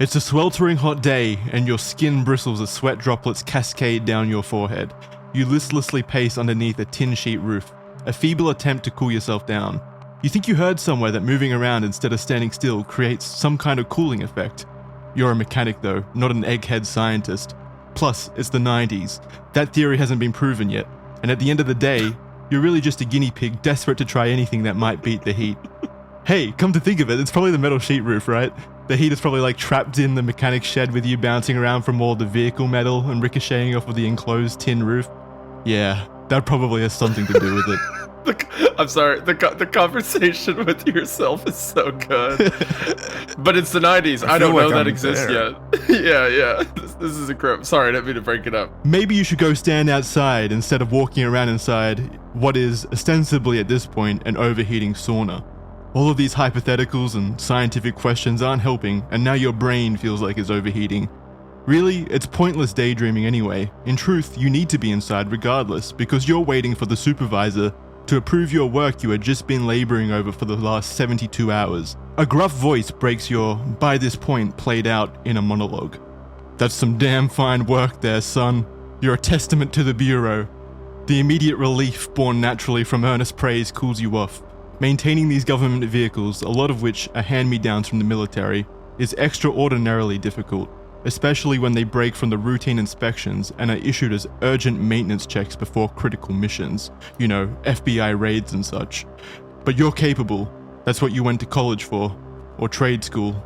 It's a sweltering hot day, and your skin bristles as sweat droplets cascade down your forehead. You listlessly pace underneath a tin sheet roof, a feeble attempt to cool yourself down. You think you heard somewhere that moving around instead of standing still creates some kind of cooling effect. You're a mechanic though, not an egghead scientist. Plus, it's the 90s. That theory hasn't been proven yet, and at the end of the day, you're really just a guinea pig desperate to try anything that might beat the heat. Hey, come to think of it, it's probably the metal sheet roof, right? The heat is probably like trapped in the mechanic's shed with you bouncing around from all the vehicle metal and ricocheting off of the enclosed tin roof. Yeah, that probably has something to do with it. I'm sorry, the conversation with yourself is so good. But it's the 90s. I don't know that exists yet. Yeah. This is incredible. Sorry, I didn't mean to break it up. Maybe you should go stand outside instead of walking around inside what is ostensibly at this point an overheating sauna. All of these hypotheticals and scientific questions aren't helping, and now your brain feels like it's overheating. Really, it's pointless daydreaming anyway. In truth, you need to be inside regardless, because you're waiting for the supervisor to approve your work you had just been laboring over for the last 72 hours. A gruff voice breaks your, by this point, played out in a monologue. That's some damn fine work there, son. You're a testament to the Bureau. The immediate relief born naturally from earnest praise cools you off. Maintaining these government vehicles, a lot of which are hand-me-downs from the military, is extraordinarily difficult, especially when they break from the routine inspections and are issued as urgent maintenance checks before critical missions, you know, FBI raids and such. But you're capable. That's what you went to college for, or trade school,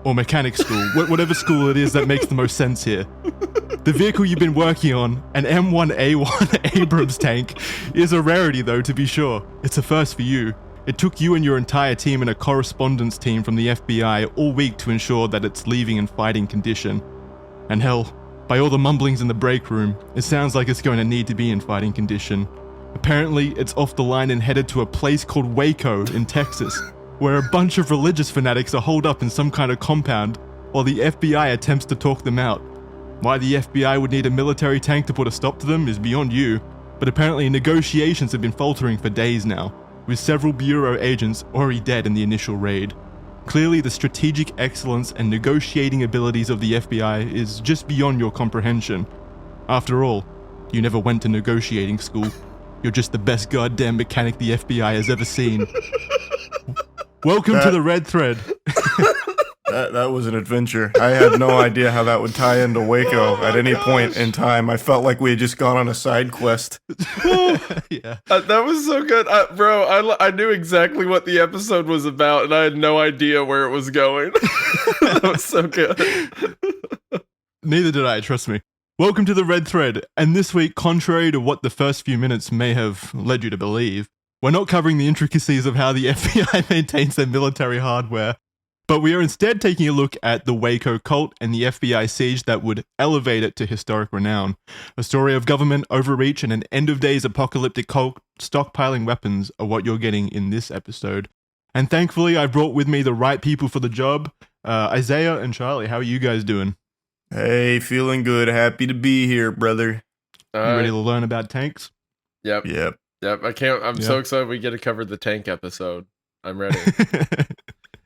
or mechanic school, whatever school it is that makes the most sense here. The vehicle you've been working on, an M1A1 Abrams tank, is a rarity though, to be sure. It's a first for you. It took you and your entire team and a correspondence team from the FBI all week to ensure that it's leaving in fighting condition. And hell, by all the mumblings in the break room, it sounds like it's going to need to be in fighting condition. Apparently, it's off the line and headed to a place called Waco in Texas, where a bunch of religious fanatics are holed up in some kind of compound, while the FBI attempts to talk them out. Why the FBI would need a military tank to put a stop to them is beyond you, but apparently negotiations have been faltering for days now, with several Bureau agents already dead in the initial raid. Clearly, the strategic excellence and negotiating abilities of the FBI is just beyond your comprehension. After all, you never went to negotiating school. You're just the best goddamn mechanic the FBI has ever seen. Welcome to the Red Thread. That was an adventure. I had no idea how that would tie into Waco at any point in time. I felt like we had just gone on a side quest. Yeah. That was so good. Bro, I knew exactly what the episode was about, and I had no idea where it was going. That was so good. Neither did I, trust me. Welcome to the Red Thread, and this week, contrary to what the first few minutes may have led you to believe, we're not covering the intricacies of how the FBI maintains their military hardware, but we are instead taking a look at the Waco cult and the FBI siege that would elevate it to historic renown. A story of government overreach and an end-of-days apocalyptic cult stockpiling weapons are what you're getting in this episode. And thankfully, I brought with me the right people for the job. Isaiah and Charlie, how are you guys doing? Hey, feeling good. Happy to be here, brother. You ready to learn about tanks? Yep. I can't. I'm so excited we get to cover the tank episode. I'm ready.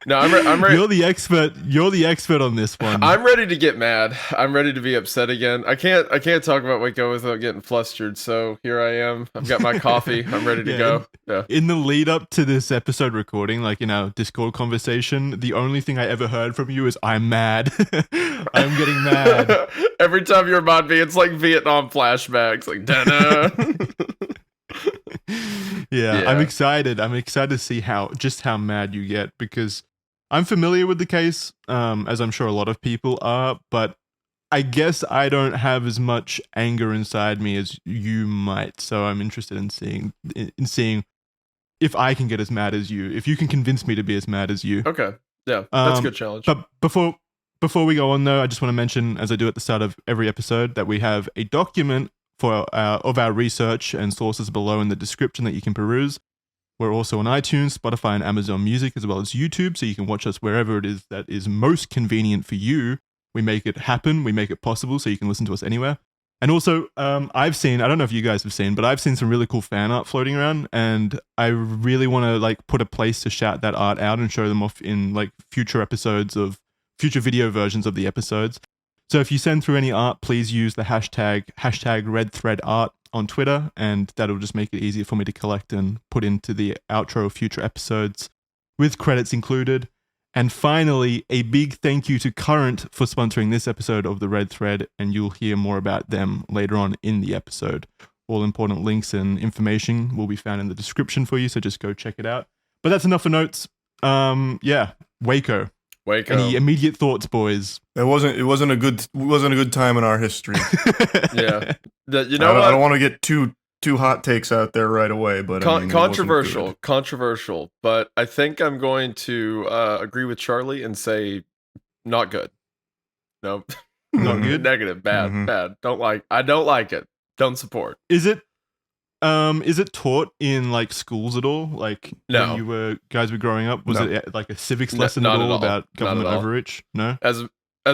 No, I'm ready. You're the expert. You're the expert on this one. I'm ready to get mad. I'm ready to be upset again. I can't talk about Waco without getting flustered. So here I am. I've got my coffee. I'm ready to go. Yeah. In the lead up to this episode recording, like in our Discord conversation, the only thing I ever heard from you is "I'm mad." I'm getting mad. Every time you remind me, it's like Vietnam flashbacks. Like, da-da. Yeah, I'm excited. I'm excited to see how mad you get, because I'm familiar with the case, as I'm sure a lot of people are, but I guess I don't have as much anger inside me as you might. So I'm interested in seeing if I can get as mad as you, if you can convince me to be as mad as you. Okay, yeah, that's a good challenge. But before we go on, though, I just want to mention, as I do at the start of every episode, that we have a document of our research and sources below in the description that you can peruse. We're also on iTunes, Spotify, and Amazon Music, as well as YouTube, so you can watch us wherever it is that is most convenient for you. We make it happen, we make it possible, so you can listen to us anywhere. And also, I've seen, I don't know if you guys have seen, but I've seen some really cool fan art floating around, and I really want to put a place to shout that art out and show them off in future episodes of future video versions of the episodes. So if you send through any art, please use the hashtag #RedThreadArt on Twitter, and that'll just make it easier for me to collect and put into the outro of future episodes with credits included. And finally, a big thank you to Current for sponsoring this episode of The Red Thread, and you'll hear more about them later on in the episode. All important links and information will be found in the description for you, so just go check it out. But that's enough for notes. Waco. Any immediate thoughts, boys? It wasn't a good time in our history. Yeah. I don't want to get too hot takes out there right away, but controversial. But I think I'm going to agree with Charlie and say not good. No, not good. Negative, bad. I don't like it. Don't support. Is it taught in like schools at all? Like no. when you guys were growing up, was it like a civics lesson at all about government overreach? No. As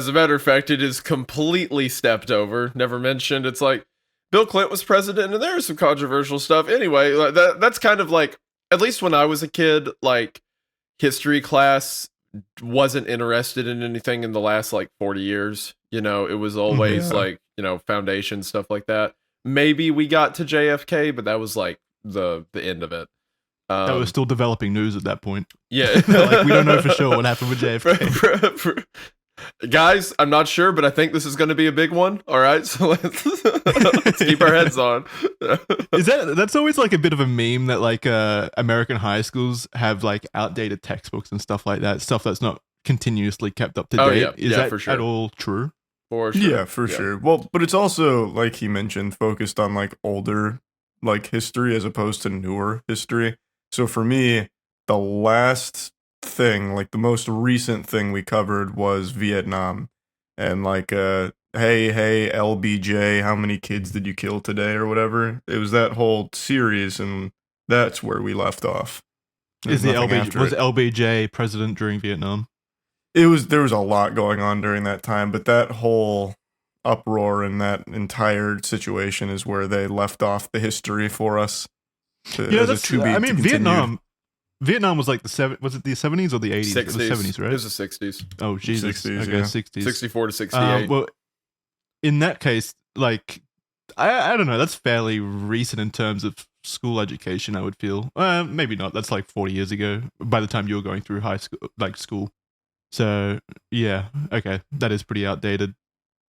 a matter of fact, it is completely stepped over. Never mentioned. It's like Bill Clinton was president, and there was some controversial stuff. Anyway, that's kind of like, at least when I was a kid, like history class wasn't interested in anything in the last like 40 years. It was always like foundation stuff like that. Maybe we got to JFK, but that was like the end of it. That was still developing news at that point. Yeah. Like, we don't know for sure what happened with JFK. Guys, I'm not sure, but I think this is going to be a big one. All right, so let's keep our heads on. That's always like a bit of a meme that like American high schools have like outdated textbooks and stuff like that, stuff that's not continuously kept up to date. Is that for sure. At all true? For sure. Yeah, for sure. Well, but it's also, like he mentioned, focused on like older like history as opposed to newer history. So for me, the last thing, like the most recent thing we covered was Vietnam, and like hey LBJ, how many kids did you kill today or whatever. It was that whole series, and that's where we left off. Was LBJ president during Vietnam? There was a lot going on during that time, but that whole uproar and that entire situation is where they left off the history for us. Vietnam was like was it the 70s or the 80s? 60s. It was the 70s, right? It was the 60s. Oh, Jesus. 60s, okay, yeah. 60s. 64 to 68. Well, in that case, like, I don't know, that's fairly recent in terms of school education, I would feel. Maybe not. That's like 40 years ago by the time you were going through high school, like school. So, yeah, okay, that is pretty outdated.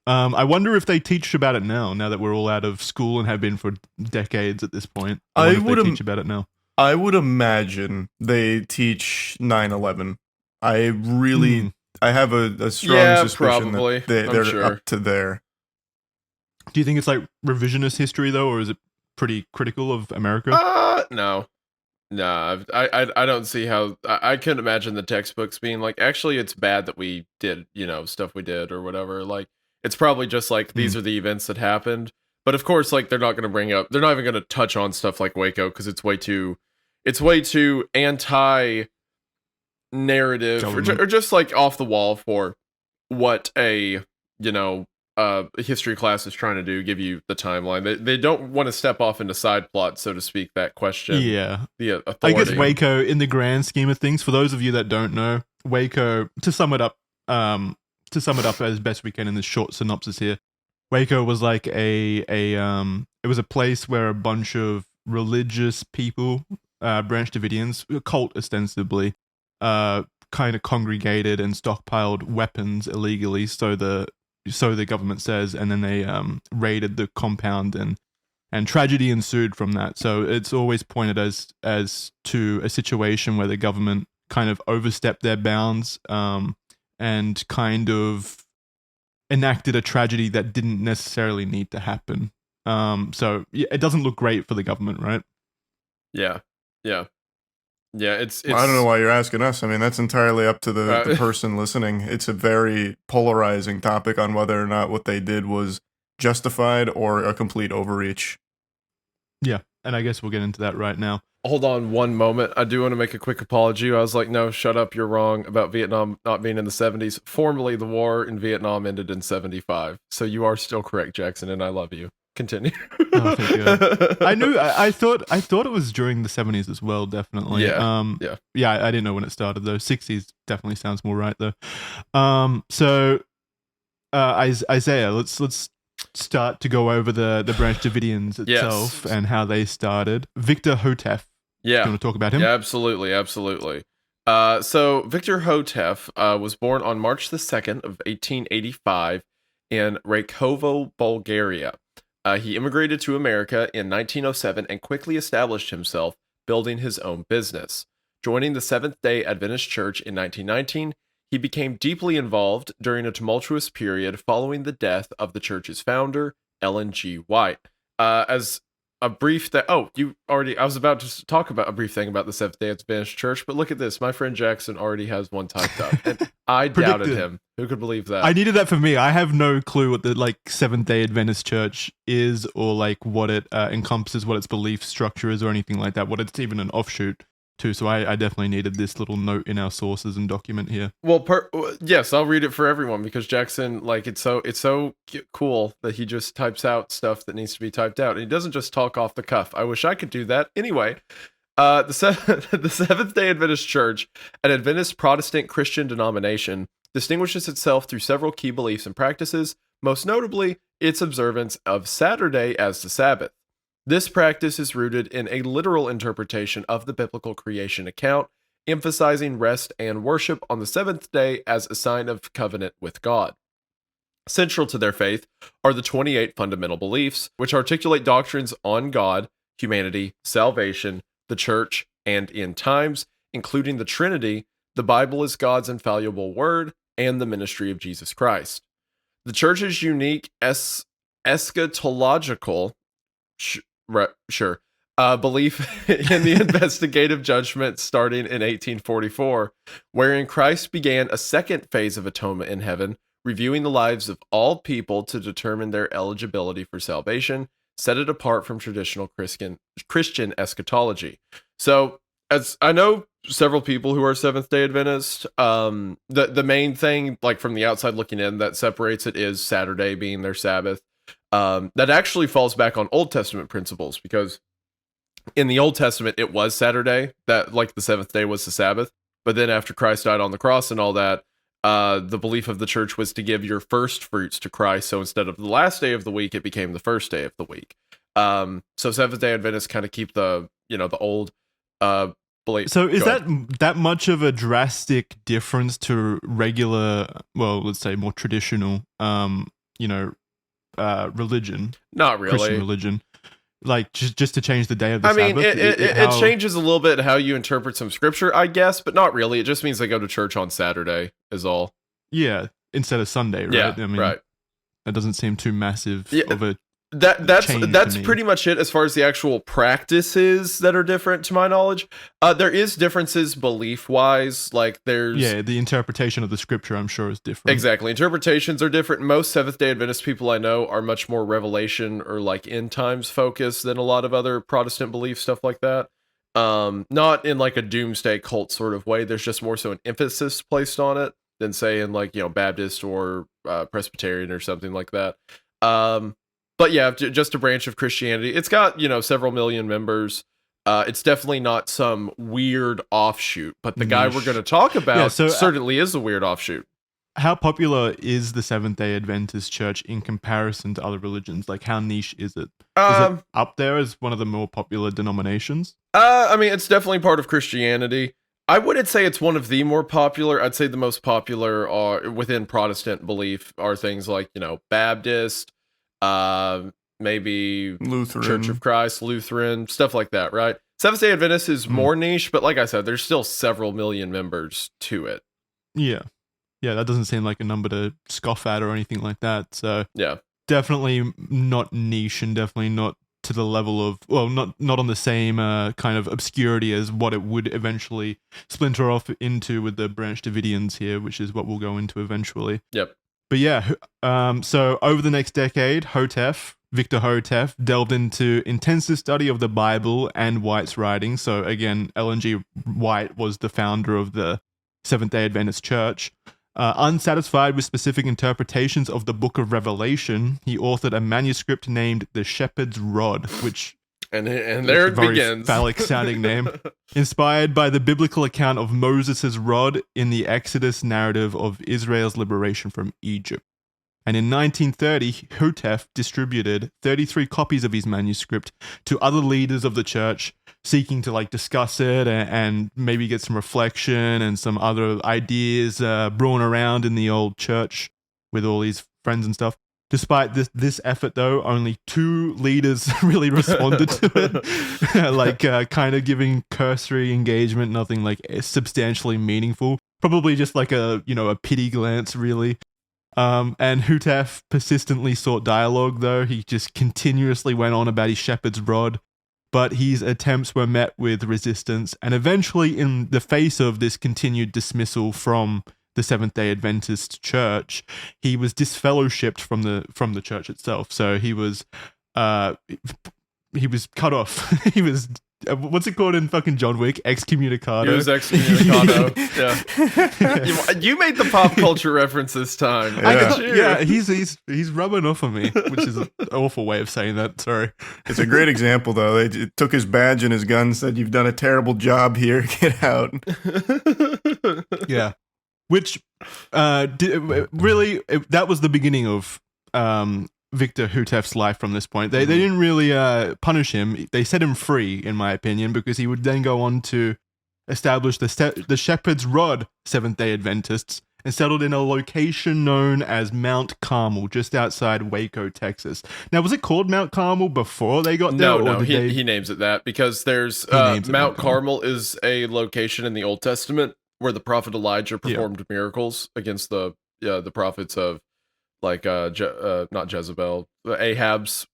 I wonder if they teach about it now that we're all out of school and have been for decades at this point. I wonder if they teach about it now. I would imagine they teach 9/11. I have a strong suspicion that they're up to there. Do you think it's like revisionist history though, or is it pretty critical of America? No. I don't see how. I couldn't imagine the textbooks being like, actually, it's bad that we did, stuff we did or whatever. Like, it's probably just like, these are the events that happened. But of course, like, they're not even going to touch on stuff like Waco because it's way too anti-narrative or just like off the wall for what a history class is trying to do, give you the timeline. They don't want to step off into side plots, so to speak, that question. Yeah. The authority. I guess Waco, in the grand scheme of things, for those of you that don't know, Waco, to sum it up as best we can in this short synopsis here, Waco was like it was a place where a bunch of religious people, Branch Davidians, a cult ostensibly, kind of congregated and stockpiled weapons illegally, so the government says, and then they raided the compound and tragedy ensued from that. So it's always pointed as to a situation where the government kind of overstepped their bounds and kind of enacted a tragedy that didn't necessarily need to happen. So yeah, it doesn't look great for the government, right? Yeah. It's I don't know why you're asking us. I mean, that's entirely up to the person listening. It's a very polarizing topic on whether or not what they did was justified or a complete overreach. Yeah, and I guess we'll get into that right now. Hold on one moment. I do want to make a quick apology. I was like, no, shut up, you're wrong about Vietnam not being in the 70s. Formally, the war in Vietnam ended in 75. So you are still correct, Jackson, and I love you. Continue. Oh, thank God. I thought it was during the 70s as well, definitely. Yeah. I didn't know when it started though. 60s definitely sounds more right though. Isaiah, let's start to go over the Branch Davidians itself and how they started. Victor Houteff. Yeah. You want to talk about him? Yeah, absolutely. So Victor Houteff was born on March the 2nd of 1885 in Rakovo, Bulgaria. He immigrated to America in 1907 and quickly established himself, building his own business. Joining the Seventh-day Adventist Church in 1919, he became deeply involved during a tumultuous period following the death of the church's founder, Ellen G. White. As a brief I was about to talk about a brief thing about the Seventh-day Adventist Church, but look at this. My friend Jackson already has one typed up, and I doubted him. Who could believe that? I needed that for me. I have no clue what the Seventh-day Adventist Church is, or what it encompasses, what its belief structure is, or anything like that. What it's even an offshoot to. So I definitely needed this little note in our sources and document here. Well, yes, I'll read it for everyone because Jackson, it's so cool that he just types out stuff that needs to be typed out, and he doesn't just talk off the cuff. I wish I could do that. Anyway, the Seventh-day Adventist Church, an Adventist Protestant Christian denomination, distinguishes itself through several key beliefs and practices, most notably its observance of Saturday as the Sabbath. This practice is rooted in a literal interpretation of the biblical creation account, emphasizing rest and worship on the seventh day as a sign of covenant with God. Central to their faith are the 28 fundamental beliefs, which articulate doctrines on God, humanity, salvation, the church, and end times, including the Trinity, the Bible is God's infallible word, and the ministry of Jesus Christ. The church's unique eschatological belief in the investigative judgment starting in 1844, wherein Christ began a second phase of atonement in heaven, reviewing the lives of all people to determine their eligibility for salvation, set it apart from traditional Christian eschatology. So, as I know several people who are Seventh-day Adventist, the main thing, from the outside looking in, that separates it is Saturday being their Sabbath. That actually falls back on Old Testament principles, because in the Old Testament, it was Saturday, that the seventh day was the Sabbath. But then after Christ died on the cross and all that, the belief of the church was to give your first fruits to Christ. So instead of the last day of the week, it became the first day of the week. So Seventh-day Adventists kind of keep the old belief. So is that much of a drastic difference to regular, well, let's say more traditional, religion? Not really. Christian religion. Just to change the day of the Sabbath? It changes a little bit how you interpret some scripture, I guess, but not really. It just means they go to church on Saturday is all. Yeah, instead of Sunday, right? Yeah, right. That doesn't seem too massive of a That's pretty much it as far as the actual practices that are different, to my knowledge. There is differences belief-wise, there's... the interpretation of the scripture, I'm sure, is different. Exactly. Interpretations are different. Most Seventh-day Adventist people I know are much more revelation or end times focused than a lot of other Protestant belief stuff like that. Not in a doomsday cult sort of way. There's just more so an emphasis placed on it than say in Baptist or Presbyterian or something like that. But yeah, just a branch of Christianity. It's got, several million members. It's definitely not some weird offshoot, but the guy we're going to talk about certainly is a weird offshoot. How popular is the Seventh-day Adventist Church in comparison to other religions? How niche is it? Is it up there as one of the more popular denominations? It's definitely part of Christianity. I wouldn't say it's one of the more popular. I'd say the most popular are within Protestant belief are things like, Baptist, maybe Lutheran, Church of Christ, Lutheran, stuff like that, right? Seventh-day Adventist is more niche, but like I said, there's still several million members to it. Yeah, that doesn't seem like a number to scoff at or anything like that. So yeah, definitely not niche, and definitely not to the level of, well, not on the same kind of obscurity as what it would eventually splinter off into with the Branch Davidians here, which is what we'll go into eventually. Yep. But yeah, so over the next decade, Victor Houteff delved into intensive study of the Bible and White's writings. So again, Ellen G. White was the founder of the Seventh-day Adventist Church. Unsatisfied with specific interpretations of the Book of Revelation, he authored a manuscript named The Shepherd's Rod, which and there it very begins. phallic sounding name. Inspired by the biblical account of Moses' rod in the Exodus narrative of Israel's liberation from Egypt. And in 1930, Hotef distributed 33 copies of his manuscript to other leaders of the church, seeking to like discuss it and maybe get some reflection and some other ideas brawn around in the old church with all his friends and stuff. Despite this effort, though, only 2 leaders really responded to it, like kind of giving cursory engagement, nothing like substantially meaningful. Probably just like a pity glance, really. And Hotef persistently sought dialogue, though. He just continuously went on about his shepherd's rod, but his attempts were met with resistance. And eventually, in the face of this continued dismissal from the Seventh-day Adventist Church, he was disfellowshipped from the church itself. So he was cut off. He was what's it called in fucking John Wick? Excommunicado. He was excommunicado. Yeah. You made the pop culture reference this time. Yeah. He's rubbing off on me, which is an awful way of saying that. Sorry. It's a great example, though. They took his badge and his gun, said, "You've done a terrible job here. Get out." Yeah. Which that was the beginning of Victor Hotef's life from this point. They didn't really punish him. They set him free, in my opinion, because he would then go on to establish the Shepherd's Rod Seventh-day Adventists and settled in a location known as Mount Carmel, just outside Waco, Texas. Now, was it called Mount Carmel before they got there? No, he names it that because there's Mount Carmel is a location in the Old Testament where the prophet Elijah performed miracles against the prophets of like not Jezebel, Ahab's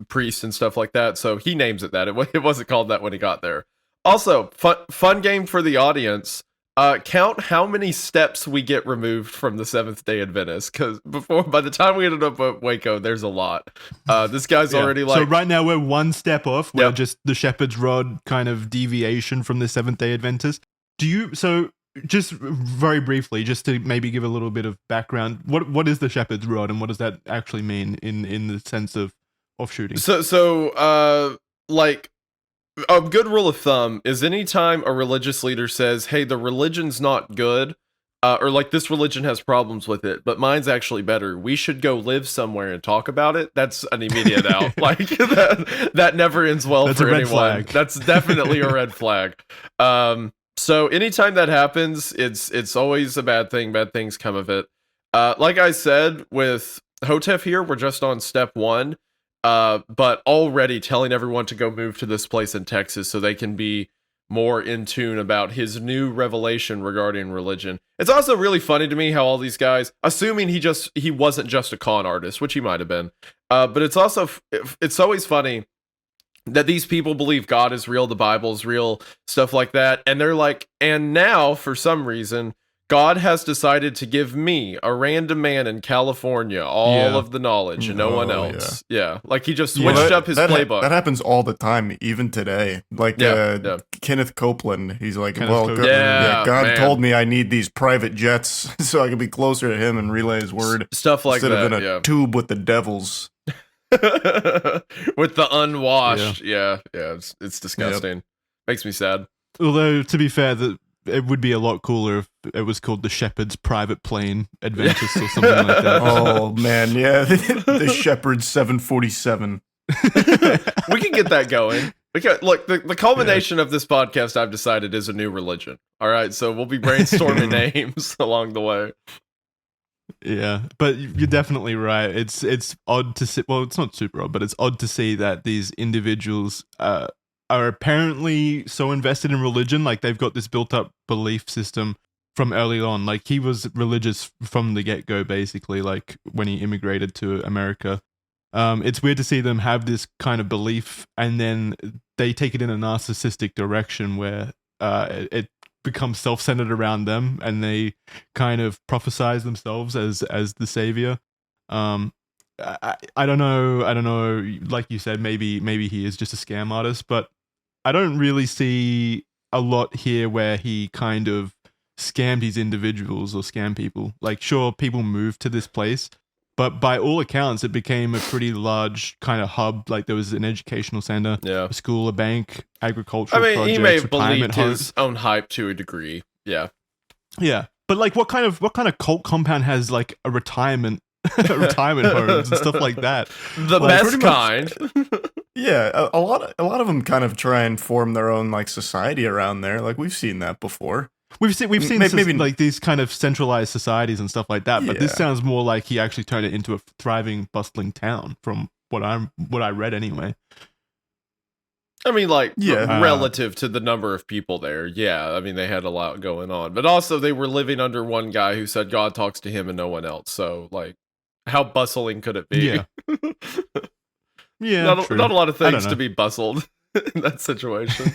priest and stuff like that. So he names it that. It wasn't called that when he got there. Also, fun game for the audience. Count how many steps we get removed from the Seventh-day Adventists, because by the time we ended up at Waco, there's a lot. This guy's already like. So right now we're one step off. We're just the Shepherd's Rod kind of deviation from the Seventh-day Adventist. Just very briefly, just to maybe give a little bit of background, what is the Shepherd's Rod and what does that actually mean in the sense of offshooting? So like a good rule of thumb is anytime a religious leader says, "Hey, the religion's not good," or like this religion has problems with it, but mine's actually better, we should go live somewhere and talk about it. That's an immediate out. Like that never ends well. That's for anyone. Flag. That's definitely a red flag. So anytime that happens, it's always a bad thing. Bad things come of it. Like I said, with Hotef here, we're just on step 1, but already telling everyone to go move to this place in Texas so they can be more in tune about his new revelation regarding religion. It's also really funny to me how all these guys, assuming he wasn't just a con artist, which he might have been, but it's always funny that these people believe God is real, the Bible is real, stuff like that. And they're like, and now, for some reason, God has decided to give me, a random man in California, all of the knowledge and no one else. Yeah. Like he just switched up his playbook. That happens all the time, even today. Like Kenneth Copeland, he's like, God man. Told me I need these private jets so I can be closer to him and relay his word. Stuff like instead that, of in a tube with the devils. With the unwashed. It's disgusting. Makes me sad. Although, to be fair, it would be a lot cooler if it was called the Shepherd's Private Plane Adventist or something like that. Oh man, yeah. The Shepherd's 747. We can get that going. Look, the culmination of this podcast, I've decided, is a new religion. All right, so we'll be brainstorming names along the way. Yeah, but you're definitely right. It's odd to see. Well, it's not super odd, but it's odd to see that these individuals are apparently so invested in religion. Like they've got this built-up belief system from early on. Like he was religious from the get-go, basically. Like when he immigrated to America, it's weird to see them have this kind of belief, and then they take it in a narcissistic direction where it become self-centered around them, and they kind of prophesize themselves as the savior. I don't know. Like you said, maybe he is just a scam artist, but I don't really see a lot here where he kind of scam these individuals or scam people. Like, sure, people moved to this place, but by all accounts, it became a pretty large kind of hub. Like, there was an educational center, a school, a bank, agricultural projects, he may have believed homes. his own hype to a degree. Yeah. But like, what kind of cult compound has like a retirement homes and stuff like that? The like, best kind. Yeah, a lot of them kind of try and form their own like society around there. Like we've seen that before. We've seen maybe like these kind of centralized societies and stuff like that. But this sounds more like he actually turned it into a thriving, bustling town, from what I read anyway. I mean, like, relative to the number of people there, I mean, they had a lot going on. But also, they were living under one guy who said God talks to him and no one else. So, like, how bustling could it be? Yeah. Not a lot of things to be bustled in that situation.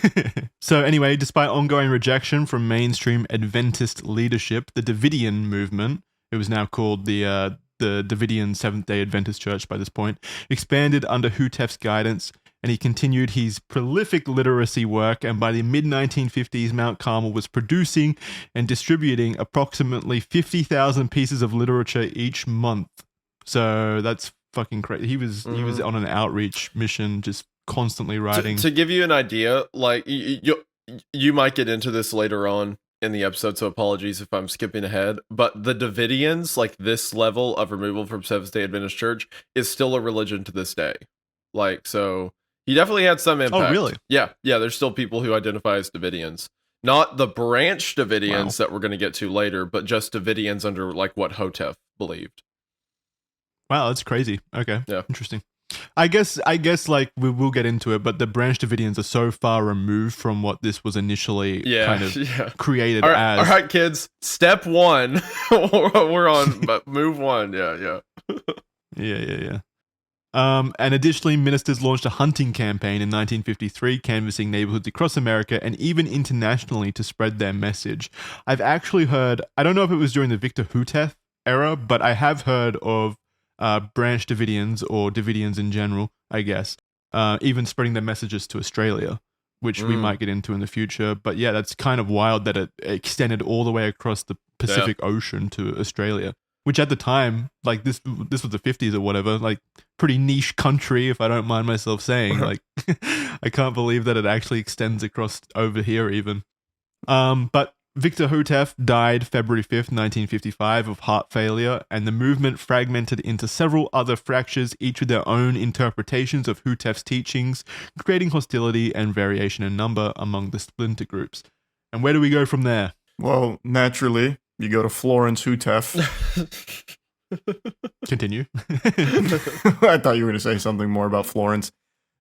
So anyway, despite ongoing rejection from mainstream Adventist leadership, the Davidian movement, it was now called the Davidian Seventh-day Adventist Church by this point, expanded under Hutef's guidance, and he continued his prolific literacy work, and by the mid-1950s, Mount Carmel was producing and distributing approximately 50,000 pieces of literature each month. So that's fucking crazy. He was on an outreach mission, just constantly writing. To give you an idea, like, you might get into this later on in the episode, so apologies if I'm skipping ahead, but the Davidians, like, this level of removal from Seventh-day Adventist Church is still a religion to this day. Like, so he definitely had some impact. Oh, really? Yeah, there's still people who identify as Davidians. Not the branch Davidians that we're going to get to later, but just Davidians under, like, what Hotef believed. Wow, that's crazy. Okay. Yeah. Interesting. I guess like we will get into it, but the branch Davidians are so far removed from what this was initially kind of created as. All right, kids. Step one. We're on, but move one. Yeah. Yeah. And additionally, ministers launched a hunting campaign in 1953, canvassing neighborhoods across America and even internationally to spread their message. I've actually heard, I don't know if it was during the Victor Hutef era, but I have heard of branch Davidians or Davidians in general, I guess, even spreading their messages to Australia, which we might get into in the future. But yeah, that's kind of wild that it extended all the way across the Pacific Ocean to Australia, which at the time, like this was the 50s or whatever, like pretty niche country, if I don't mind myself saying. Like, I can't believe that it actually extends across over here even. But Victor Hutef died February 5th, 1955 of heart failure, and the movement fragmented into several other fractures, each with their own interpretations of Hutef's teachings, creating hostility and variation in number among the splinter groups. And where do we go from there? Well, naturally, you go to Florence Hutef. Continue. I thought you were going to say something more about Florence.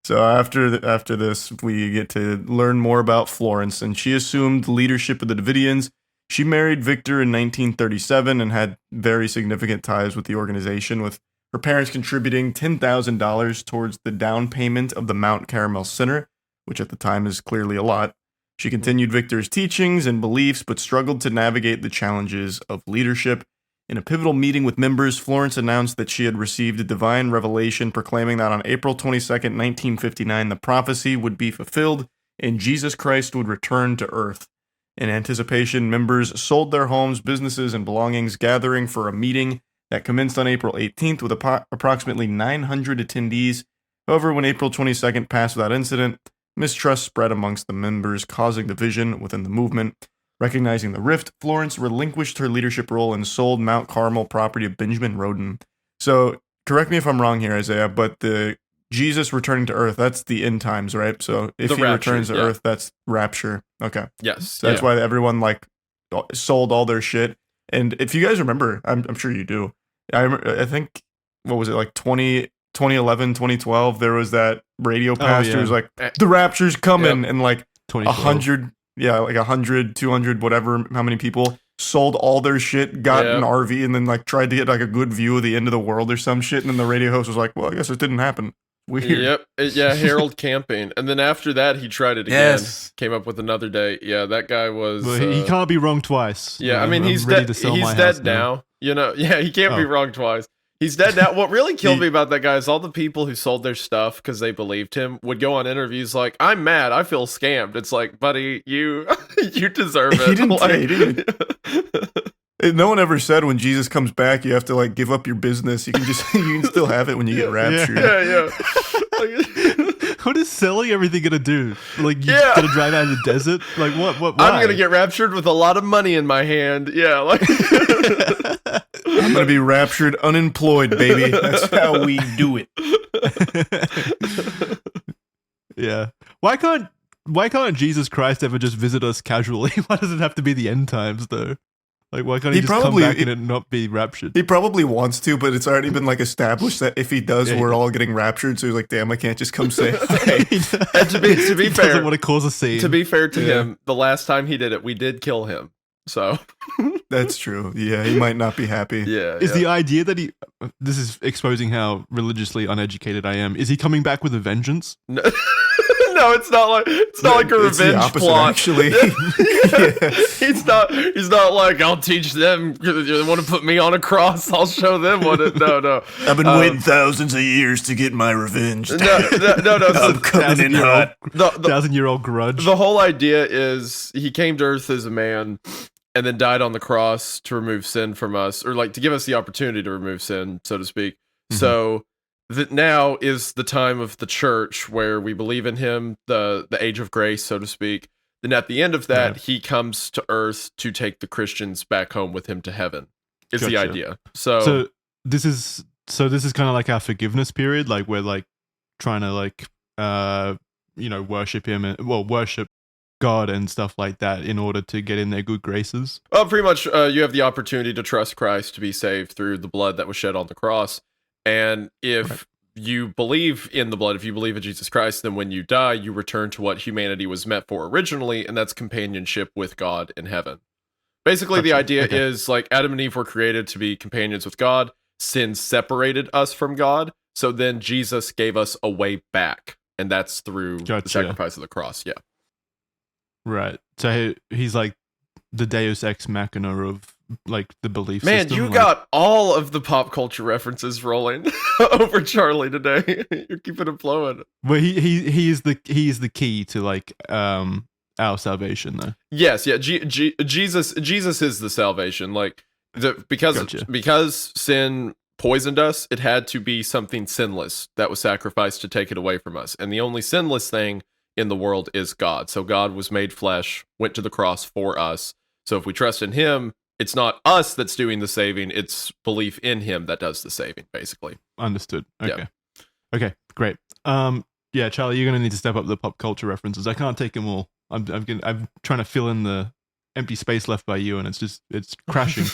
So after this, we get to learn more about Florence, and she assumed leadership of the Davidians. She married Victor in 1937 and had very significant ties with the organization, with her parents contributing $10,000 towards the down payment of the Mount Carmel Center, which at the time is clearly a lot. She continued Victor's teachings and beliefs, but struggled to navigate the challenges of leadership. In a pivotal meeting with members, Florence announced that she had received a divine revelation proclaiming that on April 22nd, 1959, the prophecy would be fulfilled and Jesus Christ would return to earth. In anticipation, members sold their homes, businesses, and belongings, gathering for a meeting that commenced on April 18th with approximately 900 attendees. However, when April 22nd passed without incident, mistrust spread amongst the members, causing division within the movement. Recognizing the rift, Florence relinquished her leadership role and sold Mount Carmel property of Benjamin Roden. So, correct me if I'm wrong here, Isaiah, but the Jesus returning to earth, that's the end times, right? So, if he returns to earth, that's rapture. Okay. Yes. So that's why everyone, like, sold all their shit. And if you guys remember, I'm sure you do, I think, what was it, like 2011, 2012, there was that radio pastor who was like, the rapture's coming, and like 100... Yeah, like 100, 200, whatever, how many people sold all their shit, got an RV, and then like tried to get like a good view of the end of the world or some shit. And then the radio host was like, well, I guess it didn't happen. Weird. Yep. Yeah, Harold Camping. And then after that, he tried it again. Came up with another date. Yeah, that guy was... Well, he can't be wrong twice. Yeah, I mean, he's dead now. You know, yeah, he can't be wrong twice. He's dead now. What really killed me about that guy is all the people who sold their stuff because they believed him would go on interviews like, "I'm mad. I feel scammed." It's like, buddy, you you deserve it. He didn't. No one ever said when Jesus comes back, you have to like give up your business. You can still have it when you get raptured. Yeah. What is selling everything gonna do? Like, you're gonna drive out of the desert? Like, what? Why? I'm gonna get raptured with a lot of money in my hand. Yeah, like I'm gonna be raptured unemployed, baby. That's how we do it. Yeah. Why can't Jesus Christ ever just visit us casually? Why does it have to be the end times though? Like, why can't he just come back and it not be raptured? He probably wants to, but it's already been like established that if he does, we're all getting raptured. So he's like, "Damn, I can't just come say hi." And to be he fair, doesn't want to cause a scene. To be fair to him, the last time he did it, we did kill him. So that's true. Yeah, he might not be happy. Yeah. Is the idea that this is exposing how religiously uneducated I am. Is he coming back with a vengeance? No. No, it's not like a revenge plot. Actually, he's not like, "I'll teach them. They want to put me on a cross. I'll show them what it." No. I've been waiting thousands of years to get my revenge. No. I'm coming in hot. 1,000-year-old grudge. The whole idea is he came to Earth as a man and then died on the cross to remove sin from us, or like to give us the opportunity to remove sin, so to speak. Mm-hmm. So that now is the time of the church where we believe in him, the age of grace, so to speak. Then at the end of that, he comes to Earth to take the Christians back home with him to heaven. Is the idea. So this is kind of like our forgiveness period, like we're like trying to like worship him and worship God and stuff like that in order to get in their good graces. Well, pretty much you have the opportunity to trust Christ to be saved through the blood that was shed on the cross. And if you believe in the blood, if you believe in Jesus Christ, then when you die, you return to what humanity was meant for originally, and that's companionship with God in heaven. Basically, the idea is like Adam and Eve were created to be companions with God. Sin separated us from God. So then Jesus gave us a way back, and that's through the sacrifice of the cross. Yeah. Right. So he's like the Deus Ex Machina of like the belief system. Man, you got all of the pop culture references rolling over Charlie today. You're keeping it flowing. Well, he is the key to like our salvation though. Yes, yeah. Jesus is the salvation. Like because sin poisoned us, it had to be something sinless that was sacrificed to take it away from us. And the only sinless thing in the world is God. So God was made flesh, went to the cross for us. So if we trust in him, it's not us that's doing the saving, it's belief in him that does the saving, basically. Understood. Okay. Yeah. Okay, great. Yeah, Charlie, you're gonna need to step up the pop culture references. I can't take them all. I'm trying to fill in the empty space left by you, and it's crashing.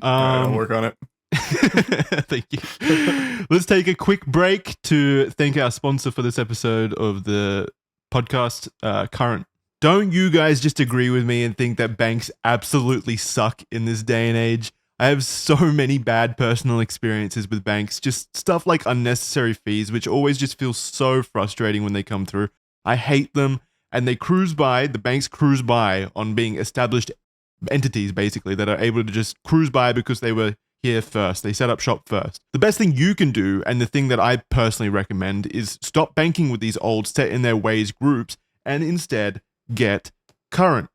I'll work on it. Thank you. Let's take a quick break to thank our sponsor for this episode of the podcast, Current. Don't you guys just agree with me and think that banks absolutely suck in this day and age? I have so many bad personal experiences with banks, just stuff like unnecessary fees, which always just feels so frustrating when they come through. I hate them, and the banks cruise by on being established entities, basically, that are able to just cruise by because they were here first. They set up shop first. The best thing you can do, and the thing that I personally recommend, is stop banking with these old set-in-their-ways groups and instead get Current.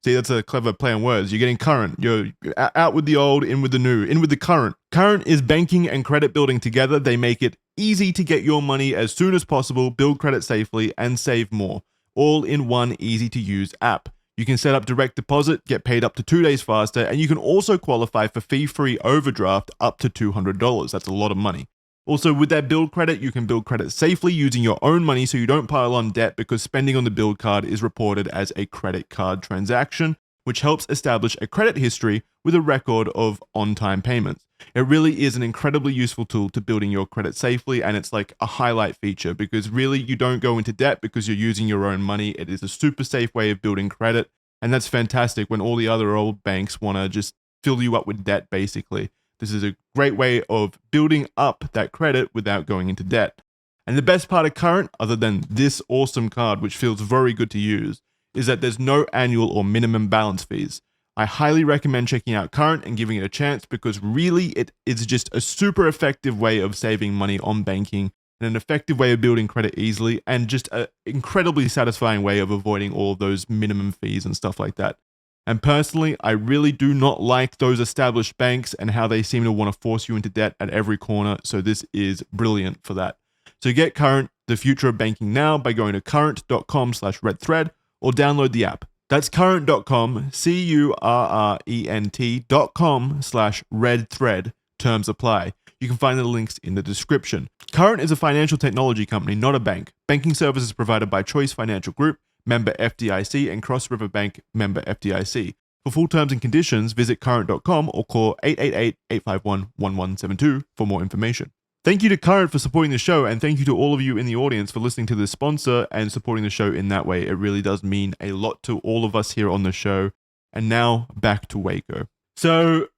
See, that's a clever play on words. You're getting Current. You're out with the old, in with the new, in with the Current. Current is banking and credit building together. They make it easy to get your money as soon as possible, build credit safely, and save more, all in one easy-to-use app. You can set up direct deposit, get paid up to 2 days faster, and you can also qualify for fee-free overdraft up to $200. That's a lot of money. Also, with that build credit, you can build credit safely using your own money so you don't pile on debt, because spending on the build card is reported as a credit card transaction, which helps establish a credit history with a record of on-time payments. It really is an incredibly useful tool to building your credit safely, and it's like a highlight feature because really you don't go into debt because you're using your own money. It is a super safe way of building credit, and that's fantastic when all the other old banks want to just fill you up with debt, basically. This is a great way of building up that credit without going into debt. And the best part of Current, other than this awesome card, which feels very good to use, is that there's no annual or minimum balance fees. I highly recommend checking out Current and giving it a chance because really it is just a super effective way of saving money on banking and an effective way of building credit easily and just an incredibly satisfying way of avoiding all of those minimum fees and stuff like that. And personally, I really do not like those established banks and how they seem to want to force you into debt at every corner, so this is brilliant for that. So get Current, the future of banking now by going to current.com/redthread or download the app. That's current.com, current.com/redthread. Terms apply. You can find the links in the description. Current is a financial technology company, not a bank. Banking services provided by Choice Financial Group, member FDIC, and Cross River Bank, member FDIC. For full terms and conditions, visit current.com or call 888-851-1172 for more information. Thank you to Current for supporting the show, and thank you to all of you in the audience for listening to this sponsor and supporting the show in that way. It really does mean a lot to all of us here on the show. And now, back to Waco. So,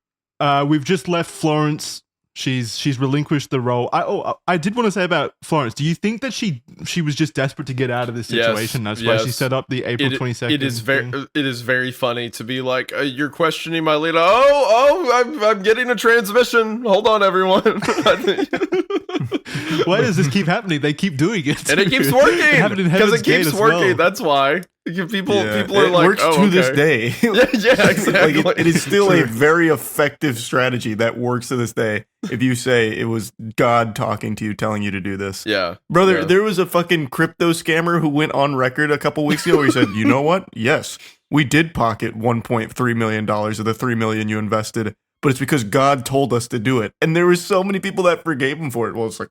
we've just left Florence. She's relinquished the role. I did want to say about Florence. Do you think that she was just desperate to get out of this situation? That's why she set up the April 22nd. It is very funny to be like, you're questioning my leader. I'm getting a transmission. Hold on, everyone. Why does this keep happening? They keep doing it, and it keeps working because it keeps working. Well. That's why. People are like, works to this day. yeah, exactly. It is still a very effective strategy that works to this day. If you say it was God talking to you, telling you to do this, brother, there was a fucking crypto scammer who went on record a couple weeks ago where he said, "You know what? Yes, we did pocket $1.3 million of the $3 million you invested." But it's because God told us to do it. And there were so many people that forgave him for it. Well, it's like,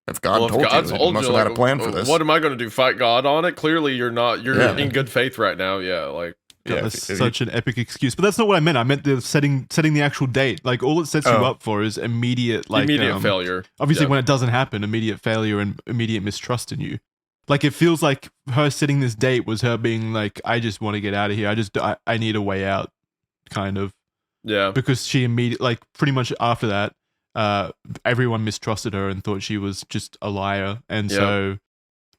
if God told you, you must have had a plan for this. What am I going to do? Fight God on it? Clearly, you're not. You're in good faith right now. Yeah, that's such an epic excuse. But that's not what I meant. I meant the setting the actual date. Like, all it sets you up for is immediate failure. Obviously, when it doesn't happen, immediate failure and immediate mistrust in you. Like, it feels like her setting this date was her being like, I just want to get out of here. I need a way out, kind of. Yeah, because she immediately, like, pretty much after that, everyone mistrusted her and thought she was just a liar, and so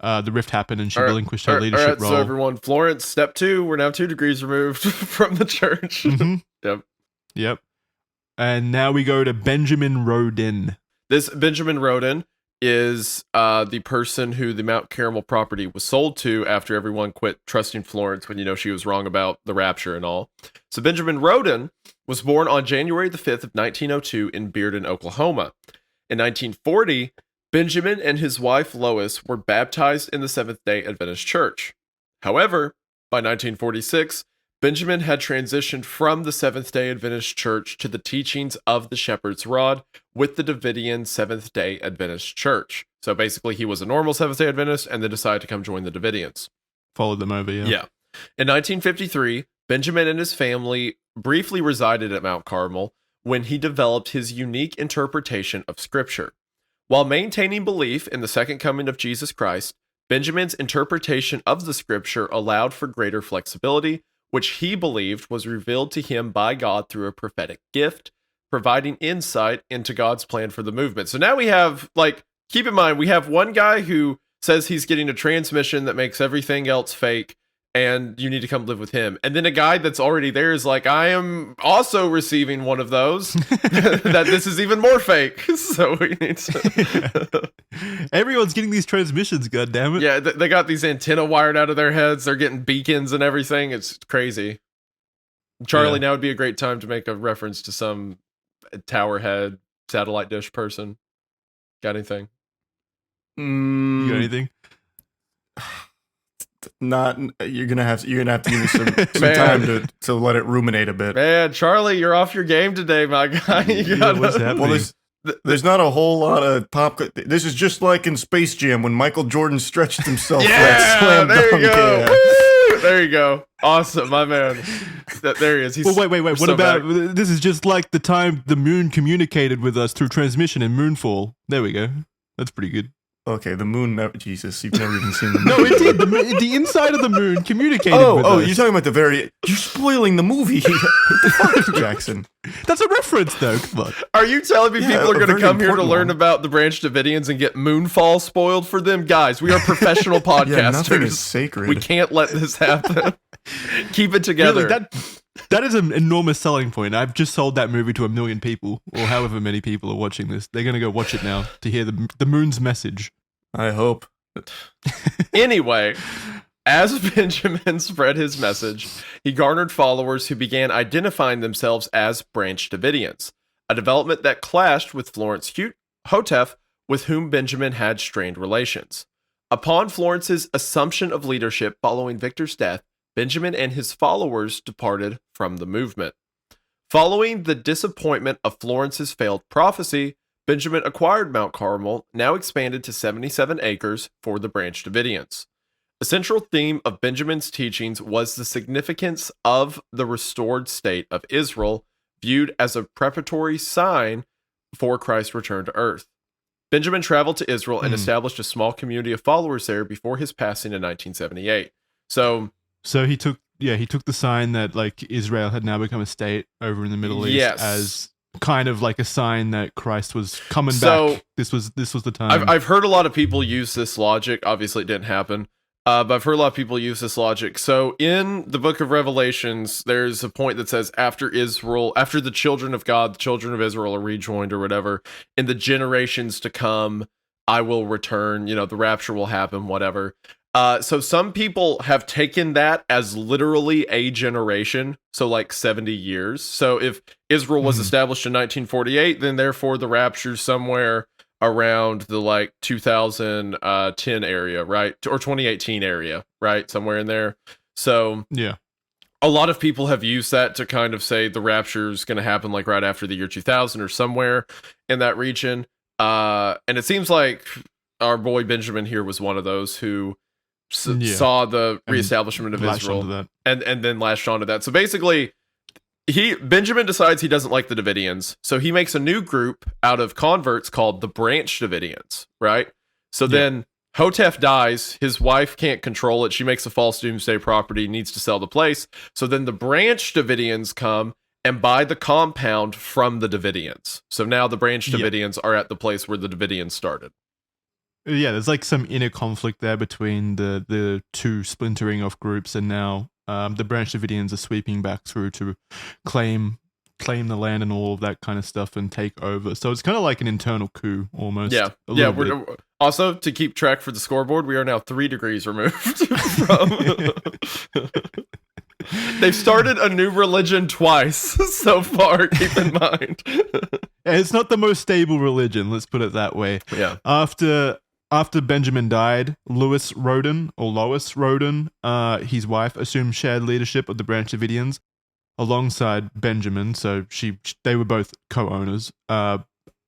the rift happened, and she relinquished her leadership role. So everyone, Florence, step 2, we're now 2 degrees removed from the church. Mm-hmm. Yep. And now we go to Benjamin Rodin. This Benjamin Rodin is the person who the Mount Carmel property was sold to after everyone quit trusting Florence when she was wrong about the rapture and all. So Benjamin Rodin was born on January the 5th of 1902 in Bearden, Oklahoma. In 1940, Benjamin and his wife Lois were baptized in the Seventh-day Adventist Church. However, by 1946, Benjamin had transitioned from the Seventh-day Adventist Church to the teachings of the Shepherd's Rod with the Davidian Seventh-day Adventist Church. So basically, he was a normal Seventh-day Adventist and then decided to come join the Davidians. Followed them over, Yeah. In 1953, Benjamin and his family briefly resided at Mount Carmel when he developed his unique interpretation of Scripture. While maintaining belief in the second coming of Jesus Christ, Benjamin's interpretation of the Scripture allowed for greater flexibility, which he believed was revealed to him by God through a prophetic gift, providing insight into God's plan for the movement. So now we have, keep in mind, we have one guy who says he's getting a transmission that makes everything else fake, and you need to come live with him. And then a guy that's already there is like, I am also receiving one of those, that this is even more fake. So we need to... Everyone's getting these transmissions, goddammit. Yeah, they got these antenna wired out of their heads. They're getting beacons and everything. It's crazy. Charlie, now would be a great time to make a reference to some tower head satellite dish person. Got anything? You got anything? Not you're gonna have to give me some time to let it ruminate a bit. Man, Charlie, you're off your game today, my guy. What's happening? Well, there's not a whole lot of pop. This is just like in Space Jam when Michael Jordan stretched himself. Yeah, there you go. Yeah. There you go. Awesome, my man. There he is. Well, wait. What about this? Is just like the time the moon communicated with us through transmission in Moonfall. There we go. That's pretty good. Okay, the moon. Jesus, you've never even seen the moon. No, it did. The inside of the moon communicated with us. Oh, you're talking about You're spoiling the movie. Jackson. That's a reference, though. Come on. Are you telling me people are going to come here to learn about the Branch Davidians and get Moonfall spoiled for them? Guys, we are professional podcasters. Nothing is sacred. We can't let this happen. Keep it together. Really, That is an enormous selling point. I've just sold that movie to 1 million people, or however many people are watching this. They're going to go watch it now to hear the moon's message. I hope. Anyway, as Benjamin spread his message, he garnered followers who began identifying themselves as Branch Davidians, a development that clashed with Florence Houteff, with whom Benjamin had strained relations. Upon Florence's assumption of leadership following Victor's death, Benjamin and his followers departed from the movement. Following the disappointment of Florence's failed prophecy, Benjamin acquired Mount Carmel, now expanded to 77 acres, for the Branch Davidians. A central theme of Benjamin's teachings was the significance of the restored state of Israel, viewed as a preparatory sign for Christ's return to earth. Benjamin traveled to Israel and established a small community of followers there before his passing in 1978. So he took the sign that like Israel had now become a state over in the Middle East as kind of like a sign that Christ was coming back. This was the time. I've heard a lot of people use this logic. Obviously, it didn't happen. But I've heard a lot of people use this logic. So in the book of Revelations, there's a point that says after the children of God, the children of Israel are rejoined or whatever, in the generations to come, I will return, the rapture will happen, whatever. So some people have taken that as literally a generation, so like 70 years. So if Israel was established in 1948, then therefore the rapture's somewhere around the like 2010 area, right? Or 2018 area, right? Somewhere in there. So yeah, a lot of people have used that to kind of say the rapture's going to happen like right after the year 2000 or somewhere in that region. And it seems like our boy Benjamin here was one of those who saw the reestablishment of Israel and then latched onto that. So basically, Benjamin decides he doesn't like the Davidians, so he makes a new group out of converts called the Branch Davidians, right? So then Houteff dies, his wife can't control it, she makes a false doomsday property, needs to sell the place. So then the Branch Davidians come and buy the compound from the Davidians. So now the Branch Davidians are at the place where the Davidians started. Yeah, there's like some inner conflict there between the two splintering off groups, and now the Branch Davidians are sweeping back through to claim the land and all of that kind of stuff and take over. So it's kind of like an internal coup almost. Yeah. We're also, to keep track for the scoreboard, we are now 3 degrees removed from. They've started a new religion twice so far, keep in mind. It's not the most stable religion, let's put it that way. Yeah. After Benjamin died, Lois Roden, his wife, assumed shared leadership of the Branch Davidians alongside Benjamin, so they were both co-owners,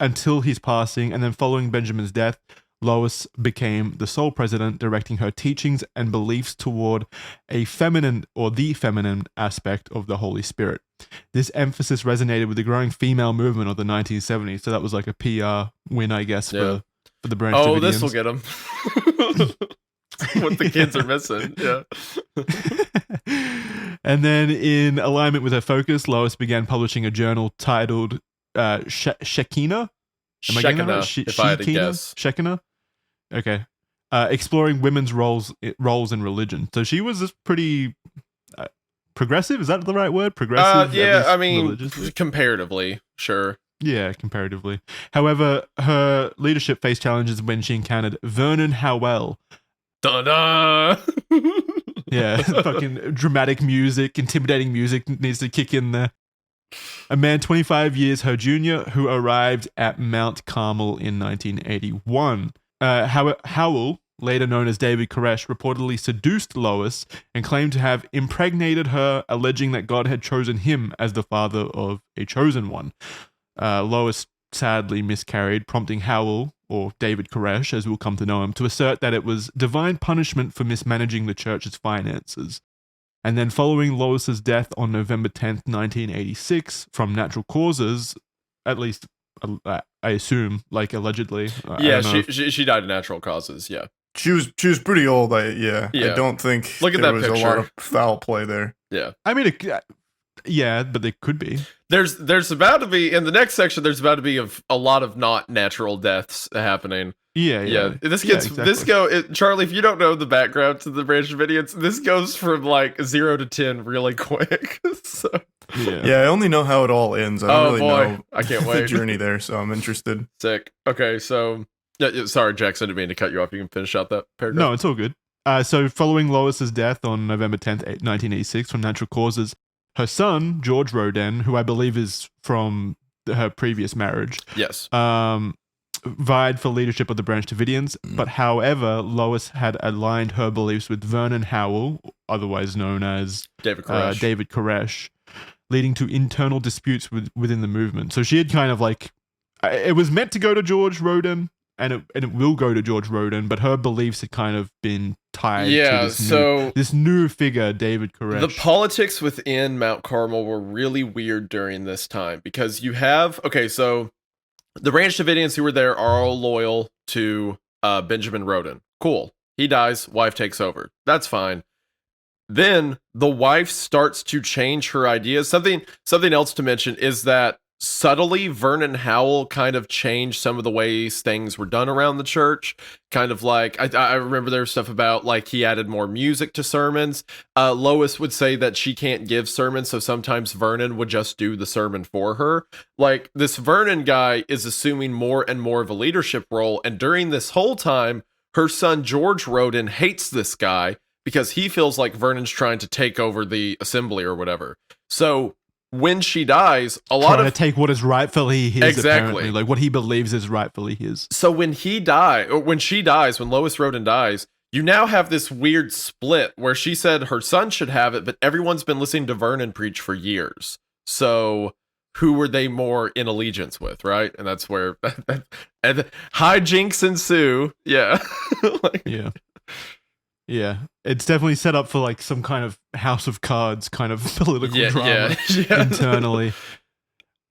until his passing, and then following Benjamin's death, Lois became the sole president, directing her teachings and beliefs toward the feminine aspect of the Holy Spirit. This emphasis resonated with the growing female movement of the 1970s, so that was like a PR win, I guess, for the Branch Davidians. This will get them. What the kids are missing. Yeah. And then, in alignment with her focus, Lois began publishing a journal titled Shekinah. If I had to guess. Shekinah? Okay. Exploring women's roles in religion. So she was pretty progressive. Is that the right word? Progressive? I mean, comparatively, sure. Yeah, comparatively. However, her leadership faced challenges when she encountered Vernon Howell. Da-da! Yeah, fucking dramatic music, intimidating music needs to kick in there. A man 25 years her junior who arrived at Mount Carmel in 1981. Howell, later known as David Koresh, reportedly seduced Lois and claimed to have impregnated her, alleging that God had chosen him as the father of a chosen one. Lois sadly miscarried, prompting Howell, or David Koresh, as we'll come to know him, to assert that it was divine punishment for mismanaging the church's finances. And then following Lois's death on November 10th, 1986, from natural causes, at least I assume, like allegedly. She died of natural causes, yeah. She was pretty old, I don't think there was a lot of foul play there. Yeah. I mean, but they could be. There's about to be, in the next section, there's about to be a lot of not natural deaths happening. Yeah, this Yeah, gets exactly. Charlie. If you don't know the background to the Branch Davidians, this goes from like 0 to 10 really quick. So, Yeah, I only know how it all ends. I don't oh really boy, know I can't the wait. journey there, so I'm interested. Sick. Okay, so sorry, Jackson, I didn't mean to cut you off. You can finish out that paragraph. No, it's all good. So following Lois's death on November 10th, 1986 from natural causes, her son, George Roden, who I believe is from her previous marriage, Yes. vied for leadership of the Branch Davidians, but however, Lois had aligned her beliefs with Vernon Howell, otherwise known as David Koresh, leading to internal disputes within the movement. So she had kind of like, it was meant to go to George Roden, and it will go to George Roden, but her beliefs had kind of been tied to this new figure, David Koresh. The politics within Mount Carmel were really weird during this time because you have, so the Branch Davidians who were there are all loyal to Benjamin Roden. Cool. He dies, wife takes over. That's fine. Then the wife starts to change her ideas. Something else to mention is that subtly Vernon Howell kind of changed some of the ways things were done around the church. Kind of like I remember there was stuff about like he added more music to sermons. Lois would say that she can't give sermons, so sometimes Vernon would just do the sermon for her. Like this Vernon guy is assuming more and more of a leadership role, and during this whole time her son George Roden hates this guy because he feels like Vernon's trying to take over the assembly or whatever. So when she dies, trying to take what is rightfully his, exactly, apparently, like what he believes is rightfully his. So when she dies, when Lois Roden dies, you now have this weird split where she said her son should have it, but everyone's been listening to Vernon preach for years. So who were they more in allegiance with, right? And that's where and hijinks ensue. Yeah. Yeah, it's definitely set up for like some kind of House of Cards kind of political drama internally.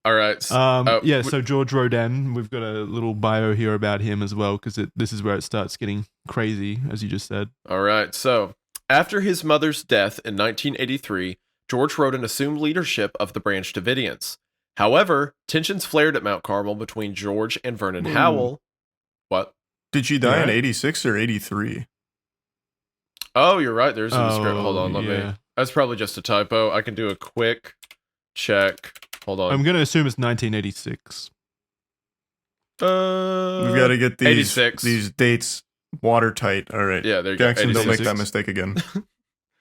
All right. So George Roden, we've got a little bio here about him as well, because this is where it starts getting crazy, as you just said. All right. So after his mother's death in 1983, George Roden assumed leadership of the Branch Davidians. However, tensions flared at Mount Carmel between George and Vernon Howell. What? Did she die in 86 or 83? Oh, you're right. There's a script. Hold on, let me. That's probably just a typo. I can do a quick check. Hold on. I'm going to assume it's 1986. We've got to get these dates watertight. All right. Yeah, there you Jackson, go. don't make that mistake again.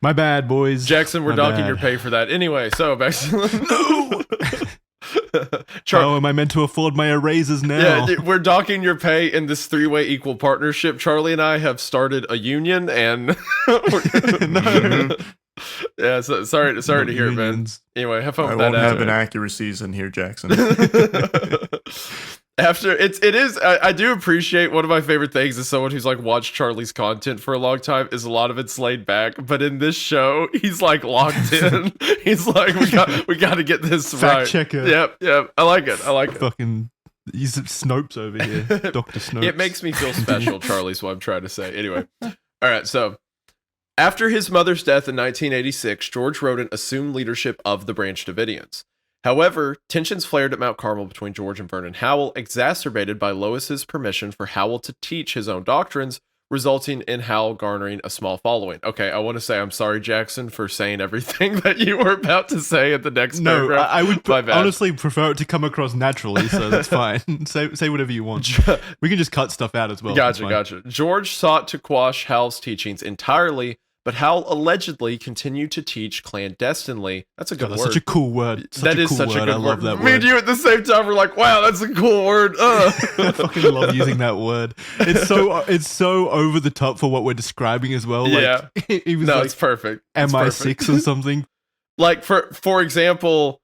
My bad, boys. Jackson, we're docking your pay for that. Anyway, so back to am I meant to afford my erasers now? Yeah, we're docking your pay in this 3-way equal partnership. Charlie and I have started a union, and yeah. So sorry to hear it, man. Anyway, have fun with that. I won't have inaccuracies in here, Jackson. After it is, I do appreciate, one of my favorite things as someone who's like watched Charlie's content for a long time is a lot of it's laid back, but in this show he's like locked in. He's like, we got to get this fact right. checker. Yep. I like it. Fucking, he's Snopes over here, Dr. Snopes. It makes me feel special, Charlie's what I'm trying to say. Anyway, all right. So after his mother's death in 1986, George Roden assumed leadership of the Branch Davidians. However, tensions flared at Mount Carmel between George and Vernon Howell, exacerbated by Lois's permission for Howell to teach his own doctrines, resulting in Howell garnering a small following. Okay, I want to say I'm sorry, Jackson, for saying everything that you were about to say at the next paragraph. I would honestly prefer it to come across naturally, so that's fine. Say whatever you want. We can just cut stuff out as well. Gotcha. George sought to quash Howell's teachings entirely, but Howell allegedly continued to teach clandestinely. That's a good word. Such a cool word. That is such a good word. I love that word. Me and you at the same time were like, wow, that's a cool word. I fucking love using that word. It's so over the top for what we're describing as well. Yeah. Like, it was like it's perfect. MI6 or something. Like, for example,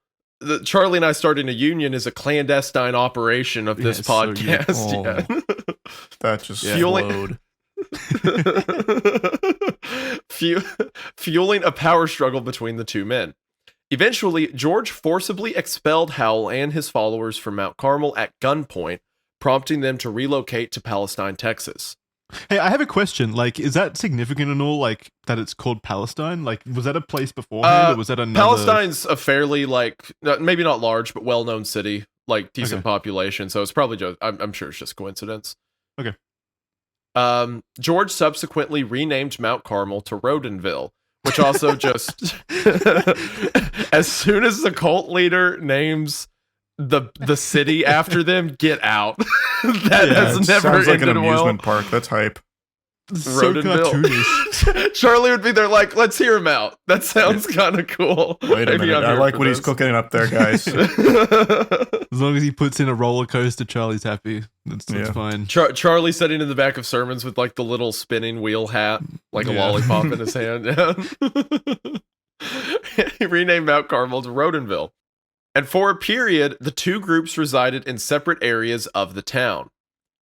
Charlie and I starting a union is a clandestine operation of this podcast. That just flowed. Fueling a power struggle between the two men. Eventually, George forcibly expelled Howell and his followers from Mount Carmel at gunpoint, prompting them to relocate to Palestine, Texas. Hey, I have a question. Like, is that significant and all? Like, that it's called Palestine? Like, was that a place beforehand, or was that another? Palestine's a fairly, like, maybe not large, but well-known city, like decent population. So it's probably just, I'm sure it's just coincidence. Okay. George subsequently renamed Mount Carmel to Rodenville, which also just as soon as the cult leader names the city after them, get out. That has never sounds like an ended well. amusement park. That's hype. So cartoonish. Charlie would be there like, let's hear him out. That sounds kind of cool. Wait a Maybe minute. I'm I here like for what he's this. cooking up there, guys. As long as he puts in a roller coaster, Charlie's happy. That's Yeah. fine. Charlie sitting in the back of sermons with like the little spinning wheel hat, like a lollipop in his hand. He renamed Mount Carmel to Rodenville. And for a period, the two groups resided in separate areas of the town.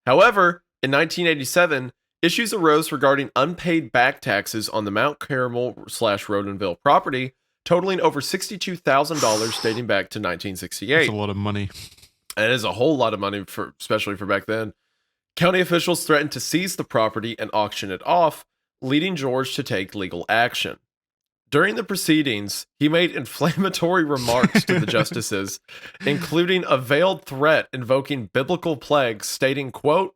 However, in 1987, issues arose regarding unpaid back taxes on the Mount Carmel/Rodenville property, totaling over $62,000 dating back to 1968. That's a lot of money. And it is a whole lot of money, especially for back then. County officials threatened to seize the property and auction it off, leading George to take legal action. During the proceedings, he made inflammatory remarks to the justices, including a veiled threat invoking biblical plagues, stating, quote,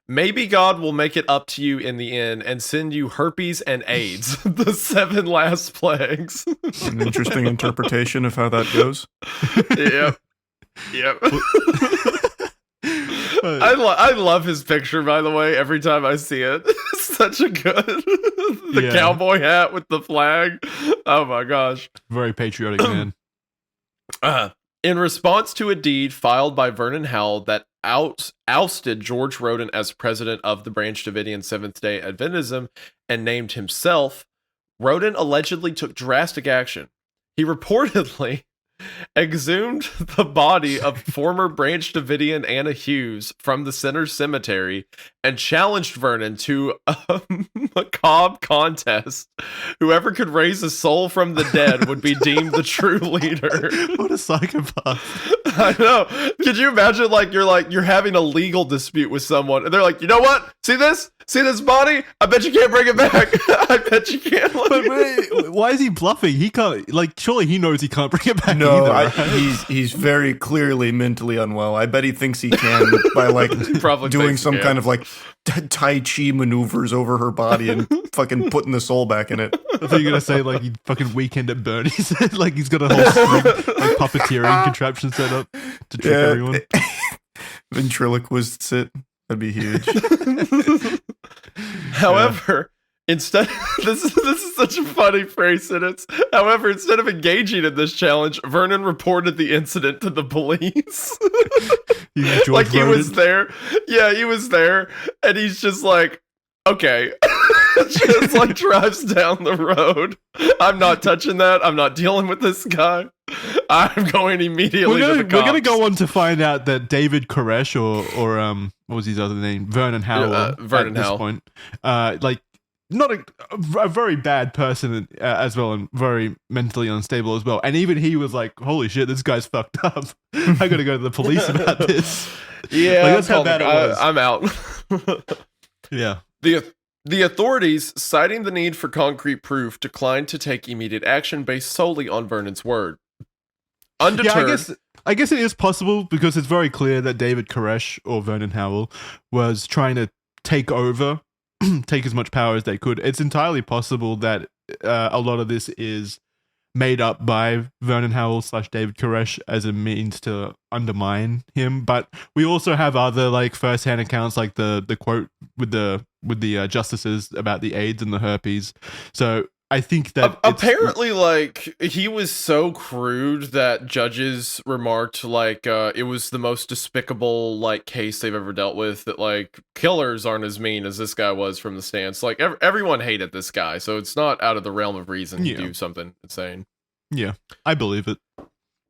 "Maybe God will make it up to you in the end and send you herpes and AIDS, the 7 last plagues." An interesting interpretation of how that goes. Yep. I love his picture, by the way, every time I see it. It's such a good the cowboy hat with the flag. Oh my gosh. Very patriotic man. In response to a deed filed by Vernon Howell that ousted George Roden as president of the Branch Davidian Seventh-day Adventism and named himself, Roden allegedly took drastic action. He reportedly exhumed the body of former Branch Davidian Anna Hughes from the Center Cemetery and challenged Vernon to a macabre contest. Whoever could raise a soul from the dead would be deemed the true leader. What a psychopath. I know. Could you imagine you're having a legal dispute with someone and they're like, you know what? See this? See this body? I bet you can't bring it back. I bet you can't. But wait, why is he bluffing? He can't, surely he knows he can't bring it back No, either, right? he's very clearly mentally unwell. I bet he thinks he can by Probably doing some kind of Tai Chi maneuvers over her body and fucking putting the soul back in it. I thought you were going to say, he fucking Weekend at Bernie's. He's got a whole string, puppeteering contraption set up to trick everyone. Ventriloquist sit. That'd be huge. However, instead, this is such a funny phrase sentence. However, instead of engaging in this challenge, Vernon reported the incident to the police. He was there. Yeah, he was there, and he's just like, okay. Just drives down the road. I'm not touching that. I'm not dealing with this guy. I'm going immediately to the cops. We're going to go on to find out that David Koresh or what was his other name? Vernon Howell. Vernon at Howell. this point. Not a very bad person as well, and very mentally unstable as well. And even he was like, holy shit, this guy's fucked up. I got to go to the police about this. Yeah, that's how bad it was. I'm out. Yeah. The authorities, citing the need for concrete proof, declined to take immediate action based solely on Vernon's word. Undeterred, I guess it is possible because it's very clear that David Koresh or Vernon Howell was trying to take over, take as much power as they could. It's entirely possible that a lot of this is made up by Vernon Howell / David Koresh as a means to undermine him. But we also have other first-hand accounts, like the quote with the justices about the AIDS and the herpes. So I think that apparently he was so crude that judges remarked it was the most despicable case they've ever dealt with, that killers aren't as mean as this guy was from the stance. Everyone hated this guy, so it's not out of the realm of reason to do something insane. Yeah, I believe it.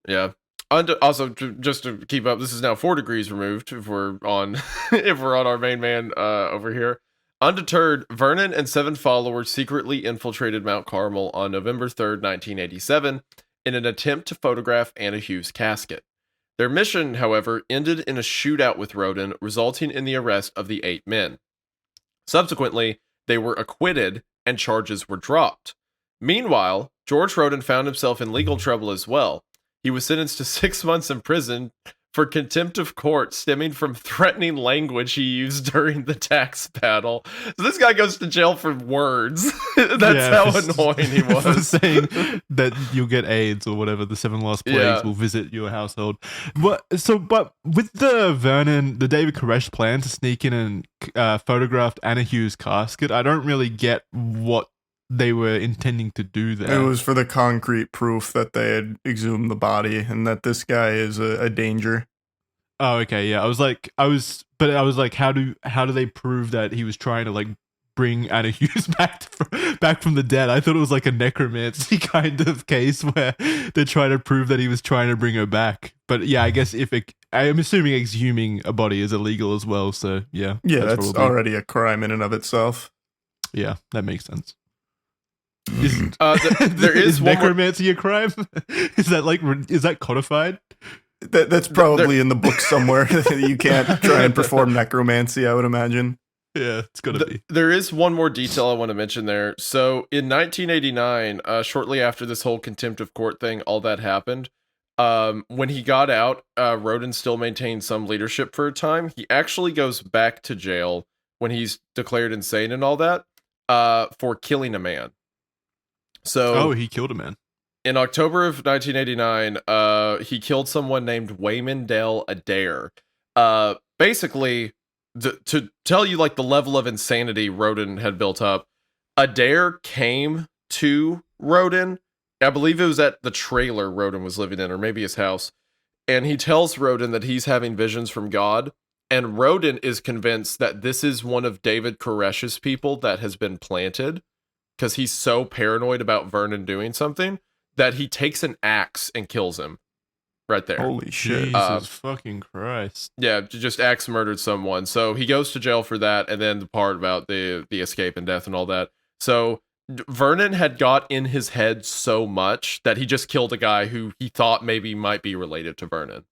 Yeah. Also, just to keep up, this is now 4 degrees removed if we're on our main man over here. Undeterred, Vernon and 7 followers secretly infiltrated Mount Carmel on November 3rd, 1987, in an attempt to photograph Anna Hughes' casket. Their mission, however, ended in a shootout with Roden, resulting in the arrest of the 8 men. Subsequently, they were acquitted and charges were dropped. Meanwhile, George Roden found himself in legal trouble as well. He was sentenced to 6 months in prison for contempt of court stemming from threatening language he used during the tax battle. So this guy goes to jail for words. That's how annoying he was. For saying that you'll get AIDS or whatever, the 7 lost plagues will visit your household. But with the David Koresh plan to sneak in and photograph Anna Hughes' casket, I don't really get what they were intending to do there. It was for the concrete proof that they had exhumed the body and that this guy is a danger. Oh, okay, yeah. I was like, how do they prove that he was trying to like bring Anna Hughes back from the dead? I thought it was like a necromancy kind of case where they're trying to prove that he was trying to bring her back. But yeah, I guess I'm assuming exhuming a body is illegal as well. So yeah, that's already a crime in and of itself. Yeah, that makes sense. There is necromancy a crime? Is that codified? That's probably in the book somewhere. You can't try and perform necromancy, I would imagine. Yeah, it's gotta be. There is one more detail I want to mention there. So in 1989, shortly after this whole contempt of court thing, all that happened, when he got out, Roden still maintained some leadership for a time. He actually goes back to jail when he's declared insane and all that, for killing a man. So, he killed a man. In October of 1989, he killed someone named Wayman Dale Adair. Basically, to tell you like the level of insanity Roden had built up, Adair came to Roden. I believe it was at the trailer Roden was living in, or maybe his house. And he tells Roden that he's having visions from God. And Roden is convinced that this is one of David Koresh's people that has been planted, because he's so paranoid about Vernon doing something that he takes an axe and kills him right there. Holy shit. Jesus fucking Christ. Yeah, just axe murdered someone. So he goes to jail for that, and then the part about the escape and death and all that. So Vernon had got in his head so much that he just killed a guy who he thought maybe might be related to Vernon.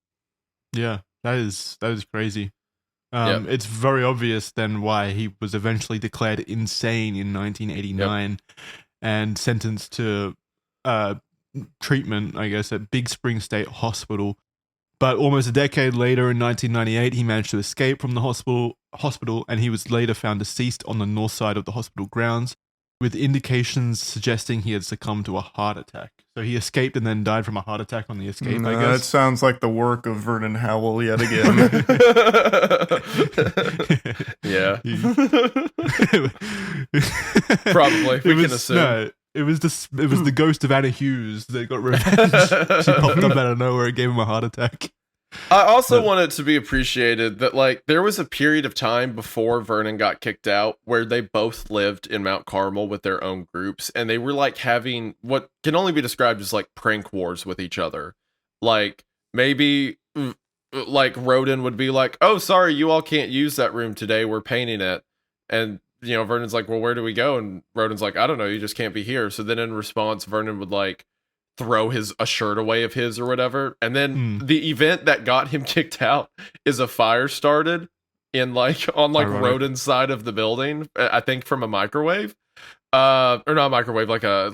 Yeah, that is crazy. It's very obvious then why he was eventually declared insane in 1989 and sentenced to treatment, I guess, at Big Spring State Hospital. But almost a decade later, in 1998, he managed to escape from the hospital, and he was later found deceased on the north side of the hospital grounds, with indications suggesting he had succumbed to a heart attack. So he escaped and then died from a heart attack on the escape, I guess. That sounds like the work of Vernon Howell yet again. Yeah. Probably. We can assume. No, it was the ghost of Anna Hughes that got revenge. She popped up out of nowhere and gave him a heart attack. I also want it to be appreciated that like there was a period of time before Vernon got kicked out where they both lived in Mount Carmel with their own groups, and they were like having what can only be described as like prank wars with each other. Like maybe like Roden would be like, "Oh, sorry, you all can't use that room today. We're painting it." And Vernon's like, "Well, where do we go?" And Roden's like, "I don't know. You just can't be here." So then in response, Vernon would like throw a shirt away of his or whatever, and then the event that got him kicked out is a fire started on Roden's side of the building, I think from a microwave, or not a microwave, like a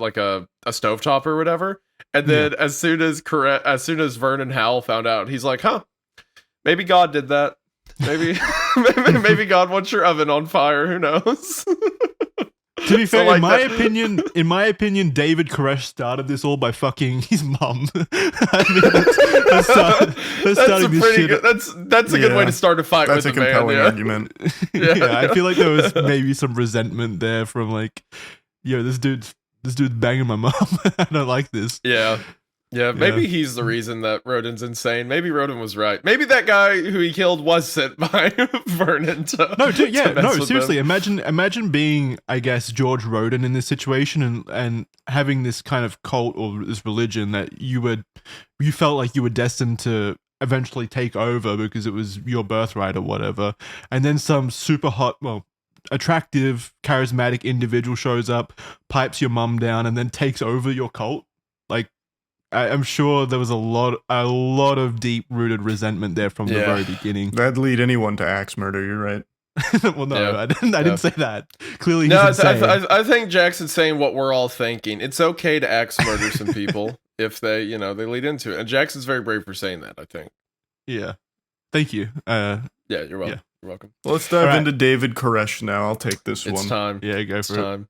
stovetop or whatever. And then as soon as Vernon Howell found out, he's like, "Huh, maybe God did that. Maybe maybe God wants your oven on fire. Who knows?" To be fair, in my opinion, David Koresh started this all by fucking his mum. I mean, that's a good way to start a fight with a man. That's a compelling argument. Yeah, I feel like there was maybe some resentment there from like, this dude's banging my mum. I don't like this. Yeah, maybe he's the reason that Roden's insane. Maybe Roden was right. Maybe that guy who he killed was sent by Vernon to seriously. Imagine being, I guess, George Roden in this situation and having this kind of cult or this religion that you felt like you were destined to eventually take over because it was your birthright or whatever. And then some super hot, attractive, charismatic individual shows up, pipes your mum down, and then takes over your cult. Like, I'm sure there was a lot of deep-rooted resentment there from the very beginning. That'd lead anyone to axe murder. You're right. Well, no, I didn't say that. Clearly, no. I think Jackson's saying what we're all thinking. It's okay to axe murder some people if they lead into it. And Jackson's very brave for saying that, I think. Yeah. Thank you. Yeah, you're welcome. Yeah. You're welcome. Well, let's dive All right. into David Koresh now. I'll take this It's one. time. Yeah, go It's for it. time.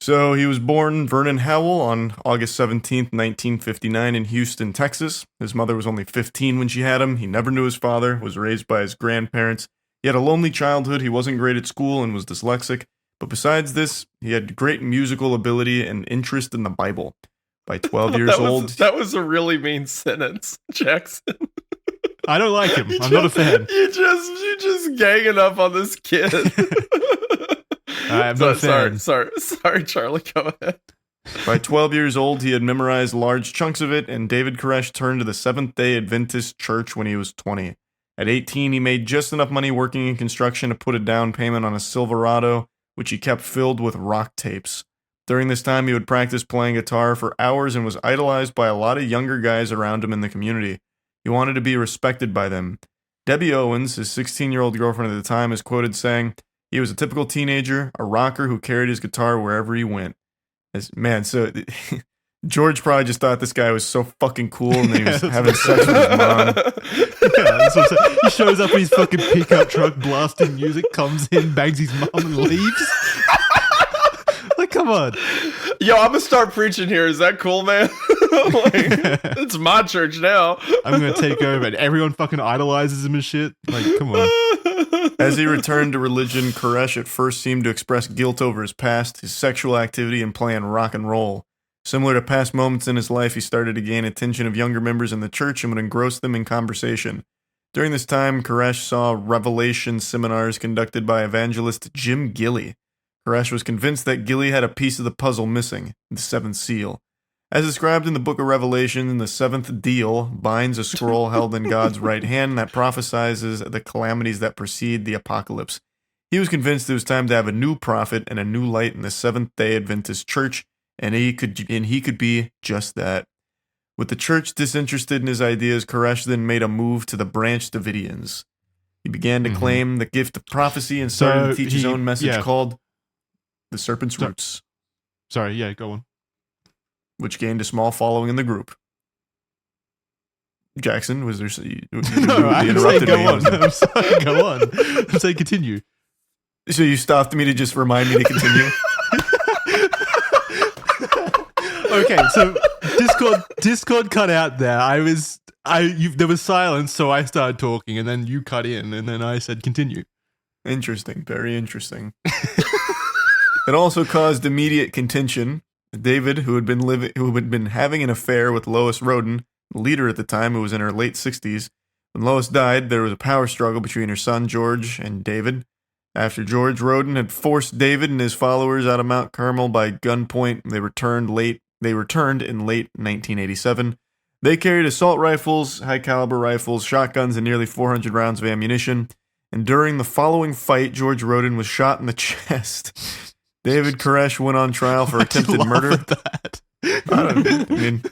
So he was born Vernon Howell on August 17th, 1959 in Houston, Texas. His mother was only 15 when she had him. He never knew his father, was raised by his grandparents. He had a lonely childhood. He wasn't great at school and was dyslexic. But besides this, he had great musical ability and interest in the Bible. By 12 years old... That was a really mean sentence, Jackson. I don't like him. I'm not a fan. You just ganging up on this kid. I'm not a fan. Sorry, Charlie. Go ahead. By 12 years old, he had memorized large chunks of it, and David Koresh turned to the Seventh-day Adventist Church when he was 20. At 18, he made just enough money working in construction to put a down payment on a Silverado, which he kept filled with rock tapes. During this time, he would practice playing guitar for hours and was idolized by a lot of younger guys around him in the community. He wanted to be respected by them. Debbie Owens, his 16-year-old girlfriend at the time, is quoted saying, "He was a typical teenager, a rocker who carried his guitar wherever he went." So George probably just thought this guy was so fucking cool and he was having sex with his mom. Yeah, that's what I'm saying. He shows up in his fucking pickup truck blasting music, comes in, bangs his mom and leaves. Like, come on. Yo, I'm gonna start preaching here. Is that cool, man? It's my church now. I'm gonna take over and everyone fucking idolizes him and shit. Like, come on. As he returned to religion, Koresh at first seemed to express guilt over his past, his sexual activity, and playing rock and roll. Similar to past moments in his life, he started to gain attention of younger members in the church and would engross them in conversation. During this time, Koresh saw revelation seminars conducted by evangelist Jim Gilly. Koresh was convinced that Gilly had a piece of the puzzle missing, the seventh seal. As described in the book of Revelation, the seventh deal binds a scroll held in God's right hand that prophesies the calamities that precede the apocalypse. He was convinced it was time to have a new prophet and a new light in the Seventh-day Adventist Church, and he could be just that. With the church disinterested in his ideas, Koresh then made a move to the Branch Davidians. He began to claim the gift of prophecy and started to teach his own message called The Serpent's Roots. Sorry, yeah, go on. Which gained a small following in the group. Jackson, was there... No, I'm saying go on. I'm sorry, go on. I'm saying continue. So you stopped me to just remind me to continue? Okay, so Discord cut out there. There was silence, so I started talking, and then you cut in, and then I said continue. Interesting, very interesting. It also caused immediate contention. David, who had been having an affair with Lois Roden, the leader at the time, who was in her late 60s. When Lois died, there was a power struggle between her son George and David. After George, Roden had forced David and his followers out of Mount Carmel by gunpoint. They returned in late 1987. They carried assault rifles, high-caliber rifles, shotguns, and nearly 400 rounds of ammunition. And during the following fight, George Roden was shot in the chest. David Koresh went on trial for attempted murder. It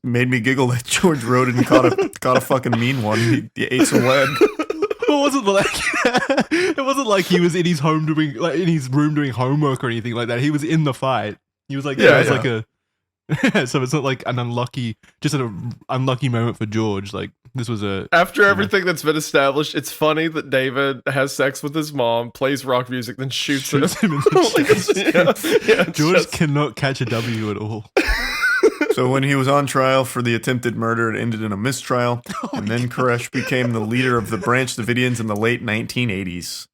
made me giggle that George Roden caught a fucking mean one. He ate some lead. It wasn't like he was in his room doing homework or anything like that. He was in the fight. He was like, so it's not like an unlucky moment for George. Like, this was after everything that's been established, it's funny that David has sex with his mom, plays rock music, then shoots him in the chest. George cannot catch a W at all. So when he was on trial for the attempted murder, it ended in a mistrial, and then Koresh became the leader of the Branch Davidians in the late 1980s.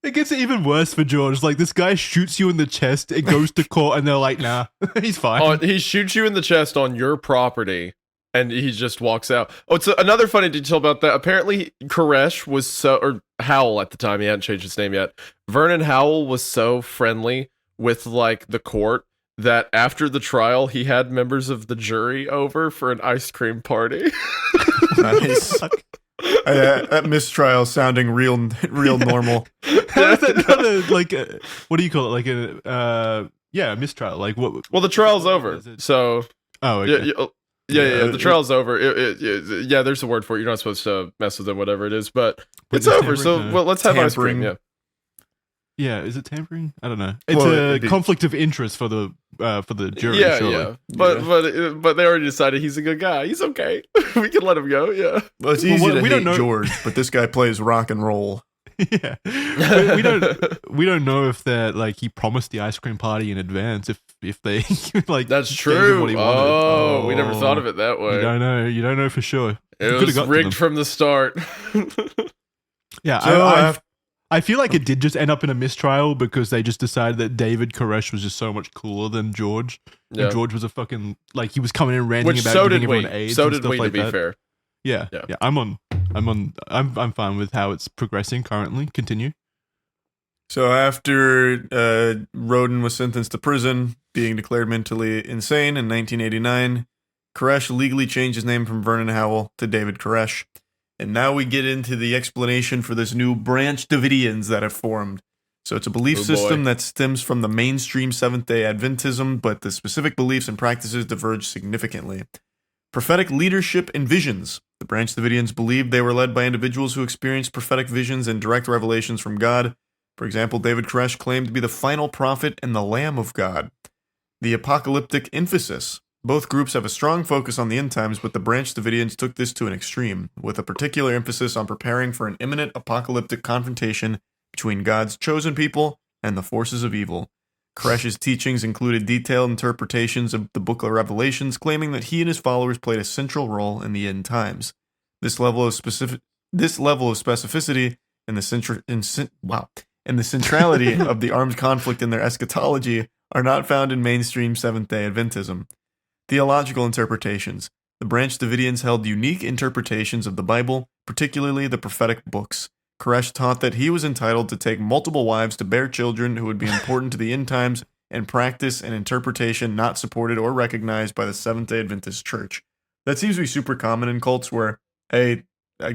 It gets even worse for George. Like, this guy shoots you in the chest, it goes to court, and they're like, nah, he's fine. He shoots you in the chest on your property, and he just walks out. Oh, it's another funny detail about that. Apparently, Koresh was or Howell at the time, he hadn't changed his name yet. Vernon Howell was so friendly with, like, the court that after the trial, he had members of the jury over for an ice cream party. Nice. That mistrial sounding real normal. How is that not what do you call it? Like a mistrial. Like what? Well, the trial's over. So. Oh, okay. Yeah. The trial's over. Yeah, there's a word for it. You're not supposed to mess with them, whatever it is, but it's over. So let's have ice cream. Yeah. Yeah, is it tampering? I don't know. It's Well, a conflict of interest for the jury. Yeah, surely. yeah. But they already decided he's a good guy. He's okay. We can let him go. Yeah. Well, it's easy to we hate don't know. George, but this guy plays rock and roll. Yeah, we don't know if that like he promised the ice cream party in advance. If they like That's gave him true. what he wanted. Oh, we never thought of it that way. You don't know. You don't know for sure. It was rigged from the start. Yeah, So I feel like it did just end up in a mistrial because they just decided that David Koresh was just so much cooler than George. Yeah. And George was a fucking like he was coming in ranting Which about so giving did we. everyone AIDS So and did stuff we. like To be that. fair. Yeah, Yeah. I'm fine with how it's progressing currently. Continue. So after Roden was sentenced to prison, being declared mentally insane in 1989, Koresh legally changed his name from Vernon Howell to David Koresh. And now we get into the explanation for this new branch Davidians that have formed. So it's a belief system that stems from the mainstream Seventh-day Adventism, but the specific beliefs and practices diverge significantly. Prophetic leadership and visions. The branch Davidians believed they were led by individuals who experienced prophetic visions and direct revelations from God. For example, David Koresh claimed to be the final prophet and the Lamb of God. The apocalyptic emphasis. Both groups have a strong focus on the end times, but the branch Davidians took this to an extreme, with a particular emphasis on preparing for an imminent apocalyptic confrontation between God's chosen people and the forces of evil. Koresh's teachings included detailed interpretations of the Book of Revelations, claiming that he and his followers played a central role in the end times. This level of specificity and the centrality of the armed conflict in their eschatology are not found in mainstream Seventh-day Adventism. Theological interpretations. The branch Davidians held unique interpretations of the Bible, particularly the prophetic books. Koresh taught that he was entitled to take multiple wives to bear children who would be important to the end times and practice an interpretation not supported or recognized by the Seventh-day Adventist Church. That seems to be super common in cults where, hey,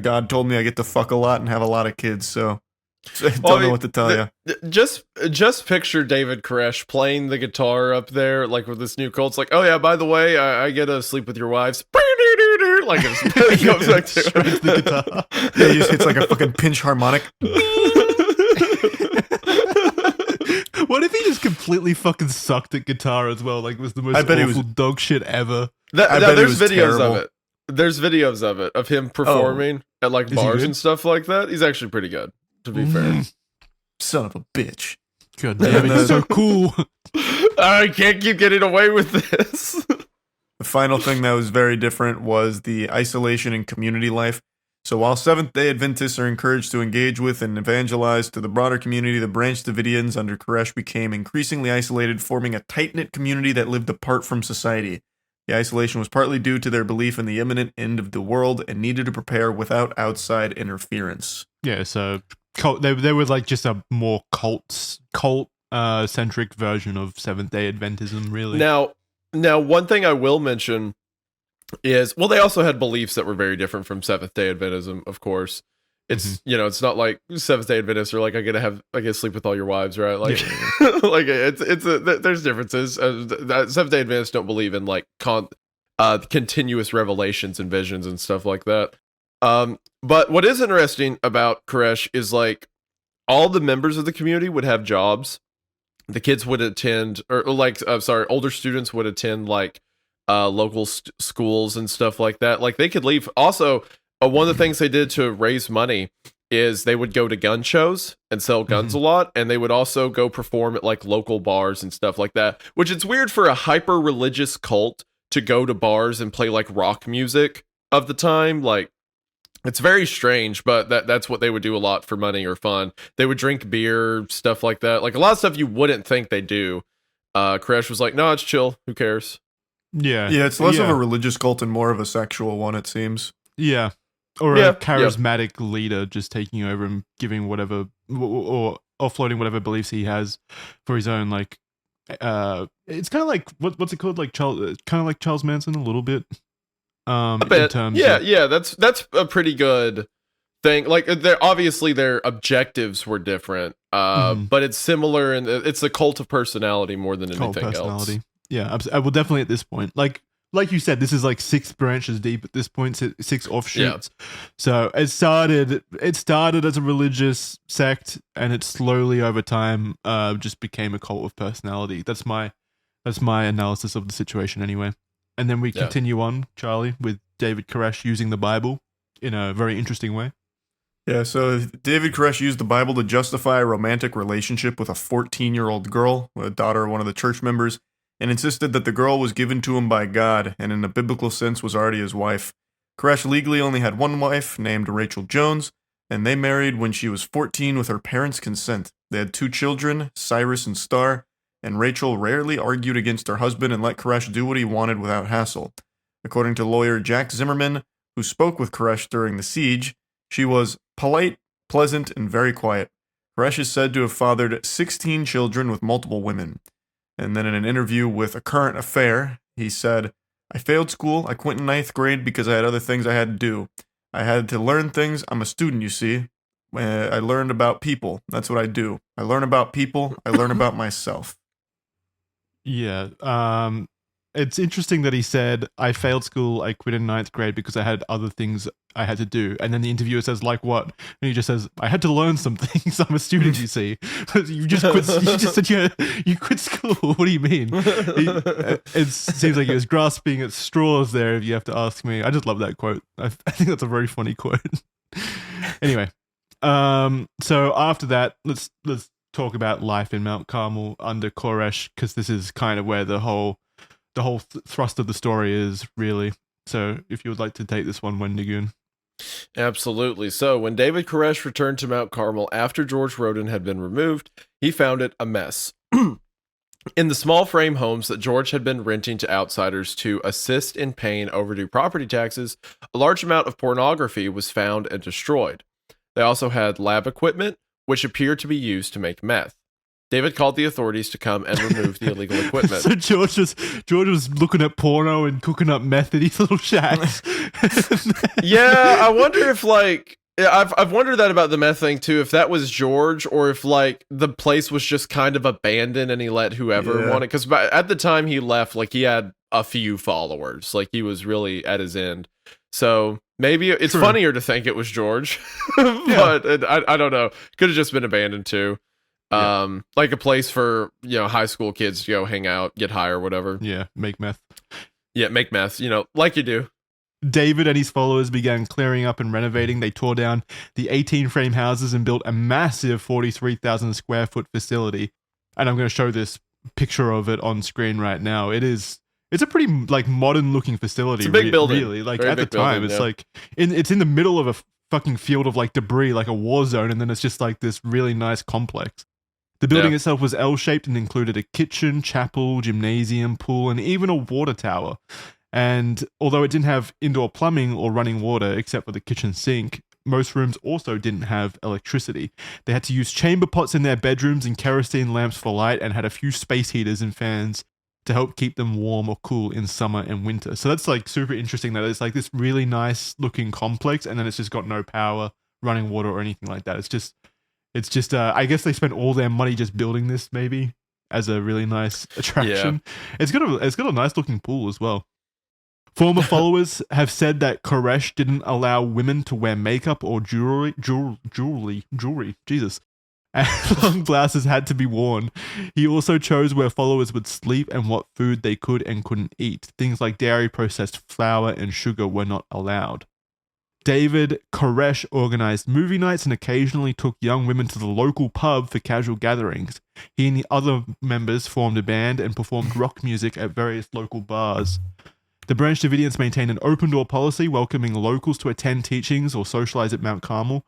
God told me I get to fuck a lot and have a lot of kids, so don't know what to tell you. Just picture David Koresh playing the guitar up there, like with this new cult. It's like, oh yeah, by the way, I get to sleep with your wives. Like it goes back to the guitar. Yeah, he just hits like a fucking pinch harmonic. What if he just completely fucking sucked at guitar as well? Like it was the most I bet awful dog shit ever. There's videos terrible. of it. There's videos of it of him performing at like Is he bars good? and stuff like that. He's actually pretty good, to be fair. Son of a bitch. God damn it, he's so cool. I can't keep getting away with this. The final thing that was very different was the isolation and community life. So while Seventh-day Adventists are encouraged to engage with and evangelize to the broader community, the branch Davidians under Koresh became increasingly isolated, forming a tight-knit community that lived apart from society. The isolation was partly due to their belief in the imminent end of the world and needed to prepare without outside interference. Yeah, so cult, they were like just a more cult centric version of Seventh-day Adventism, really. Now, one thing I will mention is, well, they also had beliefs that were very different from Seventh-day Adventism, of course. It's, it's not like Seventh-day Adventists are like, I get to sleep with all your wives, right? Like, like there's differences. Seventh-day Adventists don't believe in like continuous revelations and visions and stuff like that. But what is interesting about Koresh is like all the members of the community would have jobs. The kids would attend, older students would attend like local schools and stuff like that. Like they could leave. Also, one of the things they did to raise money is they would go to gun shows and sell guns a lot, and they would also go perform at like local bars and stuff like that. Which it's weird for a hyper religious cult to go to bars and play like rock music of the time. Like it's very strange, but that's what they would do a lot for money or fun. They would drink beer, stuff like that. Like a lot of stuff you wouldn't think they do. Koresh was like, no, it's chill. Who cares? Yeah, it's less of a religious cult and more of a sexual one, it seems. Yeah. Or a charismatic leader just taking over and giving whatever, or offloading whatever beliefs he has for his own, like, it's kind of like, what's it called? Like Charles Manson a little bit. A bit. In terms that's a pretty good thing. Like obviously their objectives were different, but it's similar, and it's a cult of personality more than anything else. Yeah, I will definitely at this point. Like like you said, this is like 6 branches deep at this point, 6 offshoots. So it started as a religious sect, and it slowly over time just became a cult of personality. That's my analysis of the situation anyway. And then we continue on, Charlie, with David Koresh using the Bible in a very interesting way. Yeah, so David Koresh used the Bible to justify a romantic relationship with a 14-year-old girl, a daughter of one of the church members, and insisted that the girl was given to him by God and in a biblical sense was already his wife. Koresh legally only had one wife, named Rachel Jones, and they married when she was 14 with her parents' consent. They had 2 children, Cyrus and Star, and Rachel rarely argued against her husband and let Koresh do what he wanted without hassle. According to lawyer Jack Zimmerman, who spoke with Koresh during the siege, she was polite, pleasant, and very quiet. Koresh is said to have fathered 16 children with multiple women. And then in an interview with A Current Affair, he said, "I failed school. I quit in 9th grade because I had other things I had to do. I had to learn things. I'm a student, you see. I learned about people. That's what I do. I learn about people. I learn about myself." Yeah. It's interesting that he said, "I failed school. I quit in 9th grade because I had other things I had to do." And then the interviewer says, "Like what?" And he just says, "I had to learn some things. I'm a student, you see." You just quit. You just said you quit school. What do you mean? It seems like he was grasping at straws there, if you have to ask me. I just love that quote. I think that's a very funny quote. Anyway, so after that, let's talk about life in Mount Carmel under Koresh, because this is kind of where the whole thrust of the story is, really. So if you would like to take this one, Wendigoon. Absolutely. So when David Koresh returned to Mount Carmel after George Roden had been removed, he found it a mess. In the small frame homes that George had been renting to outsiders to assist in paying overdue property taxes, a large amount of pornography was found and destroyed. They also had lab equipment, which appeared to be used to make meth. David called the authorities to come and remove the illegal equipment. So George was looking at porno and cooking up meth at his little shacks. Yeah, I wonder if I've wondered that about the meth thing too. If that was George, or if the place was just kind of abandoned and he let whoever wanted. Because at the time he left, he had a few followers. He was really at his end. So maybe it's funnier to think it was George, but I don't know. Could have just been abandoned too. Like a place for high school kids to go hang out, get high or whatever. Yeah, make meth. Yeah, make meth. Like you do. David and his followers began clearing up and renovating. They tore down the 18 frame houses and built a massive 43,000 square foot facility. And I'm going to show this picture of it on screen right now. It's a pretty modern looking facility. It's a big building. Really, at the time, building, it's in the middle of a fucking field of debris, like a war zone, and then it's just this really nice complex. The building itself was L-shaped and included a kitchen, chapel, gymnasium, pool, and even a water tower. And although it didn't have indoor plumbing or running water except for the kitchen sink, most rooms also didn't have electricity. They had to use chamber pots in their bedrooms and kerosene lamps for light, and had a few space heaters and fans to help keep them warm or cool in summer and winter. So that's super interesting that it's this really nice looking complex, and then it's just got no power, running water, or anything like that. It's just I guess they spent all their money just building this, maybe, as a really nice attraction. Yeah. It's got a nice looking pool as well. Former followers have said that Koresh didn't allow women to wear makeup or jewelry. Jesus. And long blouses had to be worn. He also chose where followers would sleep and what food they could and couldn't eat. Things like dairy processed flour and sugar were not allowed. David Koresh organized movie nights and occasionally took young women to the local pub for casual gatherings. He and the other members formed a band and performed rock music at various local bars. The Branch Davidians maintained an open-door policy, welcoming locals to attend teachings or socialize at Mount Carmel.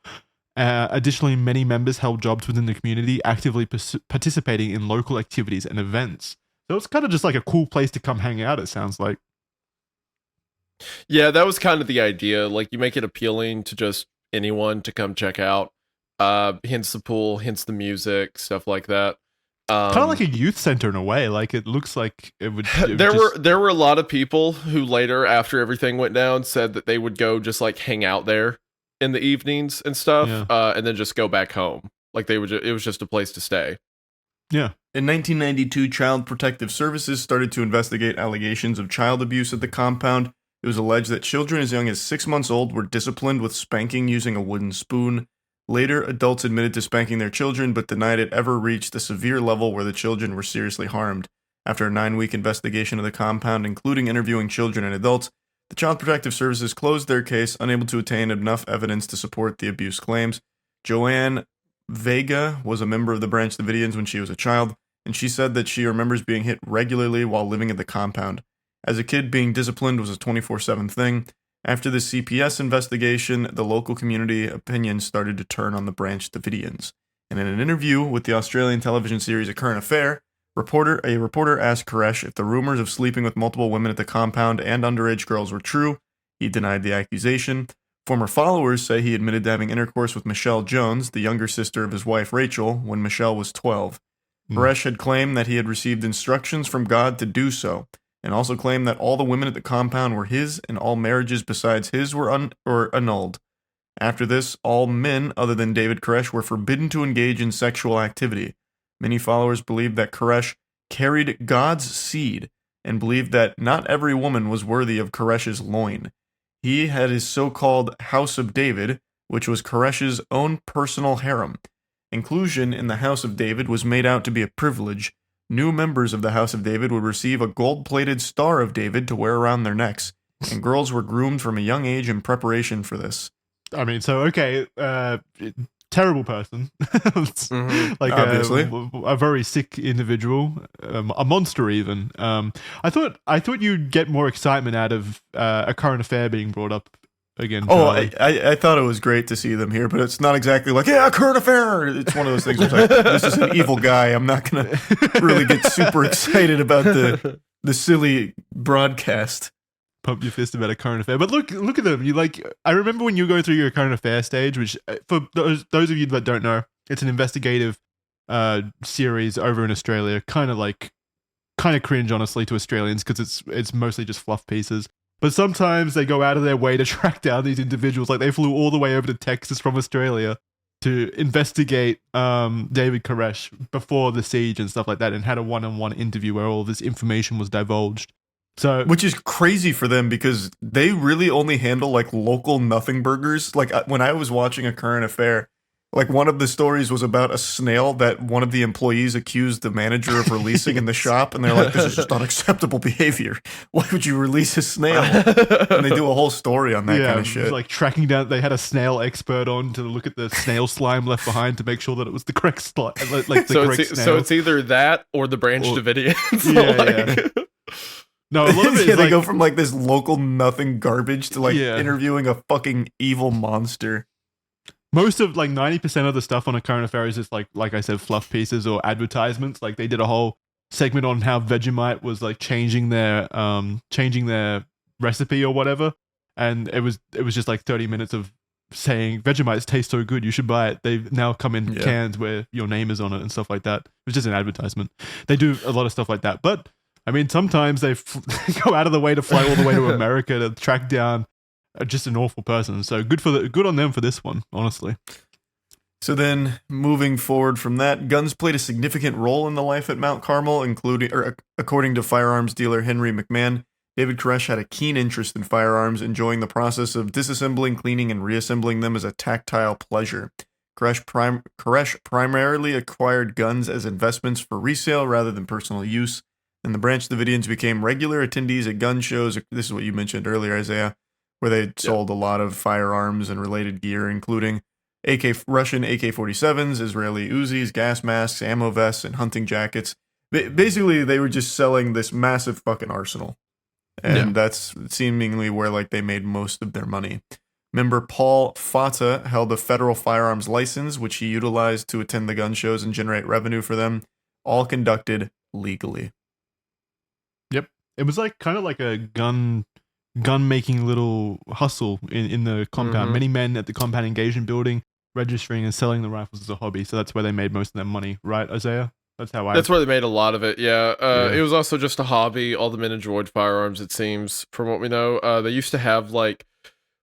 Additionally, many members held jobs within the community, actively participating in local activities and events. So it's kind of just a cool place to come hang out, it sounds like. Yeah, that was kind of the idea. You make it appealing to just anyone to come check out. Hence the pool, hence the music, stuff like that. Kind of like a youth center in a way. It looks like it would. There were a lot of people who later, after everything went down, said that they would go just hang out there in the evenings and stuff, and then just go back home. It was just a place to stay. Yeah, In 1992, Child Protective Services started to investigate allegations of child abuse at the compound. It was alleged that children as young as 6 months old were disciplined with spanking using a wooden spoon. Later, adults admitted to spanking their children but denied it ever reached a severe level where the children were seriously harmed. After a 9-week investigation of the compound, including interviewing children and adults, the Child Protective Services closed their case, unable to obtain enough evidence to support the abuse claims. Joanne Vega was a member of the Branch Davidians when she was a child, and she said that she remembers being hit regularly while living at the compound. As a kid, being disciplined was a 24/7 thing. After the CPS investigation, the local community opinion started to turn on the Branch Davidians. And in an interview with the Australian television series A Current Affair, a reporter asked Koresh if the rumors of sleeping with multiple women at the compound and underage girls were true. He denied the accusation. Former followers say he admitted to having intercourse with Michelle Jones, the younger sister of his wife Rachel, when Michelle was 12. Koresh had claimed that he had received instructions from God to do so, and also claimed that all the women at the compound were his and all marriages besides his were annulled. After this, all men other than David Koresh were forbidden to engage in sexual activity. Many followers believed that Koresh carried God's seed and believed that not every woman was worthy of Koresh's loin. He had his so-called House of David, which was Koresh's own personal harem. Inclusion in the House of David was made out to be a privilege. New members of the House of David would receive a gold-plated Star of David to wear around their necks, and girls were groomed from a young age in preparation for this. I mean, so, okay, terrible person. Like obviously. a very sick individual, a monster even. I thought you'd get more excitement out of A Current Affair being brought up again. Oh, I thought it was great to see them here, but it's not exactly like, yeah, A Current Affair. It's one of those things where it's like, this is an evil guy. I'm not going to really get super excited about the silly broadcast. Pump your fist about A Current Affair. But look at them. I remember when you were going through your Current Affair stage, which for those of you that don't know, it's an investigative series over in Australia. Kind of cringe, honestly, to Australians because it's mostly just fluff pieces. But sometimes they go out of their way to track down these individuals. Like they flew all the way over to Texas from Australia to investigate David Koresh before the siege and stuff like that, and had a one-on-one interview where all this information was divulged. So, which is crazy for them because they really only handle like local nothing burgers. Like when I was watching A Current Affair, like one of the stories was about a snail that one of the employees accused the manager of releasing in the shop, and they're like, "This is just unacceptable behavior. Why would you release a snail?" And they do a whole story on that kind of shit. Like tracking down, they had a snail expert on to look at the snail slime left behind to make sure that it was the correct slime. So it's either that or the Branch Davidians. Yeah. No, a lot of it is they go from like this local nothing garbage to like interviewing a fucking evil monster. Most of like 90% of the stuff on A Current Affair is just like I said, fluff pieces or advertisements. Like they did a whole segment on how Vegemite was like changing their recipe or whatever, and it was just like 30 minutes of saying Vegemites taste so good, you should buy it. They've now come in cans where your name is on it and stuff like that. It was just an advertisement. They do a lot of stuff like that, but I mean, sometimes they go out of the way to fly all the way to America to track down just an awful person. So good on them for this one, honestly. So then, moving forward from that, guns played a significant role in the life at Mount Carmel, according to firearms dealer Henry McMahon. David Koresh had a keen interest in firearms, enjoying the process of disassembling, cleaning, and reassembling them as a tactile pleasure. Koresh primarily acquired guns as investments for resale rather than personal use. And the Branch Davidians became regular attendees at gun shows. This is what you mentioned earlier, Isaiah, where they sold a lot of firearms and related gear, including Russian AK-47s, Israeli Uzis, gas masks, ammo vests, and hunting jackets. Basically, they were just selling this massive fucking arsenal. And that's seemingly where like they made most of their money. Member Paul Fata held a federal firearms license, which he utilized to attend the gun shows and generate revenue for them, all conducted legally. Yep. It was like kind of like a gun making little hustle in the compound. Mm-hmm. Many men at the compound engaged in building, registering, and selling the rifles as a hobby. So that's where they made most of their money, right, Isaiah? That's where they made a lot of it. It was also just a hobby. All the men enjoyed firearms, it seems, from what we know. They used to have like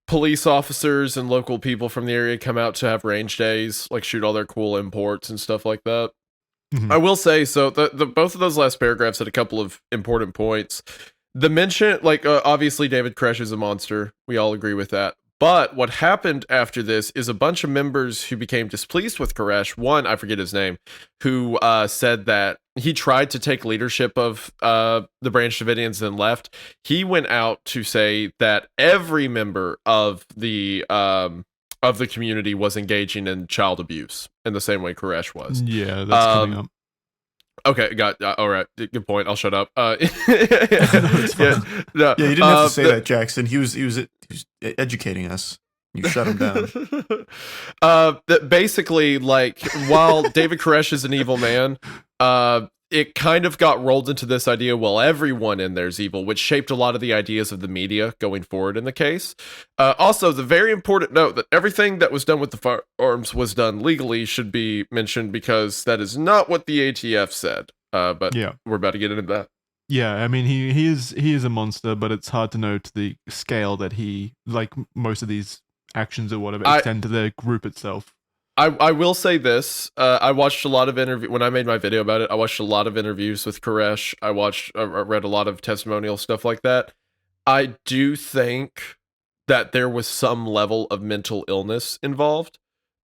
police officers and local people from the area come out to have range days, like shoot all their cool imports and stuff like that. Mhm. I will say, so the both of those last paragraphs had a couple of important points. The mention, like, obviously David Koresh is a monster. We all agree with that. But what happened after this is a bunch of members who became displeased with Koresh. One, I forget his name, who said that he tried to take leadership of the Branch Davidians and left. He went out to say that every member of the community was engaging in child abuse in the same way Koresh was. Yeah, that's coming up. Okay, got all right. Good point. I'll shut up. Yeah, you didn't have to say that, Jackson. He was educating us. You shut him down. Basically, like, while David Koresh is an evil man, it kind of got rolled into this idea, well, everyone in there's evil, which shaped a lot of the ideas of the media going forward in the case. Also, the very important note that everything that was done with the firearms was done legally should be mentioned, because that is not what the ATF said. But Yeah. we're about to get into that. Yeah, I mean he is a monster, but it's hard to know to the scale that he, like most of these actions or whatever, extend to the group itself. I will say this. I watched a lot of when I made my video about it, I watched a lot of interviews with Koresh. I read a lot of testimonial stuff like that. I do think that there was some level of mental illness involved.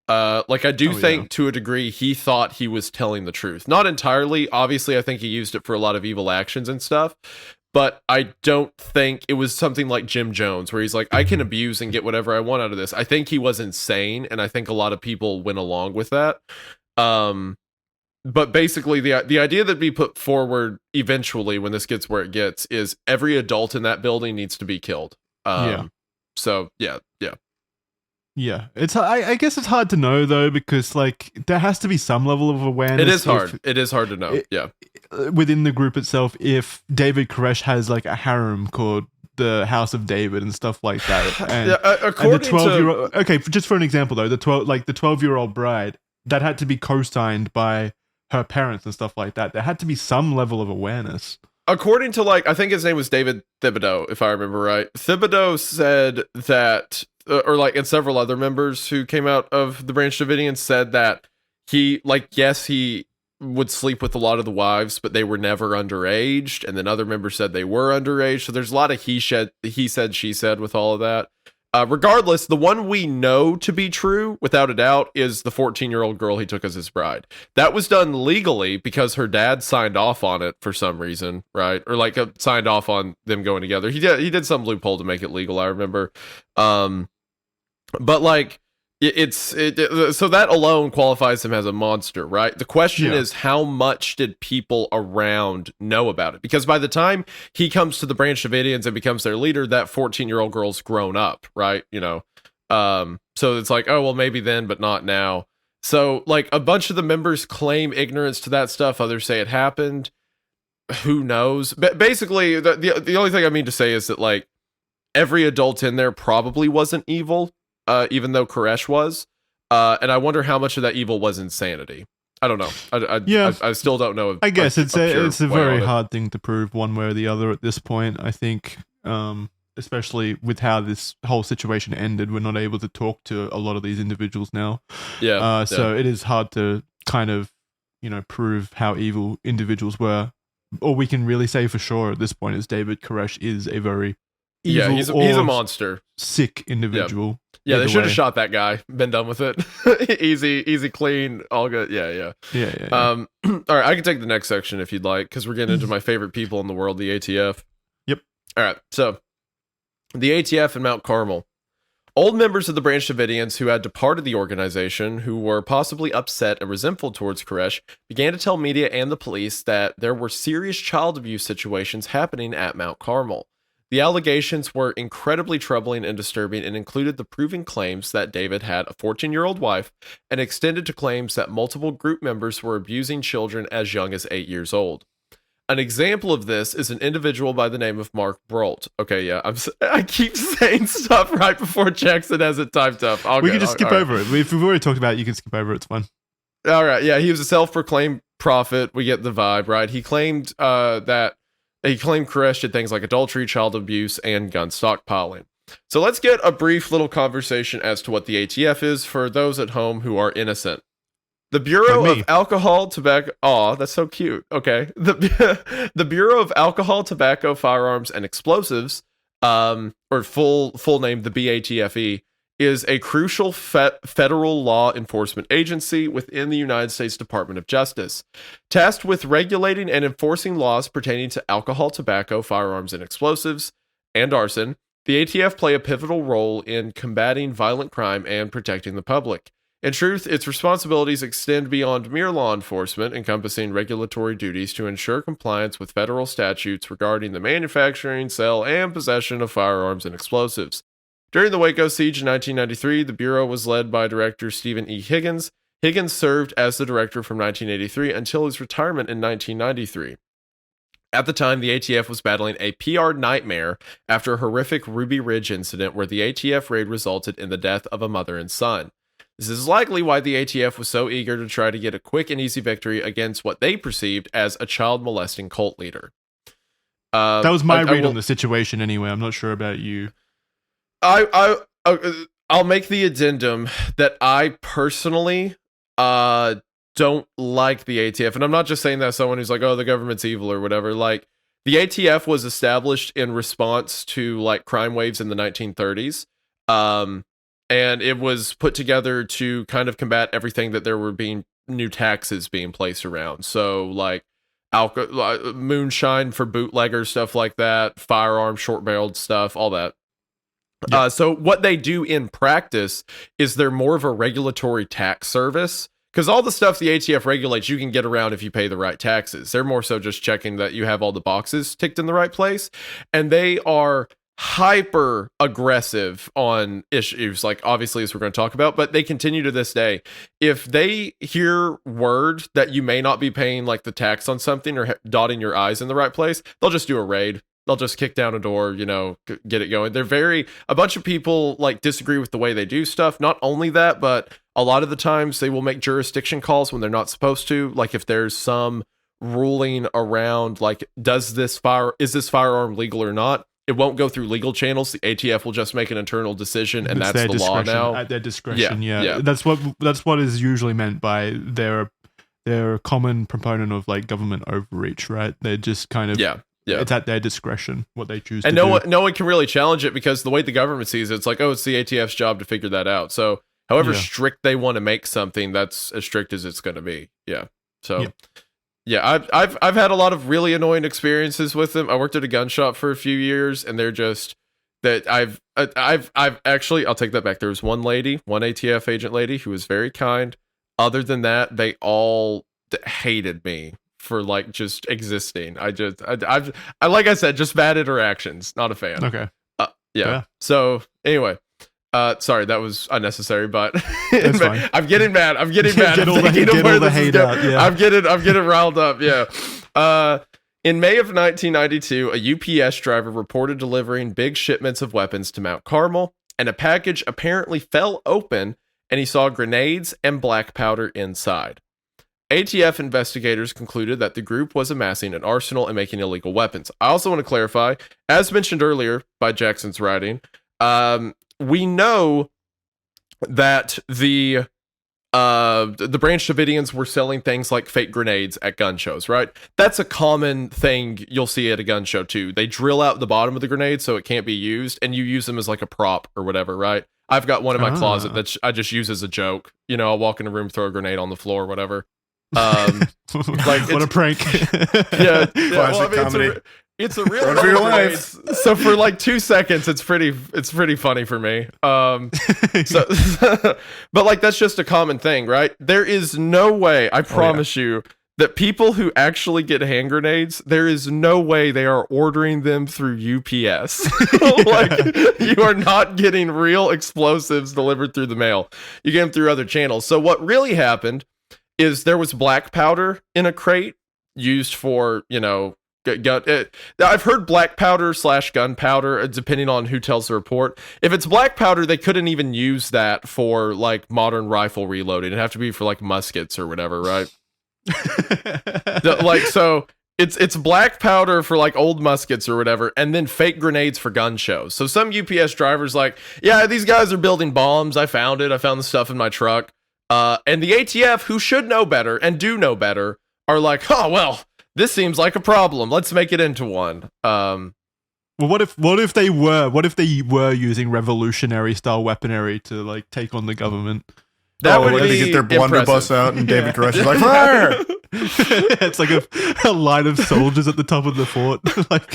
Like, I do think to a degree he thought he was telling the truth. Not entirely. Obviously, I think he used it for a lot of evil actions and stuff. But I don't think it was something like Jim Jones, where he's like, I can abuse and get whatever I want out of this. I think he was insane, and I think a lot of people went along with that. But basically, the idea that we put forward eventually, when this gets where it gets, is every adult in that building needs to be killed. So, yeah. Yeah, I guess it's hard to know though, because like there has to be some level of awareness. It is hard. It is hard to know. Within the group itself, if David Koresh has like a harem called the House of David and stuff like that, and, according and the 12-year-old. Okay, just for an example though, the 12-year-old bride that had to be co-signed by her parents and stuff like that. There had to be some level of awareness. According to, like, I think his name was David Thibodeau, if I remember right. Thibodeau said that, or like, and several other members who came out of the Branch Davidians said that he, like, yes, he would sleep with a lot of the wives, but they were never underaged. And then other members said they were underage. So there's a lot of he said, she said with all of that. Regardless, the one we know to be true, without a doubt, is the 14-year-old girl he took as his bride. That was done legally because her dad signed off on it for some reason, right? Or like signed off on them going together. He did some loophole to make it legal, I remember. But like, so that alone qualifies him as a monster, right? The question is, how much did people around know about it? Because by the time he comes to the Branch Davidians and becomes their leader, that 14-year-old girl's grown up, right? You know, so it's like, oh, well, maybe then, but not now. So like, a bunch of the members claim ignorance to that stuff. Others say it happened. Who knows? But basically, the only thing I mean to say is that, like, every adult in there probably wasn't evil. Even though Koresh was, and I wonder how much of that evil was insanity. I don't know. I still don't know. I guess it's a very hard thing to prove one way or the other at this point. I think, especially with how this whole situation ended, we're not able to talk to a lot of these individuals now. So it is hard to kind of, prove how evil individuals were. All we can really say for sure at this point is David Koresh is a very evil, he's a monster, sick individual. Yeah, they should have shot that guy. Been done with it. easy, clean, all good. Yeah. All right, I can take the next section if you'd like, because we're getting into my favorite people in the world, the ATF. Yep. All right, so the ATF in Mount Carmel. Old members of the Branch Davidians who had departed the organization, who were possibly upset and resentful towards Koresh, began to tell media and the police that there were serious child abuse situations happening at Mount Carmel. The allegations were incredibly troubling and disturbing, and included the proven claims that David had a 14-year-old wife, and extended to claims that multiple group members were abusing children as young as 8 years old. An example of this is an individual by the name of Mark Brolt. Okay, yeah, I keep saying stuff right before Jackson has it typed up. We can just skip over it. If we've already talked about it, you can skip over it. It's fine. All right, yeah, he was a self-proclaimed prophet. We get the vibe, right? He claimed Koresh did things like adultery, child abuse, and gun stockpiling. So let's get a brief little conversation as to what the ATF is for those at home who are innocent. The Bureau Like me. of Alcohol, Tobacco. Aw, that's so cute. Okay. The Bureau of Alcohol, Tobacco, Firearms, and Explosives, or full name, the BATFE, is a crucial federal law enforcement agency within the United States Department of Justice, tasked with regulating and enforcing laws pertaining to alcohol, tobacco, firearms, and explosives, and arson. The ATF play a pivotal role in combating violent crime and protecting the public. In truth, its responsibilities extend beyond mere law enforcement, encompassing regulatory duties to ensure compliance with federal statutes regarding the manufacturing, sale, and possession of firearms and explosives. During the Waco Siege in 1993, the Bureau was led by Director Stephen E. Higgins. Higgins served as the director from 1983 until his retirement in 1993. At the time, the ATF was battling a PR nightmare after a horrific Ruby Ridge incident where the ATF raid resulted in the death of a mother and son. This is likely why the ATF was so eager to try to get a quick and easy victory against what they perceived as a child molesting cult leader. That was my read on the situation anyway. I'm not sure about you. I'll make the addendum that I personally don't like the ATF, and I'm not just saying that as someone who's like, oh, the government's evil or whatever. Like, the ATF was established in response to like crime waves in the 1930s, and it was put together to kind of combat everything that there were being new taxes being placed around. So like moonshine for bootleggers, stuff like that, firearm, short-barreled stuff, all that. Yeah. So what they do in practice is they're more of a regulatory tax service, because all the stuff the ATF regulates, you can get around if you pay the right taxes. They're more so just checking that you have all the boxes ticked in the right place. And they are hyper aggressive on issues like, obviously, as we're going to talk about, but they continue to this day. If they hear word that you may not be paying like the tax on something or dotting your I's in the right place, they'll just do a raid. They'll just kick down a door, get it going. A bunch of people like disagree with the way they do stuff. Not only that, but a lot of the times they will make jurisdiction calls when they're not supposed to. Like if there's some ruling around, like, is this firearm legal or not? It won't go through legal channels. The ATF will just make an internal decision, and that's the law now. At their discretion, yeah. That's what is usually meant by they're a common proponent of like government overreach, right? They're just kind of it's at their discretion what they choose. And no one can really challenge it, because the way the government sees it, it's like, oh, it's the ATF's job to figure that out. So however strict they want to make something, that's as strict as it's going to be. Yeah. So. Yeah, I've had a lot of really annoying experiences with them. I worked at a gun shop for a few years, and they're just that I've actually, I'll take that back. There was one ATF agent lady who was very kind. Other than that, they all hated me for like just existing. I've like I said, just bad interactions. Not a fan. Okay. Yeah. So anyway. Sorry, that was unnecessary, but I'm getting mad. Get all the hate out. Yeah. I'm getting riled up. Yeah. In May of 1992, a UPS driver reported delivering big shipments of weapons to Mount Carmel, and a package apparently fell open, and he saw grenades and black powder inside. ATF investigators concluded that the group was amassing an arsenal and making illegal weapons. I also want to clarify, as mentioned earlier by Jackson's writing, we know that the Branch Davidians were selling things like fake grenades at gun shows, right? That's a common thing you'll see at a gun show too. They drill out the bottom of the grenade so it can't be used, and you use them as like a prop or whatever, right? I've got one in my closet that I just use as a joke. I'll walk in a room, throw a grenade on the floor, whatever. Like what a prank. Yeah. Classic comedy. It's a real for your life. So for like 2 seconds, it's pretty funny for me. But like that's just a common thing, right? There is no way, I promise you, that people who actually get hand grenades, there is no way they are ordering them through UPS. Like you are not getting real explosives delivered through the mail. You get them through other channels. So what really happened is there was black powder in a crate used for, I've heard black powder / gunpowder, depending on who tells the report. If it's black powder, they couldn't even use that for like modern rifle reloading. It'd have to be for like muskets or whatever, right? So it's black powder for like old muskets or whatever, and then fake grenades for gun shows. So some UPS drivers like, yeah, these guys are building bombs. I found the stuff in my truck. And the ATF, who should know better and do know better, are like, oh, well, this seems like a problem. Let's make it into one. Well, what if they were using revolutionary style weaponry to like take on the government? That would be they get their blunderbuss out and David Koresh is like, fire! It's like a line of soldiers at the top of the fort. Like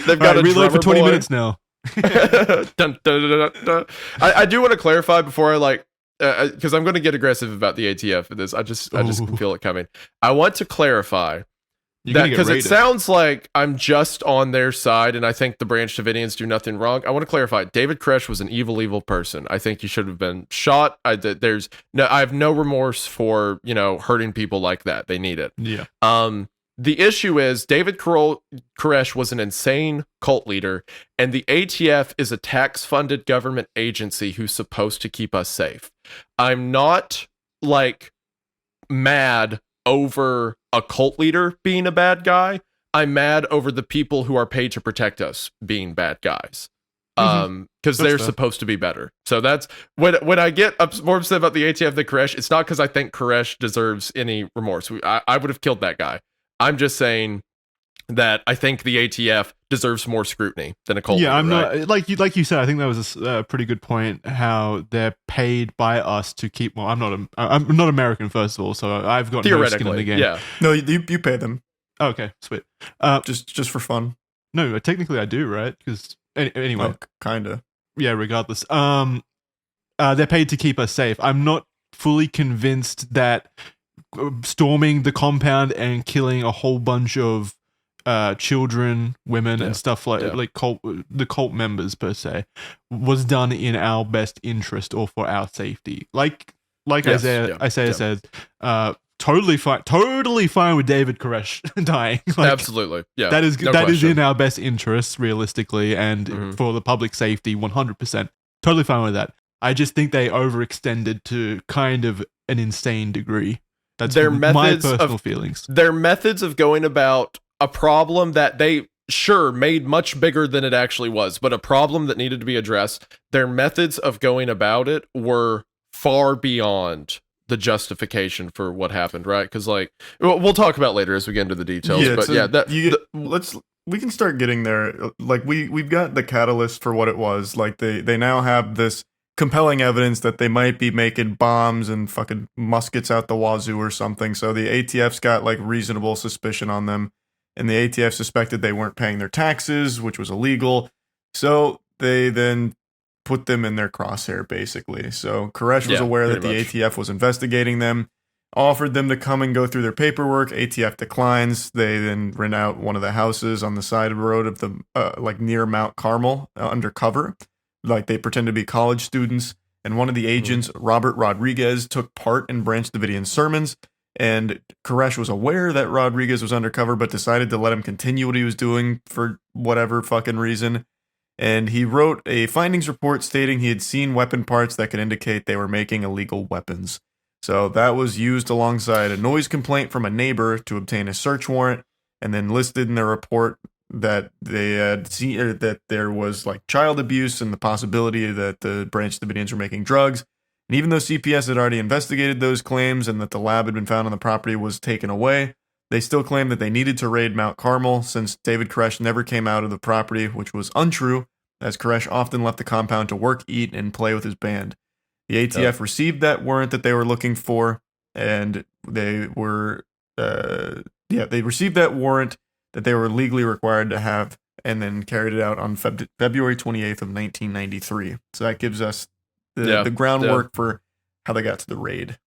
they've got a reload for 20 boy. minutes now. Dun, dun, dun, dun, dun. I do want to clarify before I like, because I'm going to get aggressive about the ATF in this. I just feel it coming. I want to clarify that because it sounds like I'm just on their side, and I think the Branch Davidians do nothing wrong. I want to clarify. David Koresh was an evil person. I think he should have been shot. I have no remorse for hurting people like that. They need it. Yeah. The issue is David Koresh was an insane cult leader, and the ATF is a tax-funded government agency who's supposed to keep us safe. I'm not like mad over a cult leader being a bad guy. I'm mad over the people who are paid to protect us being bad guys. Because they're supposed to be better. So that's when I get more upset about the ATF than Koresh, it's not because I think Koresh deserves any remorse. I would have killed that guy. I'm just saying that I think the ATF deserves more scrutiny than a cult leader. I'm right? not like you said. I think that was a pretty good point. How they're paid by us to keep. Well, I'm not American, first of all, so I've got no skin in the game. Yeah. No, you pay them. Okay, sweet. Just for fun. No, technically I do, right? Because anyway, kinda. Yeah. Regardless, they're paid to keep us safe. I'm not fully convinced that storming the compound and killing a whole bunch of children, women, and stuff like the cult members per se was done in our best interest or for our safety. Like Isaiah said, totally fine with David Koresh dying. Like, absolutely, yeah. That is in our best interests, realistically, and for the public safety, 100%. Totally fine with that. I just think they overextended to kind of an insane degree. That's my personal feelings. Their methods of going about a problem that they made much bigger than it actually was, but a problem that needed to be addressed. Their methods of going about it were far beyond the justification for what happened, right? Because we'll talk about later as we get into the details. We can start getting there. Like we've got the catalyst for what it was. Like they now have this compelling evidence that they might be making bombs and fucking muskets out the wazoo or something. So the ATF's got like reasonable suspicion on them. And the ATF suspected they weren't paying their taxes, which was illegal. So they then put them in their crosshair, basically. So Koresh was aware that the ATF was investigating them, offered them to come and go through their paperwork. ATF declines. They then rent out one of the houses on the side of the road of the near Mount Carmel undercover. Like they pretend to be college students, and one of the agents, Robert Rodriguez, took part in Branch Davidian sermons, and Koresh was aware that Rodriguez was undercover, but decided to let him continue what he was doing for whatever fucking reason, and he wrote a findings report stating he had seen weapon parts that could indicate they were making illegal weapons. So that was used alongside a noise complaint from a neighbor to obtain a search warrant, and then listed in the report that they had seen that there was like child abuse and the possibility that the Branch Davidians were making drugs. And even though CPS had already investigated those claims and that the lab had been found on the property was taken away, they still claimed that they needed to raid Mount Carmel since David Koresh never came out of the property, which was untrue, as Koresh often left the compound to work, eat, and play with his band. The ATF received that warrant that they were looking for, and they received that warrant that they were legally required to have, and then carried it out on February 28th of 1993. So that gives us the groundwork for how they got to the raid.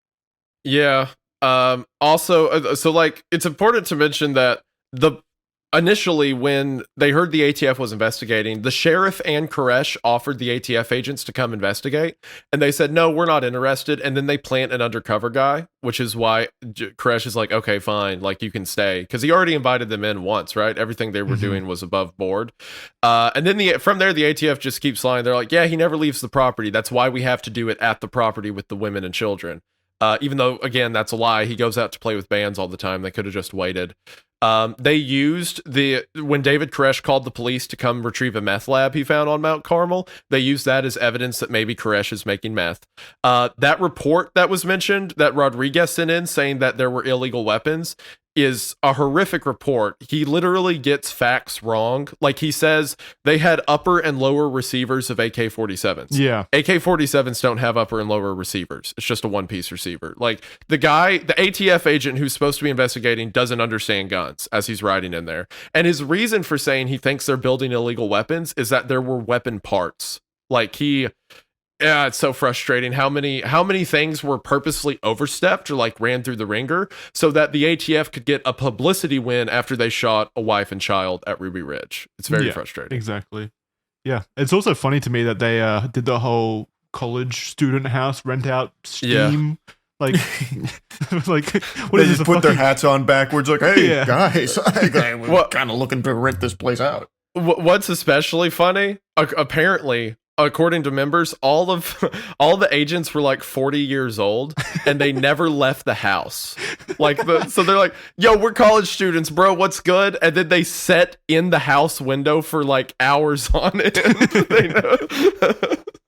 Yeah. Also, it's important to mention that initially when they heard the ATF was investigating, the sheriff and Koresh offered the ATF agents to come investigate, and they said, no, we're not interested. And then they plant an undercover guy, which is why Koresh is like, okay, fine, like you can stay. Because he already invited them in once, right? Everything they were doing was above board. And then from there, the ATF just keeps lying. They're like, yeah, he never leaves the property. That's why we have to do it at the property with the women and children. Even though, again, that's a lie. He goes out to play with bands all the time. They could have just waited. They used when David Koresh called the police to come retrieve a meth lab he found on Mount Carmel, they used that as evidence that maybe Koresh is making meth. That report that was mentioned that Rodriguez sent in saying that there were illegal weapons is a horrific report. He literally gets facts wrong. Like, he says they had upper and lower receivers of AK-47s. Yeah. AK-47s don't have upper and lower receivers. It's just a one-piece receiver. Like, the ATF agent who's supposed to be investigating doesn't understand guns, as he's writing in there. And his reason for saying he thinks they're building illegal weapons is that there were weapon parts. Like, yeah, it's so frustrating how many things were purposely overstepped or like ran through the ringer so that the ATF could get a publicity win after they shot a wife and child at Ruby Ridge. It's very frustrating. Exactly. Yeah. It's also funny to me that they did the whole college student house rent out scheme. Yeah. Like, what they just put their hats on backwards, like, hey, guys, we're kind of looking to rent this place out. What's especially funny, apparently, according to members, all the agents were like 40 years old and they never left the house. So they're like, yo, we're college students, bro, what's good? And then they sat in the house window for like hours on end.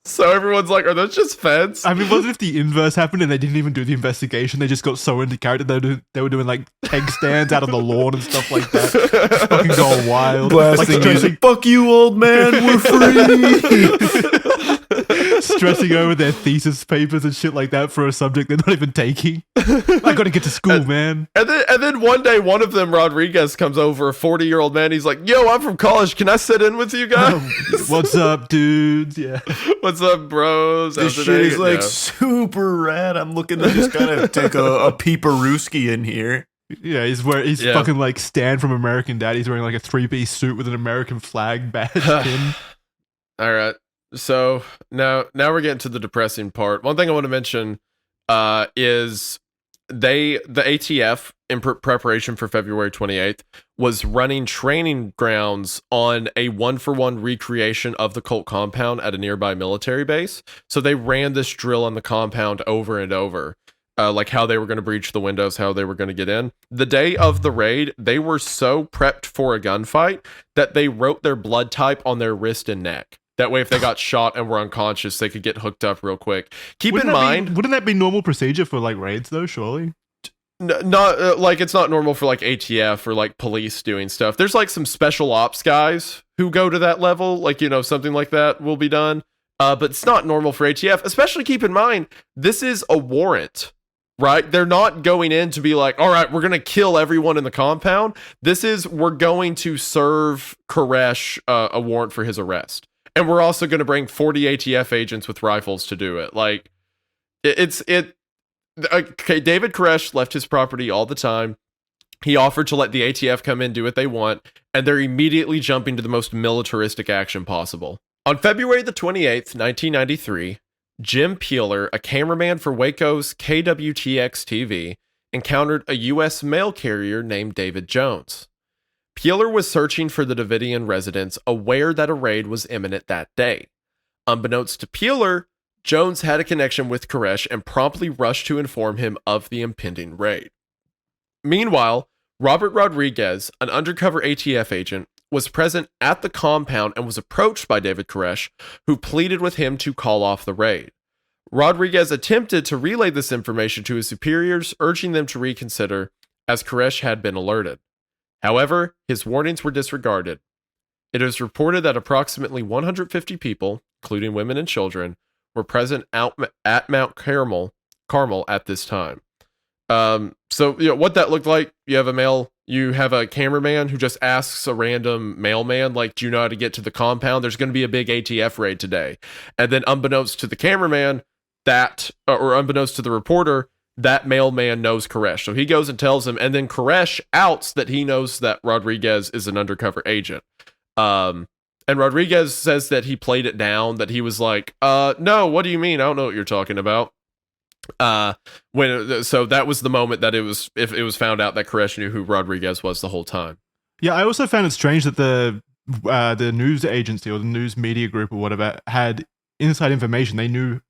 So everyone's like, are those just feds? I mean, what if the inverse happened and they didn't even do the investigation? They just got so into character they were doing like keg stands out on the lawn and stuff like that. Just fucking going wild. Blasting music. Fuck you, old man, we're free. Stressing over their thesis papers and shit like that for a subject they're not even taking. I gotta get to school, man. And then one day, one of them, Rodriguez, comes over, a 40-year-old man. He's like, yo, I'm from college. Can I sit in with you guys? What's up, dudes? Yeah. What's up, bros? This shit is like super rad. I'm looking to just kind of take a peeperooski in here. Yeah, he's fucking like Stan from American Dad. He's wearing like a 3-piece suit with an American flag badge pin. All right. So now we're getting to the depressing part. One thing I want to mention is the ATF, in preparation for February 28th, was running training grounds on a 1-for-1 recreation of the cult compound at a nearby military base. So they ran this drill on the compound over and over, like how they were going to breach the windows, how they were going to get in. The day of the raid, they were so prepped for a gunfight that they wrote their blood type on their wrist and neck. That way, if they got shot and were unconscious, they could get hooked up real quick. Wouldn't that be normal procedure for like raids though? Surely, not like it's not normal for like ATF or like police doing stuff. There's like some special ops guys who go to that level, like, you know, something like that will be done. But it's not normal for ATF. Especially keep in mind, this is a warrant, right? They're not going in to be like, all right, we're gonna kill everyone in the compound. We're going to serve Koresh a warrant for his arrest. And we're also going to bring 40 ATF agents with rifles to do it. Like, okay, David Koresh left his property all the time. He offered to let the ATF come in, do what they want, and they're immediately jumping to the most militaristic action possible. On February the 28th, 1993, Jim Peeler, a cameraman for Waco's KWTX-TV, encountered a U.S. mail carrier named David Jones. Peeler was searching for the Davidian residence, aware that a raid was imminent that day. Unbeknownst to Peeler, Jones had a connection with Koresh and promptly rushed to inform him of the impending raid. Meanwhile, Robert Rodriguez, an undercover ATF agent, was present at the compound and was approached by David Koresh, who pleaded with him to call off the raid. Rodriguez attempted to relay this information to his superiors, urging them to reconsider, as Koresh had been alerted. However, his warnings were disregarded. It is reported that approximately 150 people, including women and children, were present at Mount Carmel at this time. So, you know, what that looked like, you have a cameraman who just asks a random mailman, like, do you know how to get to the compound? There's going to be a big ATF raid today. And then unbeknownst to the cameraman, or unbeknownst to the reporter, that mailman knows Koresh. So he goes and tells him, and then Koresh outs that he knows that Rodriguez is an undercover agent. And Rodriguez says that he played it down, that he was like, no, what do you mean? I don't know what you're talking about. So that was the moment that it was found out that Koresh knew who Rodriguez was the whole time. Yeah, I also found it strange that the news agency or the news media group or whatever had inside information. They knew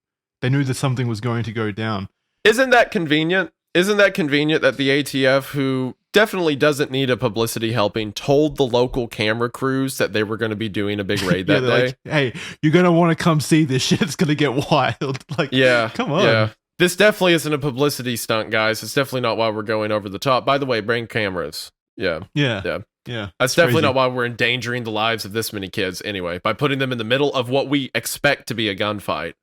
that something was going to go down. Isn't that convenient? Isn't that convenient that the ATF, who definitely doesn't need a publicity helping, told the local camera crews that they were going to be doing a big raid that day. Like, hey, you're going to want to come see this shit. It's going to get wild. Like, come on. Yeah. This definitely isn't a publicity stunt, guys. It's definitely not why we're going over the top. By the way, bring cameras. Yeah. That's definitely crazy. not why we're endangering the lives of this many kids anyway, by putting them in the middle of what we expect to be a gunfight.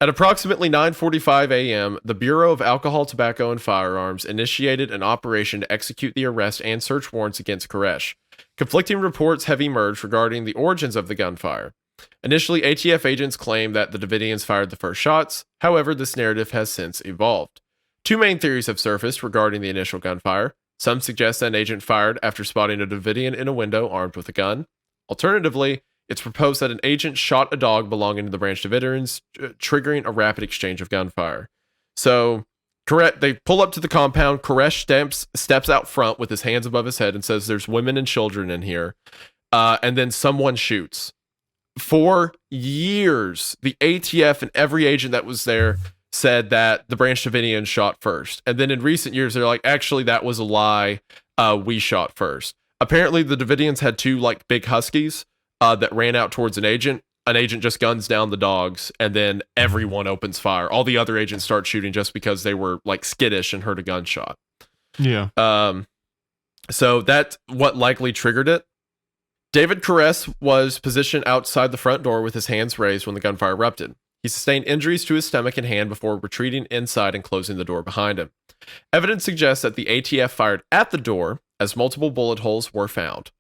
At approximately 9:45 a.m., the Bureau of Alcohol, Tobacco, and Firearms initiated an operation to execute the arrest and search warrants against Koresh. Conflicting reports have emerged regarding the origins of the gunfire. Initially, ATF agents claimed that the Davidians fired the first shots. However, this narrative has since evolved. Two main theories have surfaced regarding the initial gunfire. Some suggest that an agent fired after spotting a Davidian in a window armed with a gun. Alternatively, it's proposed that an agent shot a dog belonging to the Branch Davidians, triggering a rapid exchange of gunfire. So, they pull up to the compound. Koresh steps out front with his hands above his head and says, "There's women and children in here." And then someone shoots. For years, the ATF and every agent that was there said that the Branch Davidians shot first. And then in recent years, they're like, actually, that was a lie. We shot first. Apparently, the Davidians had two like big huskies that ran out towards an agent. An agent just guns down the dogs, and then everyone opens fire. All the other agents start shooting just because they were like skittish and heard a gunshot. Yeah. So that's what likely triggered it. David Koresh was positioned outside the front door with his hands raised when the gunfire erupted. He sustained injuries to his stomach and hand before retreating inside and closing the door behind him. Evidence suggests that the ATF fired at the door, as multiple bullet holes were found.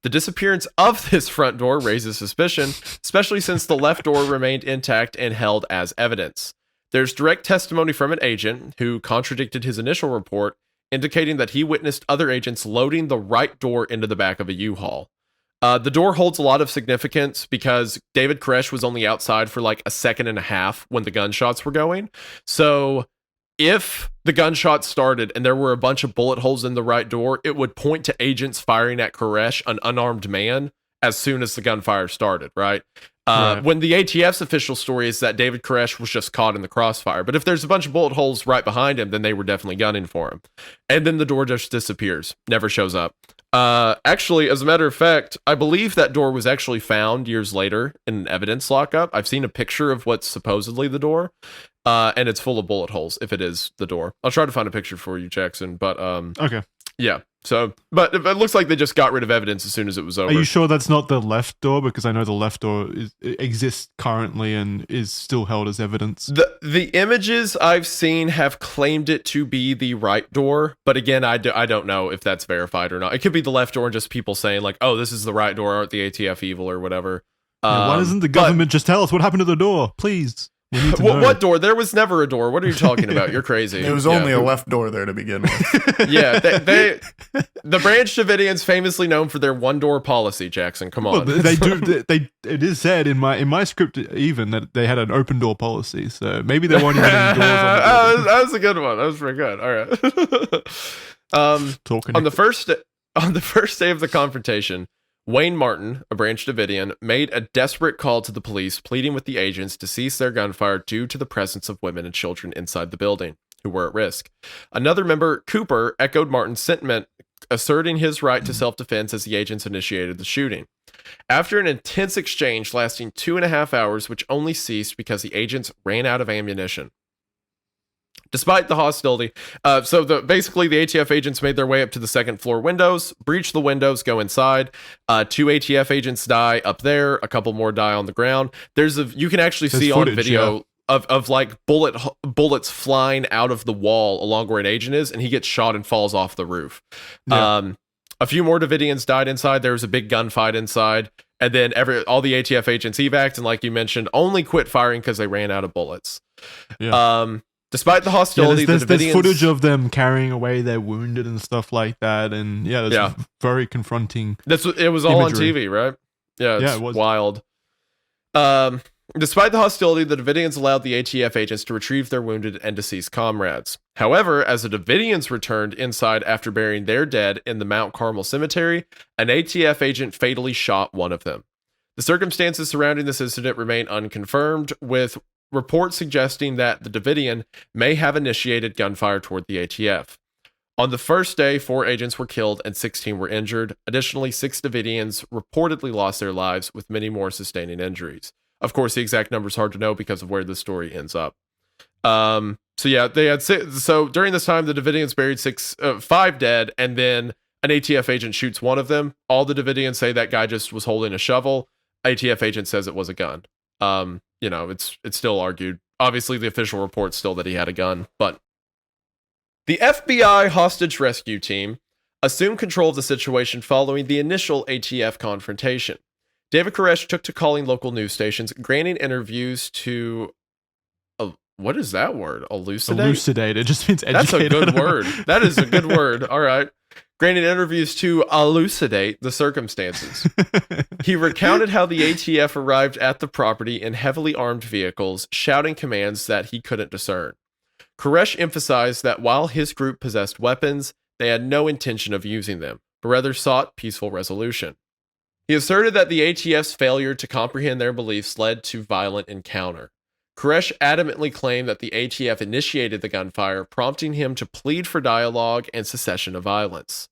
The disappearance of this front door raises suspicion, especially since the left door remained intact and held as evidence. There's direct testimony from an agent who contradicted his initial report, indicating that he witnessed other agents loading the right door into the back of a U-Haul. The door holds a lot of significance because David Koresh was only outside for like a second and a half when the gunshots were going. So if the gunshots started and there were a bunch of bullet holes in the right door, it would point to agents firing at Koresh, an unarmed man, as soon as the gunfire started, right? When the ATF's official story is that David Koresh was just caught in the crossfire. But if there's a bunch of bullet holes right behind him, then they were definitely gunning for him. And then the door just disappears, never shows up. Actually, as a matter of fact, I believe that door was actually found years later in an evidence lockup. I've seen a picture of what's supposedly the door, and it's full of bullet holes, if it is the door. I'll try to find a picture for you, Jackson, but okay. Yeah. So, but it looks like they just got rid of evidence as soon as it was over. Are you sure that's not the left door? Because I know the left door exists currently and is still held as evidence. The images I've seen have claimed it to be the right door, but again, I don't know if that's verified or not. It could be the left door and just people saying like, "Oh, this is the right door," aren't the ATF evil or whatever. Why doesn't the government just tell us what happened to the door, please? What door? There was never a door. What are you talking about? You're crazy. There was only a left door there to begin with. Yeah, the Branch Davidians famously known for their one-door policy. Jackson, come on. Well, they do. It is said in my script even that they had an open door policy. So maybe they weren't even getting doors on the that was a good one. That was pretty good. All right. On the first day of the confrontation, Wayne Martin, a Branch Davidian, made a desperate call to the police, pleading with the agents to cease their gunfire due to the presence of women and children inside the building, who were at risk. Another member, Cooper, echoed Martin's sentiment, asserting his right to self-defense as the agents initiated the shooting. After an intense exchange lasting 2.5 hours, which only ceased because the agents ran out of ammunition. Despite the hostility, basically the ATF agents made their way up to the second floor windows, breach the windows, go inside. 2 ATF agents die up there. A couple more die on the ground. You can actually see on video of like bullets flying out of the wall along where an agent is, and he gets shot and falls off the roof. Yeah. A few more Davidians died inside. There was a big gunfight inside, and then all the ATF agents evac'd, and like you mentioned, only quit firing because they ran out of bullets. Yeah. Despite the hostility, there's footage of them carrying away their wounded and stuff like that, and very confronting. It was all imagery on TV, right? Yeah, it was wild. Despite the hostility, the Davidians allowed the ATF agents to retrieve their wounded and deceased comrades. However, as the Davidians returned inside after burying their dead in the Mount Carmel Cemetery, an ATF agent fatally shot one of them. The circumstances surrounding this incident remain unconfirmed, with reports suggesting that the Davidian may have initiated gunfire toward the ATF. On the first day, 4 agents were killed and 16 were injured. Additionally, 6 Davidians reportedly lost their lives, with many more sustaining injuries. Of course, the exact number is hard to know because of where the story ends up. So yeah, they had so during this time, the Davidians buried 5 dead, and then an ATF agent shoots one of them. All the Davidians say that guy just was holding a shovel. ATF agent says it was a gun. It's still argued. Obviously, the official report's still that he had a gun, but the FBI hostage rescue team assumed control of the situation following the initial ATF confrontation. David Koresh took to calling local news stations, granting interviews to what is that word? Elucidate? Elucidate. It just means educate. That's a good word. That is a good word. All right. Granting interviews to elucidate the circumstances. He recounted how the ATF arrived at the property in heavily armed vehicles, shouting commands that he couldn't discern. Koresh emphasized that while his group possessed weapons, they had no intention of using them, but rather sought peaceful resolution. He asserted that the ATF's failure to comprehend their beliefs led to violent encounter. Koresh adamantly claimed that the ATF initiated the gunfire, prompting him to plead for dialogue and cessation of violence.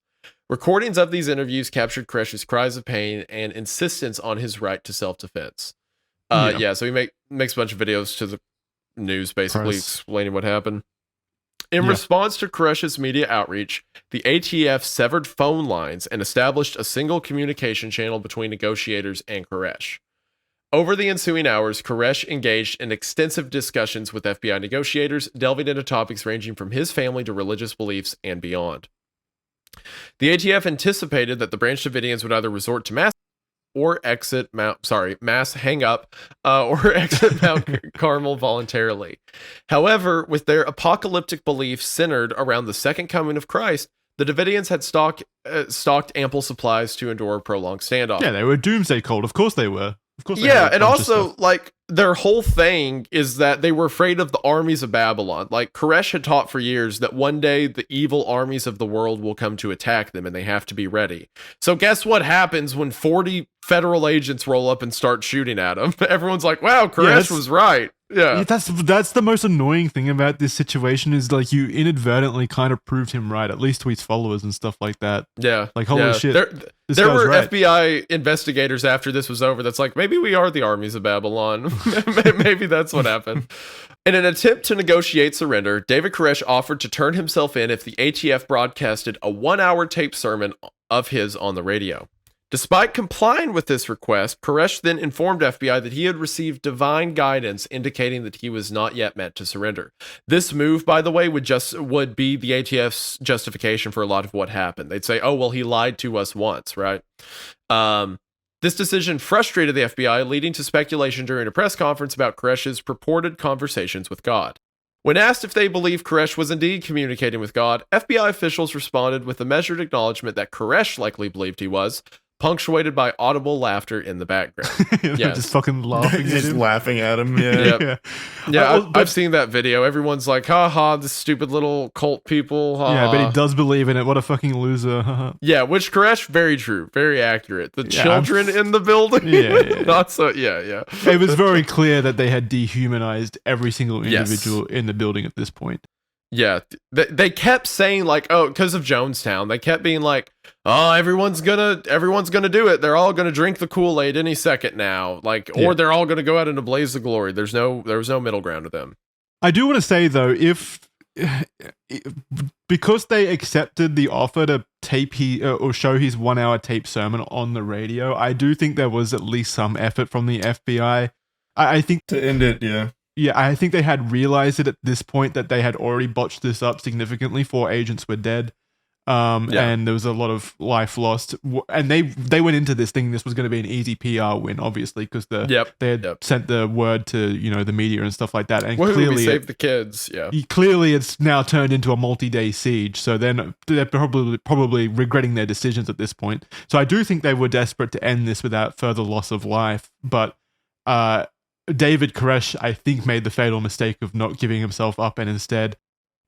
Recordings of these interviews captured Koresh's cries of pain and insistence on his right to self-defense. So he makes a bunch of videos to the news, basically explaining what happened. In response to Koresh's media outreach, the ATF severed phone lines and established a single communication channel between negotiators and Koresh. Over the ensuing hours, Koresh engaged in extensive discussions with FBI negotiators, delving into topics ranging from his family to religious beliefs and beyond. The ATF anticipated that the Branch Davidians would either resort to mass hang up or exit Mount Carmel voluntarily. However, with their apocalyptic beliefs centered around the second coming of Christ, the Davidians had stocked ample supplies to endure a prolonged standoff. Yeah, they were doomsday cult. Of course they were. Of course. Yeah, and also, like, their whole thing is that they were afraid of the armies of Babylon. Like, Koresh had taught for years that one day the evil armies of the world will come to attack them, and they have to be ready. So guess what happens when 40 federal agents roll up and start shooting at them? Everyone's like, wow, Koresh was right. Yeah, that's the most annoying thing about this situation is, like, you inadvertently kind of proved him right, at least to his followers and stuff like that. Yeah. Like, holy shit. There were right. FBI investigators after this was over that's like, maybe we are the armies of Babylon. Maybe that's what happened. In an attempt to negotiate surrender, David Koresh offered to turn himself in if the ATF broadcasted a 1-hour taped sermon of his on the radio. Despite complying with this request, Koresh then informed FBI that he had received divine guidance indicating that he was not yet meant to surrender. This move, by the way, would be the ATF's justification for a lot of what happened. They'd say, oh, well, he lied to us once, right? This decision frustrated the FBI, leading to speculation during a press conference about Koresh's purported conversations with God. When asked if they believed Koresh was indeed communicating with God, FBI officials responded with a measured acknowledgement that Koresh likely believed he was, punctuated by audible laughter in the background. Just fucking laughing just laughing at him. Yeah. I've seen that video. Everyone's like, ha, this stupid little cult people. Ha, yeah, but he does believe in it. What a fucking loser. Yeah, which Koresh, very true, very accurate. The children in the building. Not so, yeah. It was very clear that they had dehumanized every single individual in the building at this point. Yeah, they kept saying, like, oh, because of Jonestown, they kept being like, oh, everyone's gonna do it. They're all gonna drink the Kool-Aid any second now, like, or they're all gonna go out in a blaze of glory. There was no middle ground to them. I do want to say though, because they accepted the offer to tape or show his 1-hour tape sermon on the radio, I do think there was at least some effort from the FBI. I think to end it, yeah. Yeah, I think they had realized it at this point that they had already botched this up significantly. 4 agents were dead, and there was a lot of life lost. And they went into this thinking this was going to be an easy PR win, obviously, because they had sent the word to the media and stuff like that. And clearly, we saved the kids. Yeah, clearly it's now turned into a multi-day siege. So then they're probably regretting their decisions at this point. So I do think they were desperate to end this without further loss of life, but. David Koresh, I think, made the fatal mistake of not giving himself up and instead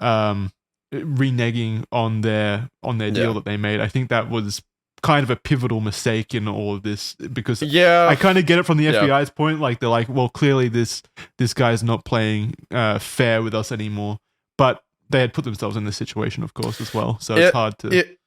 reneging on their deal that they made. I think that was kind of a pivotal mistake in all of this because I kind of get it from the FBI's point. Like they're like, well, clearly this guy's not playing fair with us anymore. But they had put themselves in this situation, of course, as well. So it's hard to.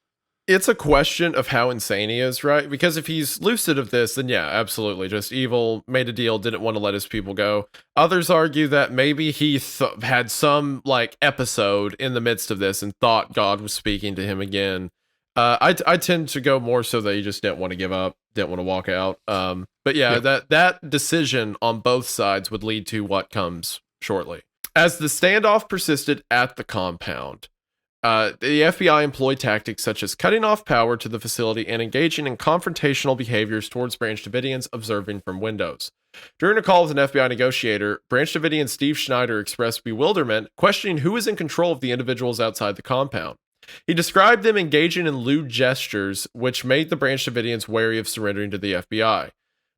It's a question of how insane he is, right? Because if he's lucid of this, then yeah, absolutely. Just evil, made a deal, didn't want to let his people go. Others argue that maybe he had some like episode in the midst of this and thought God was speaking to him again. I tend to go more so that he just didn't want to give up, didn't want to walk out. But yeah, that decision on both sides would lead to what comes shortly. As the standoff persisted at the compound, the FBI employed tactics such as cutting off power to the facility and engaging in confrontational behaviors towards Branch Davidians observing from windows. During a call with an FBI negotiator, Branch Davidian Steve Schneider expressed bewilderment, questioning who was in control of the individuals outside the compound. He described them engaging in lewd gestures, which made the Branch Davidians wary of surrendering to the FBI.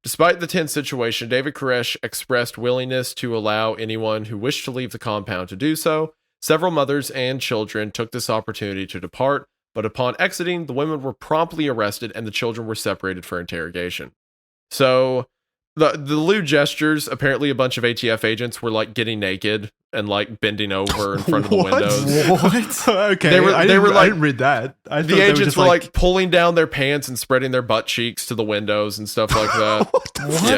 Despite the tense situation, David Koresh expressed willingness to allow anyone who wished to leave the compound to do so. Several mothers and children took this opportunity to depart, but upon exiting, the women were promptly arrested and the children were separated for interrogation. So, the lewd gestures, apparently a bunch of ATF agents were like getting naked and like bending over in front of the windows. What? Okay, I didn't read that. The agents were like pulling down their pants and spreading their butt cheeks to the windows and stuff like that.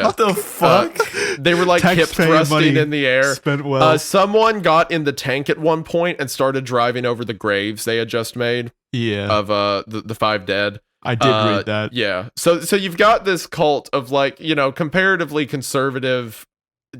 What the fuck? They were like hip thrusting in the air. Spent well. Someone got in the tank at one point and started driving over the graves they had just made. Yeah. Of the 5 dead. I did read that. Yeah. So you've got this cult of like, you know, comparatively conservative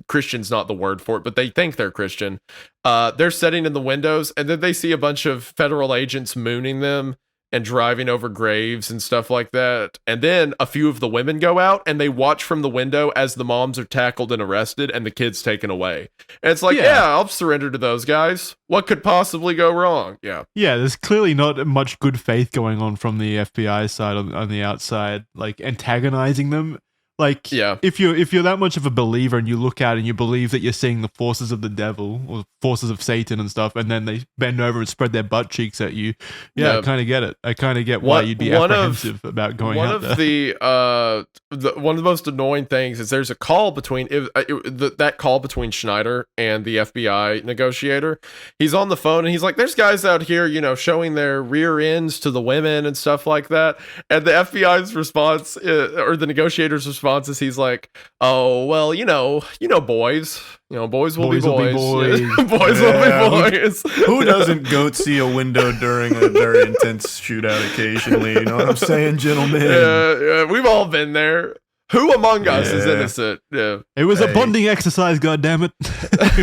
Christian's not the word for it, but they think they're Christian. They're sitting in the windows and then they see a bunch of federal agents mooning them and driving over graves and stuff like that. And then a few of the women go out and they watch from the window as the moms are tackled and arrested and the kids taken away. And it's like, yeah, I'll surrender to those guys. What could possibly go wrong? Yeah. Yeah, there's clearly not much good faith going on from the FBI side on the outside, like antagonizing them. Like, if you're that much of a believer and you look out and you believe that you're seeing the forces of the devil or forces of Satan and stuff, and then they bend over and spread their butt cheeks at you, I kind of get it. I kind of get why you'd be apprehensive about going out there. One of the most annoying things is there's a call between that call between Schneider and the FBI negotiator. He's on the phone and he's like, "There's guys out here, you know, showing their rear ends to the women and stuff like that." And the FBI's response, or the negotiator's response, is he's like, "Oh well, you know, boys, boys will be boys. Boys will be boys." Who doesn't goat see a window during a very intense shootout occasionally? You know what I'm saying, gentlemen? Yeah, we've all been there. Who among us is innocent? Yeah, it was a bonding exercise. God damn it!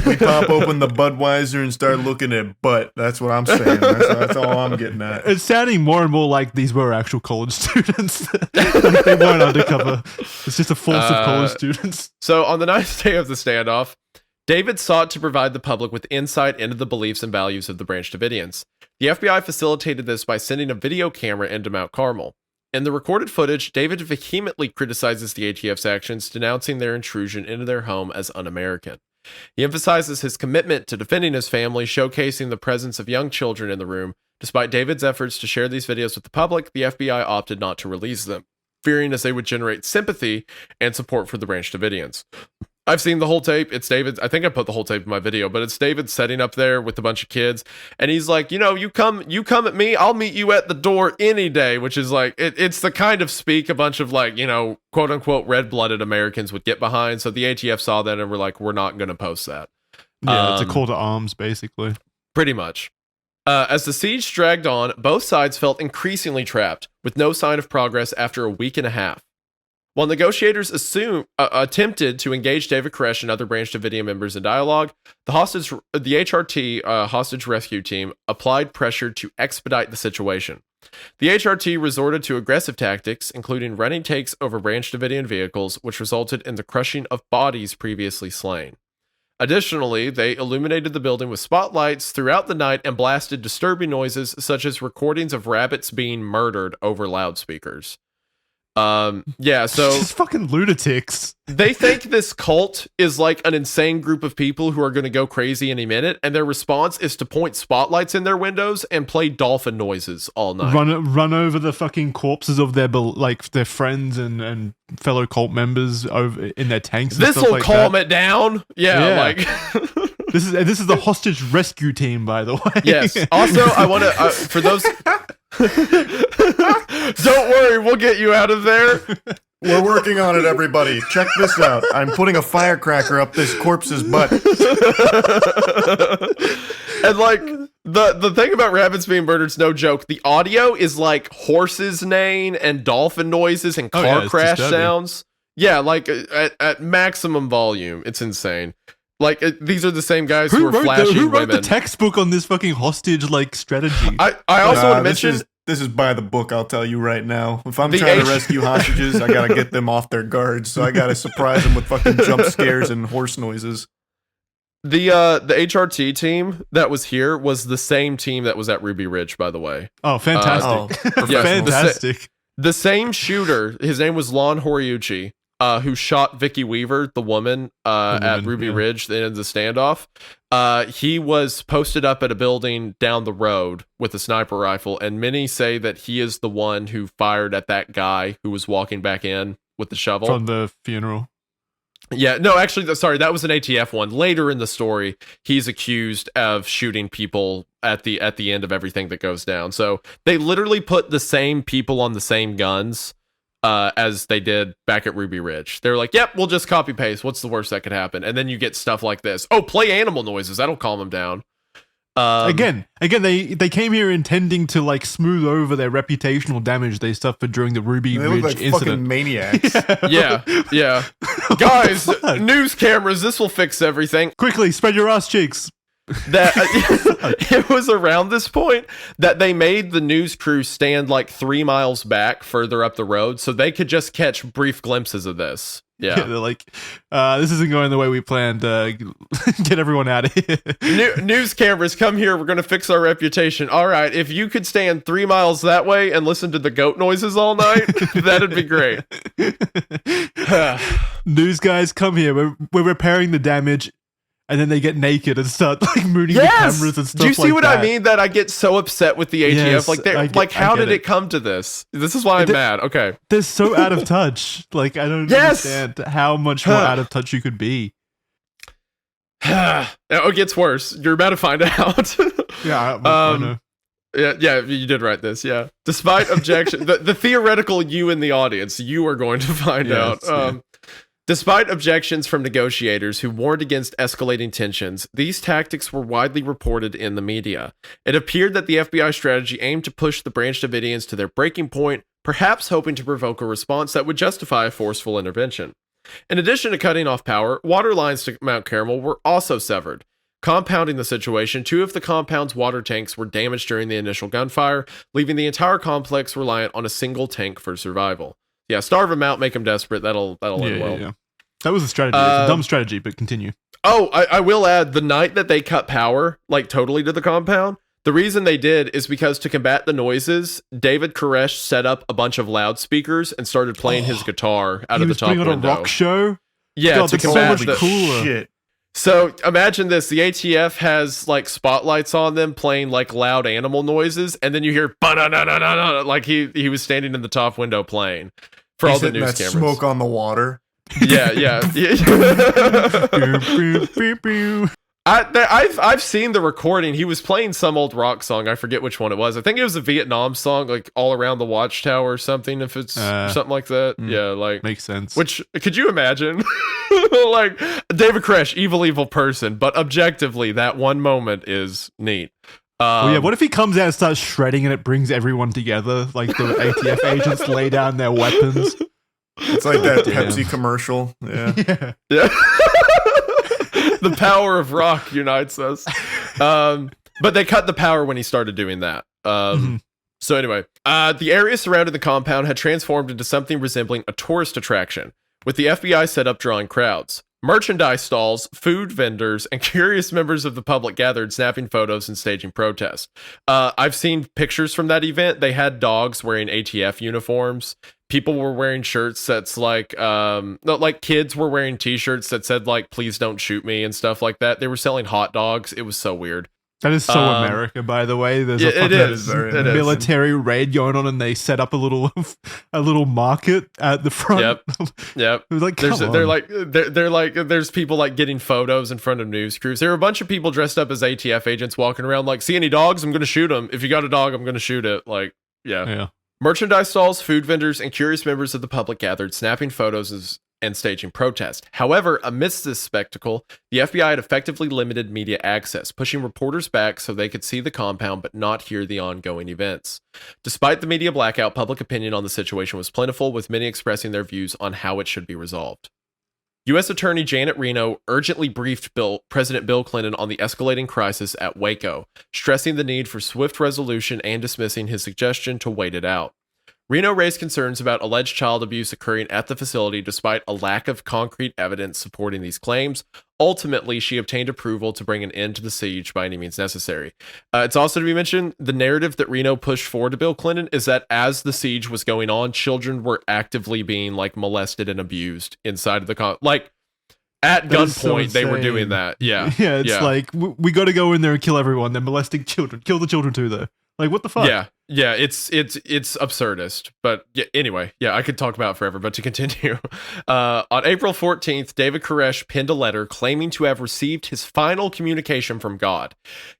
We pop open the Budweiser and start looking at butt. That's what I'm saying. That's all I'm getting at. It's sounding more and more like these were actual college students. Like they weren't undercover. It's just a force of college students. So on the 9th day of the standoff, David sought to provide the public with insight into the beliefs and values of the Branch Davidians. The FBI facilitated this by sending a video camera into Mount Carmel. In the recorded footage, David vehemently criticizes the ATF's actions, denouncing their intrusion into their home as un-American. He emphasizes his commitment to defending his family, showcasing the presence of young children in the room. Despite David's efforts to share these videos with the public, the FBI opted not to release them, fearing as they would generate sympathy and support for the Branch Davidians. I've seen the whole tape. It's David. I think I put the whole tape in my video, but it's David setting up there with a bunch of kids. And he's like, you know, you come at me, I'll meet you at the door any day, which is like, it's the kind of speak a bunch of like, you know, quote unquote, red-blooded Americans would get behind. So the ATF saw that and were like, we're not going to post that. Yeah, it's a call to arms, basically. Pretty much. As the siege dragged on, both sides felt increasingly trapped, with no sign of progress after a week and a half. While negotiators attempted to engage David Koresh and other Branch Davidian members in dialogue, the HRT hostage rescue team applied pressure to expedite the situation. The HRT resorted to aggressive tactics, including running takes over Branch Davidian vehicles, which resulted in the crushing of bodies previously slain. Additionally, they illuminated the building with spotlights throughout the night and blasted disturbing noises such as recordings of rabbits being murdered over loudspeakers. So just fucking lunatics. They think this cult is like an insane group of people who are going to go crazy any minute, and their response is to point spotlights in their windows and play dolphin noises all night. Run over the fucking corpses of their friends and fellow cult members over in their tanks. This will calm it down. Yeah. Like This is the hostage rescue team, by the way. Yes. Also, I want to for those. Don't worry, we'll get you out of there. We're working on it, everybody. Check this out. I'm putting a firecracker up this corpse's butt. And like the thing about rabbits being murdered's no joke. The audio is like horses neighing and dolphin noises and car crash sounds. Yeah, like at maximum volume. It's insane. Like these are the same guys who are flashing who wrote women. the textbook on this fucking hostage like strategy? I also want to mention this is by the book. I'll tell you right now. If I'm trying to rescue hostages, I gotta get them off their guards. So I gotta surprise them with fucking jump scares and horse noises. The HRT team that was here was the same team that was at Ruby Ridge, by the way. Oh, fantastic! Yes, fantastic. The same shooter. His name was Lon Horiuchi. Who shot Vicky Weaver, the woman, at Ruby Ridge, the end of the standoff. He was posted up at a building down the road with a sniper rifle, and many say that he is the one who fired at that guy who was walking back in with the shovel. From the funeral. Yeah, no, actually, sorry, that was an ATF one. Later in the story, he's accused of shooting people at the end of everything that goes down. So they literally put the same people on the same guns as they did back at Ruby Ridge. They're like, yep, we'll just copy paste. What's the worst that could happen? And then you get stuff like this. Oh, play animal noises. That'll calm them down. Again, they came here intending to like smooth over their reputational damage they suffered during the Ruby They Ridge look like incident. fucking maniacs. Yeah. Guys, news cameras, this will fix everything. Quickly, spread your ass cheeks. That it was around this point that they made the news crew stand like 3 miles back further up the road so they could just catch brief glimpses of this. Yeah, They're like, this isn't going the way we planned. Get everyone out of here. News cameras, come here. We're going to fix our reputation. All right, if you could stand 3 miles that way and listen to the goat noises all night, that'd be great. News guys, come here. We're repairing the damage. And then they get naked and start like mooning the cameras and stuff like that. Do you see what I mean? That I get so upset with the ATF. Yes, how did it come to this? This is why I'm mad. Okay. They're so out of touch. Like, I don't understand how much more out of touch you could be. It gets worse. You're about to find out. Yeah, I know. Yeah, you did write this. Yeah. Despite objection, the theoretical you in the audience, you are going to find out. Despite objections from negotiators who warned against escalating tensions, these tactics were widely reported in the media. It appeared that the FBI strategy aimed to push the Branch Davidians to their breaking point, perhaps hoping to provoke a response that would justify a forceful intervention. In addition to cutting off power, water lines to Mount Carmel were also severed. Compounding the situation, 2 of the compound's water tanks were damaged during the initial gunfire, leaving the entire complex reliant on a single tank for survival. Yeah, starve them out, make them desperate. That'll end well. Yeah. That was a strategy. It's a dumb strategy, but continue. Oh, I will add, the night that they cut power, like totally to the compound, the reason they did is because to combat the noises, David Koresh set up a bunch of loudspeakers and started playing his guitar out of the top window. He was putting on a rock show? Yeah, God, to that's so combat much cooler. Shit. So imagine this: the ATF has like spotlights on them playing like loud animal noises, and then you hear ba-da-da-da-da-da, like he was standing in the top window playing for all the news that cameras. Smoke on the water. Yeah. I've seen the recording. He was playing some old rock song. I forget which one it was. I think it was a Vietnam song, like All Around the Watchtower or something. If it's something like that, yeah, like makes sense. Which could you imagine? Like David Koresh, evil person, but objectively, that one moment is neat. What if he comes out and starts shredding and it brings everyone together? Like the ATF agents lay down their weapons. It's like that Pepsi commercial. Yeah. The power of rock unites us. But they cut the power when he started doing that. So anyway, the area surrounding the compound had transformed into something resembling a tourist attraction, with the FBI set up drawing crowds. Merchandise stalls, food vendors, and curious members of the public gathered, snapping photos and staging protests. I've seen pictures from that event. They had dogs wearing ATF uniforms. People were wearing shirts that's like kids were wearing t-shirts that said like, please don't shoot me and stuff like that. They were selling hot dogs. It was so weird. That is so America, by the way. There's a fucking military raid going on, and they set up a little market at the front. Yep. Like, they're like, there's people like getting photos in front of news crews. There are a bunch of people dressed up as ATF agents walking around like, see any dogs? I'm gonna shoot them. If you got a dog, I'm gonna shoot it. Like, yeah. Merchandise stalls, food vendors, and curious members of the public gathered, snapping photos and staging protest. However, amidst this spectacle, the FBI had effectively limited media access, pushing reporters back so they could see the compound but not hear the ongoing events. Despite the media blackout, public opinion on the situation was plentiful, with many expressing their views on how it should be resolved. U.S. Attorney Janet Reno urgently briefed President Bill Clinton on the escalating crisis at Waco, stressing the need for swift resolution and dismissing his suggestion to wait it out. Reno raised concerns about alleged child abuse occurring at the facility despite a lack of concrete evidence supporting these claims. Ultimately, she obtained approval to bring an end to the siege by any means necessary. It's also to be mentioned, the narrative that Reno pushed forward to Bill Clinton is that as the siege was going on, children were actively being like molested and abused inside of the at gunpoint, they were doing that. Yeah. Yeah, it's like, we got to go in there and kill everyone. They're molesting children. Kill the children too, though. Like, what the fuck? Yeah, it's absurdist. But yeah, anyway, I could talk about it forever, but to continue. On April 14th, David Koresh penned a letter claiming to have received his final communication from God.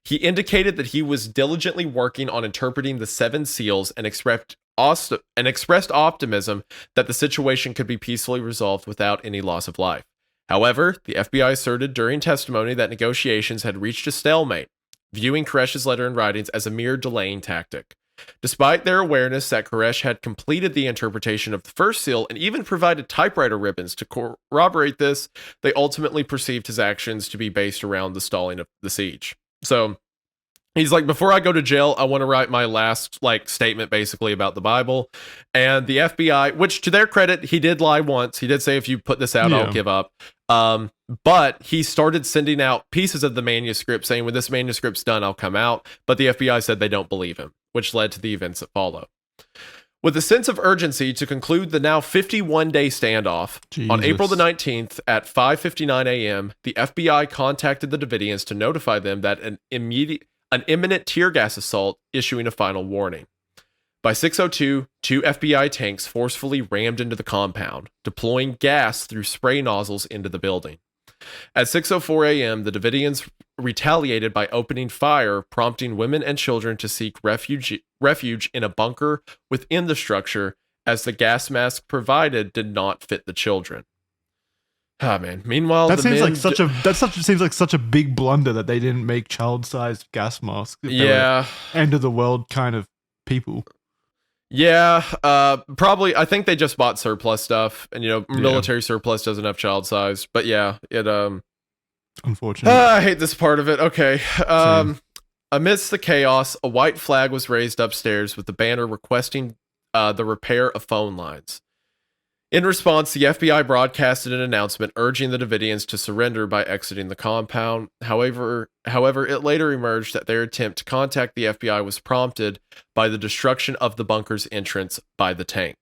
He indicated that he was diligently working on interpreting the 7 seals and expressed optimism that the situation could be peacefully resolved without any loss of life. However, the FBI asserted during testimony that negotiations had reached a stalemate, viewing Koresh's letter and writings as a mere delaying tactic. Despite their awareness that Koresh had completed the interpretation of the first seal and even provided typewriter ribbons to corroborate this, they ultimately perceived his actions to be based around the stalling of the siege. So he's like, before I go to jail, I want to write my last statement basically about the Bible. And the FBI, which to their credit, he did lie once. He did say, if you put this out, I'll give up. But he started sending out pieces of the manuscript saying, when this manuscript's done, I'll come out. But the FBI said they don't believe him, which led to the events that follow. With a sense of urgency to conclude the now 51-day standoff, on April the 19th at 5:59 a.m., the FBI contacted the Davidians to notify them that an imminent tear gas assault, issuing a final warning. By 6:02, 2 FBI tanks forcefully rammed into the compound, deploying gas through spray nozzles into the building. At 6:04 a.m., the Davidians retaliated by opening fire, prompting women and children to seek refuge in a bunker within the structure, as the gas mask provided did not fit the children. Ah, man. Meanwhile, that seems like such a big blunder that they didn't make child-sized gas masks. End of the world kind of people. Yeah, probably. I think they just bought surplus stuff, and military surplus doesn't have child size. But yeah, it unfortunate. I hate this part of it. Okay. Amidst the chaos, a white flag was raised upstairs with the banner requesting the repair of phone lines. In response, the FBI broadcasted an announcement urging the Davidians to surrender by exiting the compound. However, it later emerged that their attempt to contact the FBI was prompted by the destruction of the bunker's entrance by the tank.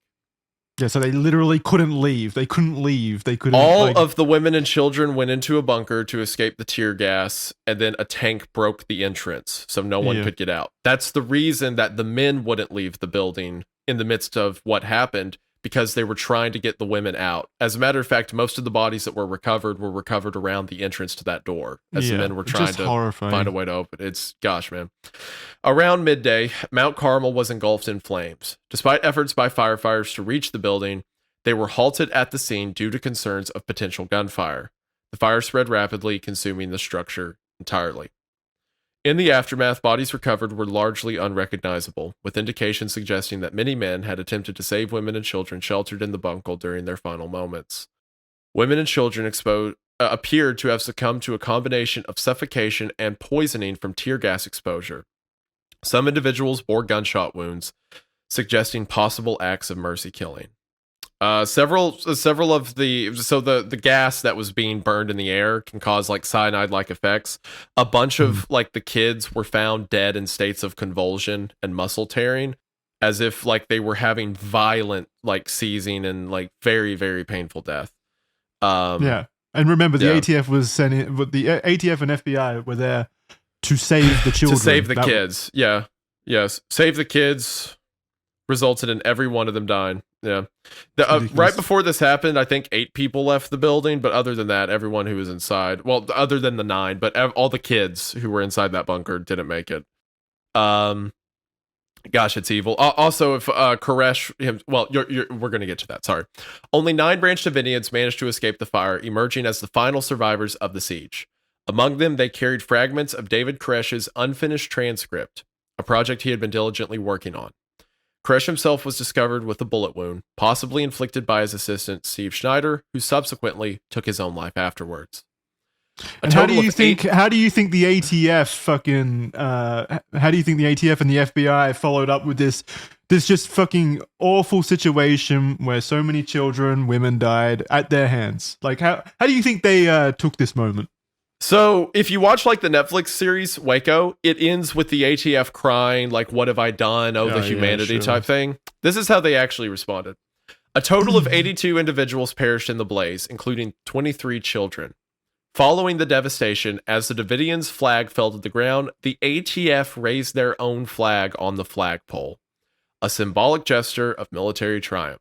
Yeah, so they literally couldn't leave. They couldn't leave. All of the women and children went into a bunker to escape the tear gas, and then a tank broke the entrance, so no one could get out. That's the reason that the men wouldn't leave the building in the midst of what happened, because they were trying to get the women out. As a matter of fact, most of the bodies that were recovered around the entrance to that door, as the men were trying to find a way to open it. Gosh, man. Around midday, Mount Carmel was engulfed in flames. Despite efforts by firefighters to reach the building, they were halted at the scene due to concerns of potential gunfire. The fire spread rapidly, consuming the structure entirely. In the aftermath, bodies recovered were largely unrecognizable, with indications suggesting that many men had attempted to save women and children sheltered in the bunker during their final moments. Women and children appeared to have succumbed to a combination of suffocation and poisoning from tear gas exposure. Some individuals bore gunshot wounds, suggesting possible acts of mercy killing. Several of the gas that was being burned in the air can cause cyanide-like effects. A bunch of the kids were found dead in states of convulsion and muscle tearing, as if they were having violent seizing and very, very painful death. And remember, the ATF was sending, but the ATF and FBI were there to save the children. To save the kids. Yeah. Yes. Save the kids resulted in every one of them dying. Yeah. Right before this happened, I think 8 people left the building, but other than that, everyone who was inside, well, other than the 9, but all the kids who were inside that bunker didn't make it. Gosh, it's evil. Also, if Koresh, we're going to get to that. Sorry. Only 9 Branch Davidians managed to escape the fire, emerging as the final survivors of the siege. Among them, they carried fragments of David Koresh's unfinished transcript, a project he had been diligently working on. Koresh himself was discovered with a bullet wound, possibly inflicted by his assistant, Steve Schneider, who subsequently took his own life afterwards. And how do you think the ATF fucking how do you think the ATF and the FBI followed up with this just fucking awful situation where so many children, women died at their hands? Like how do you think they took this moment? So if you watch like the Netflix series Waco, it ends with the ATF crying like, "What have I done? Oh, the humanity," type thing. This is how they actually responded. A total of 82 individuals perished in the blaze, including 23 children. Following the devastation, as the Davidians' flag fell to the ground, the ATF raised their own flag on the flagpole, a symbolic gesture of military triumph.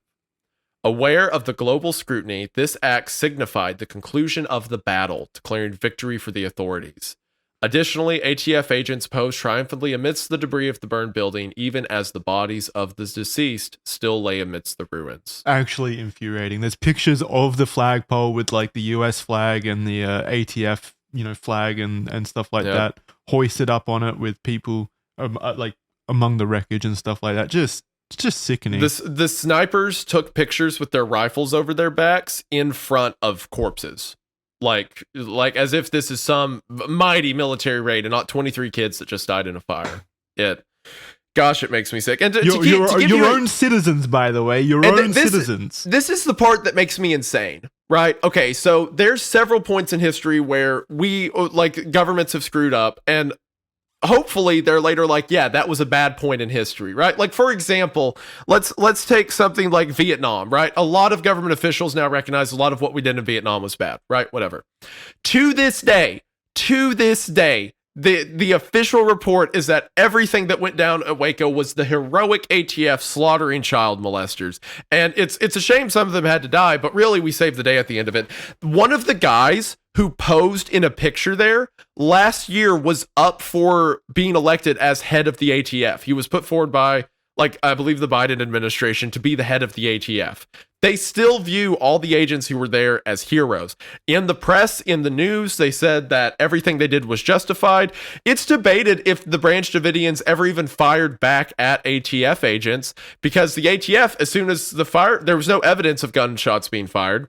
Aware of the global scrutiny, this act signified the conclusion of the battle, declaring victory for the authorities. Additionally, ATF agents posed triumphantly amidst the debris of the burned building, even as the bodies of the deceased still lay amidst the ruins. Actually infuriating. There's pictures of the flagpole with like the US flag and the ATF, flag and stuff like that, hoisted up on it with people like among the wreckage and stuff like that. Just sickening. The snipers took pictures with their rifles over their backs in front of corpses. Like as if this is some mighty military raid and not 23 kids that just died in a fire. Gosh, it makes me sick. And your own citizens, by the way, citizens. This is the part that makes me insane, right? Okay, so there's several points in history where governments have screwed up, and hopefully they're later like, yeah, that was a bad point in history, right? Like, for example, let's take something like Vietnam, right? A lot of government officials now recognize a lot of what we did in Vietnam was bad, right? Whatever. To this day, the official report is that everything that went down at Waco was the heroic ATF slaughtering child molesters. And it's a shame some of them had to die, but really we saved the day at the end of it. One of the guys who posed in a picture there last year was up for being elected as head of the ATF. He was put forward by, I believe the Biden administration to be the head of the ATF. They still view all the agents who were there as heroes. In the press, in the news, they said that everything they did was justified. It's debated if the Branch Davidians ever even fired back at ATF agents, because the ATF, as soon as there was no evidence of gunshots being fired.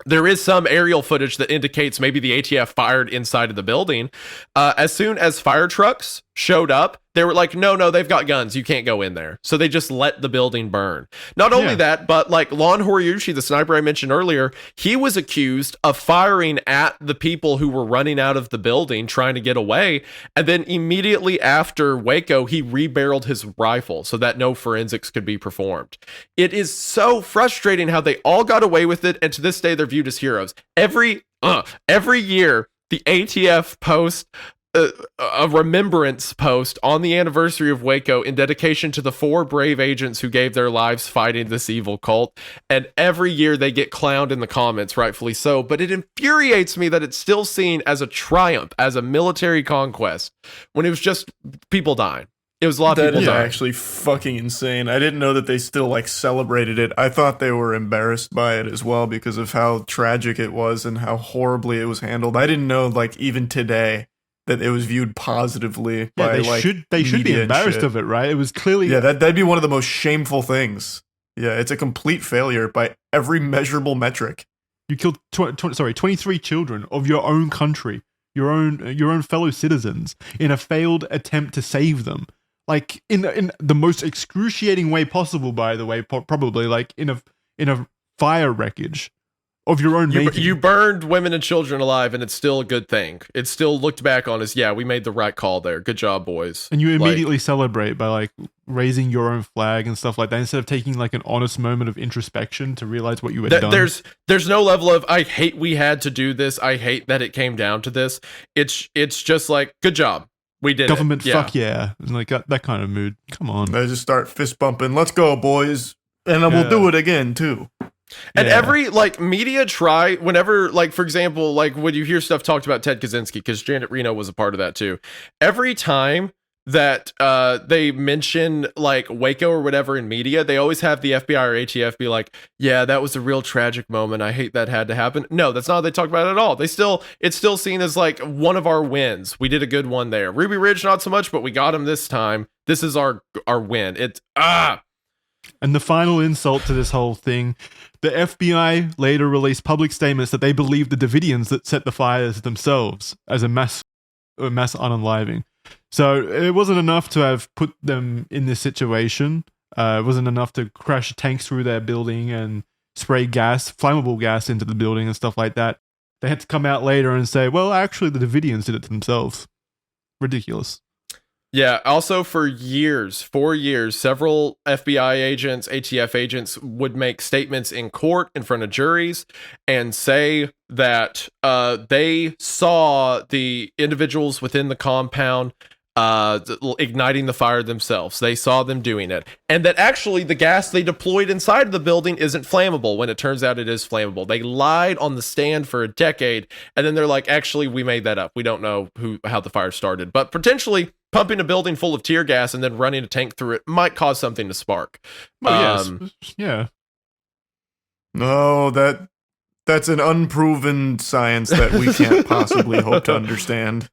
There is some aerial footage that indicates maybe the ATF fired inside of the building. As soon as fire trucks showed up, they were like, no, they've got guns. You can't go in there. So they just let the building burn. Not only that, but like Lon Horyushi, the sniper I mentioned earlier, he was accused of firing at the people who were running out of the building trying to get away. And then immediately after Waco, he rebarreled his rifle so that no forensics could be performed. It is so frustrating how they all got away with it. And to this day, they're viewed as heroes. Every year, the ATF posts a remembrance post on the anniversary of Waco in dedication to the 4 brave agents who gave their lives fighting this evil cult. And every year they get clowned in the comments, rightfully so. But it infuriates me that it's still seen as a triumph, as a military conquest, when it was just people dying. It was a lot of people dying. That is actually fucking insane. I didn't know that they still celebrated it. I thought they were embarrassed by it as well because of how tragic it was and how horribly it was handled. I didn't know even today that it was viewed positively by they should be embarrassed of it, right? It was clearly that'd be one of the most shameful things. Yeah, it's a complete failure by every measurable metric. You killed 23 children of your own country, your own fellow citizens, in a failed attempt to save them. Like in the most excruciating way possible, by the way, probably like in a fire wreckage of your own making. You burned women and children alive, and it's still a good thing. It's still looked back on as, we made the right call there. Good job, boys. And you immediately celebrate by raising your own flag and stuff like that, instead of taking an honest moment of introspection to realize what you had done. There's no level of, I hate we had to do this. I hate that it came down to this. It's just good job. We did government it. Yeah. fuck yeah. Like that kind of mood. Come on. They just start fist bumping. Let's go, boys. And then we'll do it again, too. And every, like, media whenever, like, for example, like, when you hear stuff talked about Ted Kaczynski, because Janet Reno was a part of that, too. Every time that they mention, like, Waco or whatever in media, they always have the FBI or ATF be like, yeah, that was a real tragic moment. I hate that had to happen. No, that's not what they talk about at all. It's still seen as, like, one of our wins. We did a good one there. Ruby Ridge, not so much, but we got him this time. This is our win. And the final insult to this whole thing, the FBI later released public statements that they believed the Davidians that set the fires themselves as a mass unaliving. So it wasn't enough to have put them in this situation. It wasn't enough to crash tanks through their building and spray flammable gas into the building and stuff like that. They had to come out later and say, well, actually the Davidians did it themselves. Ridiculous. Yeah, also for 4 years, several FBI agents, ATF agents would make statements in court in front of juries and say that they saw the individuals within the compound igniting the fire themselves. They saw them doing it. And that actually the gas they deployed inside of the building isn't flammable when it turns out it is flammable. They lied on the stand for a decade, and then they're like, actually, we made that up. We don't know how the fire started. But potentially pumping a building full of tear gas and then running a tank through it might cause something to spark. Yes. Yeah. No, that's an unproven science that we can't possibly hope to understand.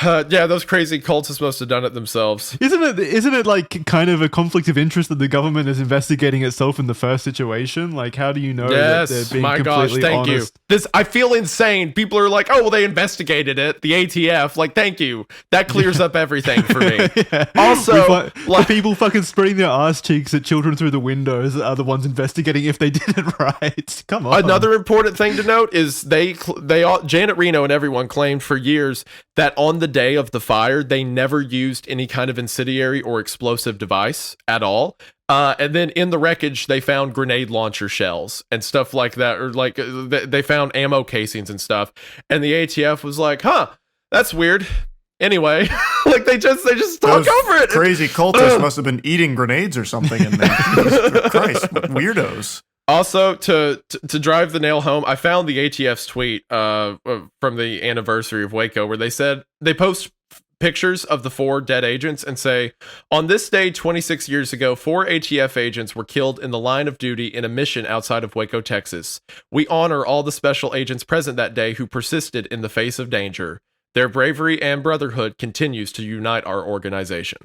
Yeah, those crazy cultists must have done it themselves. Isn't it like kind of a conflict of interest that the government is investigating itself in the first situation? Like, how do you know that they're being completely honest? I feel insane. People are like, oh, well, they investigated it. The ATF, like, thank you. That clears up everything for me. Yeah. Also, the people fucking spreading their ass cheeks at children through the windows are the ones investigating if they did it right. Come on. Another important thing to note is they all, Janet Reno and everyone claimed for years that on the day of the fire, they never used any kind of incendiary or explosive device at all. And then in the wreckage, they found grenade launcher shells and stuff like that, or like they found ammo casings and stuff. And the ATF was like, huh, that's weird. Anyway, like they just talk over it. Crazy cultists must have been eating grenades or something in there. Jesus Christ, weirdos. Also, to drive the nail home, I found the ATF's tweet from the anniversary of Waco where they post pictures of the 4 dead agents and say, on this day 26 years ago, 4 ATF agents were killed in the line of duty in a mission outside of Waco, Texas. We honor all the special agents present that day who persisted in the face of danger. Their bravery and brotherhood continues to unite our organization.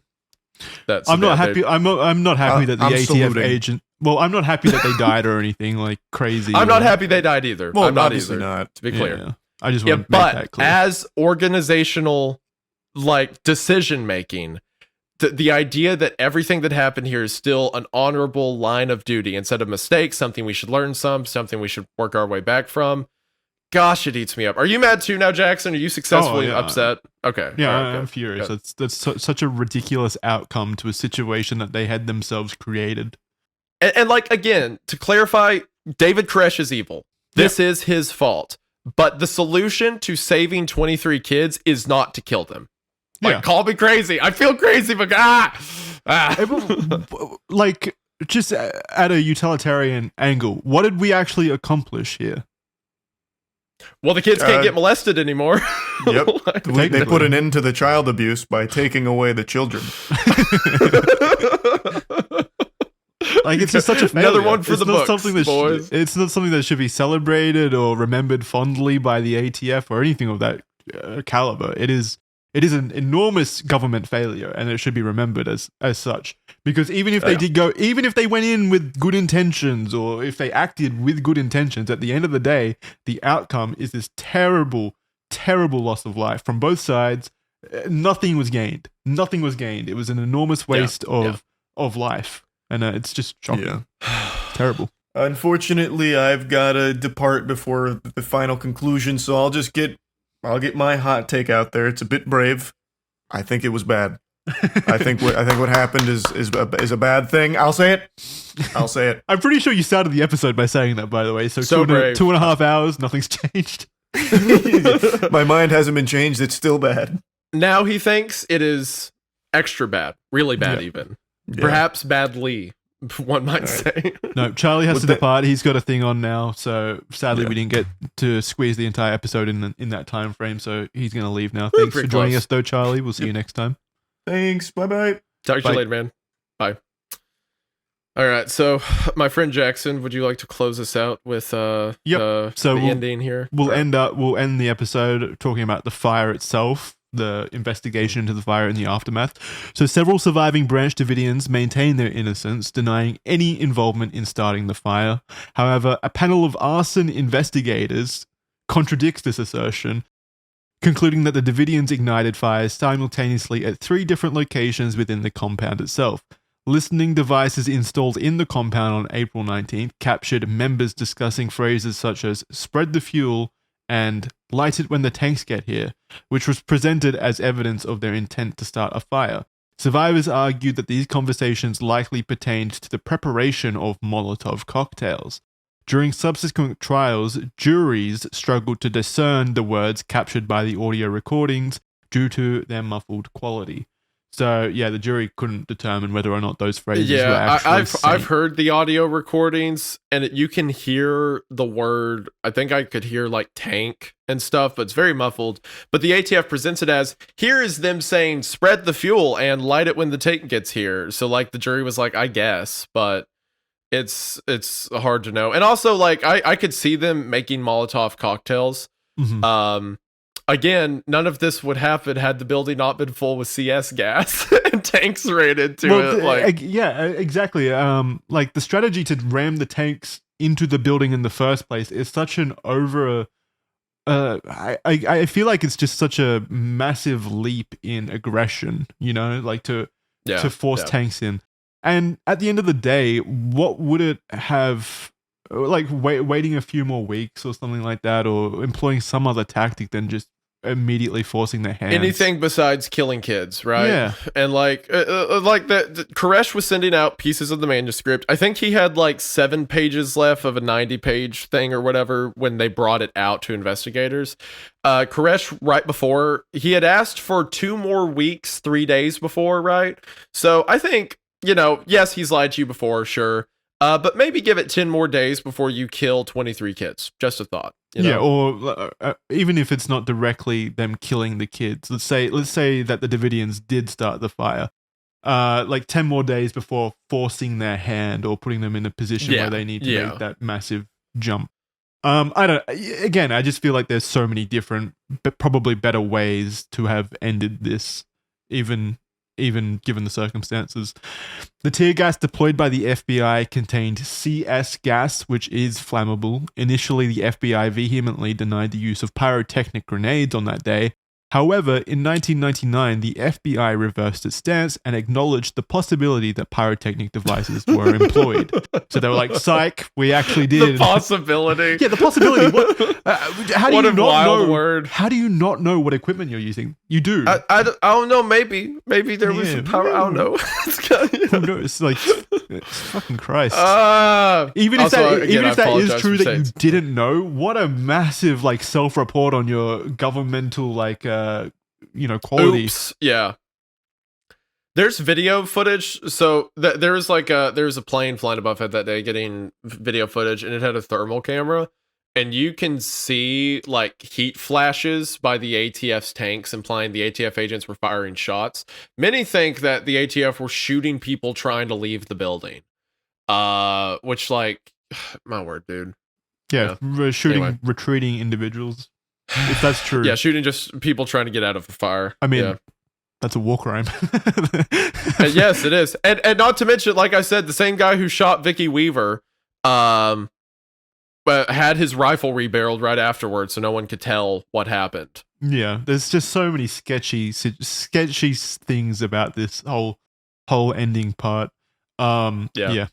I'm not happy that the ATF agent. Well, I'm not happy that they died or anything like crazy. I'm not happy they died either. Well, I'm not obviously either, not. to be clear. Yeah. I just want to make that clear. As organizational, like, decision making, the idea that everything that happened here is still an honorable line of duty instead of mistakes, something we should learn something we should work our way back from. Gosh, it eats me up. Are you mad too now, Jackson? Are you successfully upset? Okay. Yeah, right, I'm furious. That's such a ridiculous outcome to a situation that they had themselves created. And like, again, to clarify, David Koresh is evil. This is his fault. But the solution to saving 23 kids is not to kill them. Like, call me crazy. I feel crazy, but like, just at a utilitarian angle, what did we actually accomplish here? Well, the kids can't get molested anymore. Yep. They put an end to the child abuse by taking away the children. Like, it's just such a failure. Another one for the books, boys. It's not something that should be celebrated or remembered fondly by the ATF or anything of that caliber. It is an enormous government failure, and it should be remembered as such. Because even if they went in with good intentions, or if they acted with good intentions, at the end of the day, the outcome is this terrible, terrible loss of life from both sides. Nothing was gained. Nothing was gained. It was an enormous waste of life. And it's just shocking. Yeah. Terrible. Unfortunately, I've got to depart before the final conclusion, so I'll get my hot take out there. It's a bit brave. I think it was bad. I think what happened is a bad thing. I'll say it. I'm pretty sure you started the episode by saying that, by the way. So 2.5 hours, nothing's changed. My mind hasn't been changed. It's still bad. now he thinks it is extra bad, really bad, even perhaps badly. One might say. No, Charlie has to depart. He's got a thing on now, so sadly we didn't get to squeeze the entire episode in that time frame. So he's going to leave now. Thanks for joining us, though, Charlie. We'll see you next time. Thanks. Bye. Talk to you later, man. Bye. All right, so my friend Jackson, would you like to close us out with the ending here? We'll end the episode talking about the fire itself, the investigation into the fire and the aftermath. So several surviving Branch Davidians maintain their innocence, denying any involvement in starting the fire. However, a panel of arson investigators contradicts this assertion, concluding that the Davidians ignited fires simultaneously at 3 different locations within the compound itself. Listening devices installed in the compound on April 19th captured members discussing phrases such as "spread the fuel" and "light it when the tanks get here," which was presented as evidence of their intent to start a fire. Survivors argued that these conversations likely pertained to the preparation of Molotov cocktails. During subsequent trials, juries struggled to discern the words captured by the audio recordings due to their muffled quality. So, the jury couldn't determine whether or not those phrases were actually I've heard the audio recordings, and you can hear the word. I think I could hear like tank and stuff, but it's very muffled. But the ATF presents it as, here is them saying, "spread the fuel and light it when the tank gets here." So, like, the jury was like, I guess, but it's hard to know. And also, like, I could see them making Molotov cocktails. Mm-hmm. Again, none of this would happen had the building not been full with CS gas and tanks ran into it. Exactly. Like, the strategy to ram the tanks into the building in the first place is such an I feel like it's just such a massive leap in aggression, like to force tanks in. And at the end of the day, what would it have, like, waiting a few more weeks or something like that, or employing some other tactic than just immediately forcing their hands? Anything besides killing kids, right? Yeah. And like Koresh was sending out pieces of the manuscript. I think he had like 7 pages left of a 90-page thing or whatever when they brought it out to investigators. Koresh, right before, he had asked for 2 more weeks, 3 days before, right? So I think, yes, he's lied to you before, sure. But maybe give it 10 more days before you kill 23 kids. Just a thought. Yeah, or even if it's not directly them killing the kids. Let's say that the Davidians did start the fire. Like 10 more days before forcing their hand or putting them in a position where they need to make that massive jump. I just feel like there's so many different, but probably better ways to have ended this, even given the circumstances. The tear gas deployed by the FBI contained CS gas, which is flammable. Initially, the FBI vehemently denied the use of pyrotechnic grenades on that day. However, in 1999, the FBI reversed its stance and acknowledged the possibility that pyrotechnic devices were employed. So they were like, "Psych, we actually did." The possibility. Yeah, the possibility. How do what you a not wild know? word. How do you not know what equipment you're using? You do. I don't know. Maybe there was some power. I don't know. It's like, it's fucking Christ. Even if also, that is true that you saying didn't know, what a massive like self-report on your governmental like quality. Oops. Yeah. There's video footage. So there's a plane flying above it that day getting video footage, and it had a thermal camera, and you can see like heat flashes by the ATF's tanks, implying the ATF agents were firing shots. Many think that the ATF were shooting people trying to leave the building. Which, like, my word, dude. Yeah. Shooting retreating individuals. If that's true. Yeah, shooting just people trying to get out of a fire. I mean, that's a war crime. Yes, it is. And not to mention, like I said, the same guy who shot Vicky Weaver had his rifle rebarreled right afterwards, so no one could tell what happened. Yeah, there's just so many sketchy things about this whole ending part. Yeah.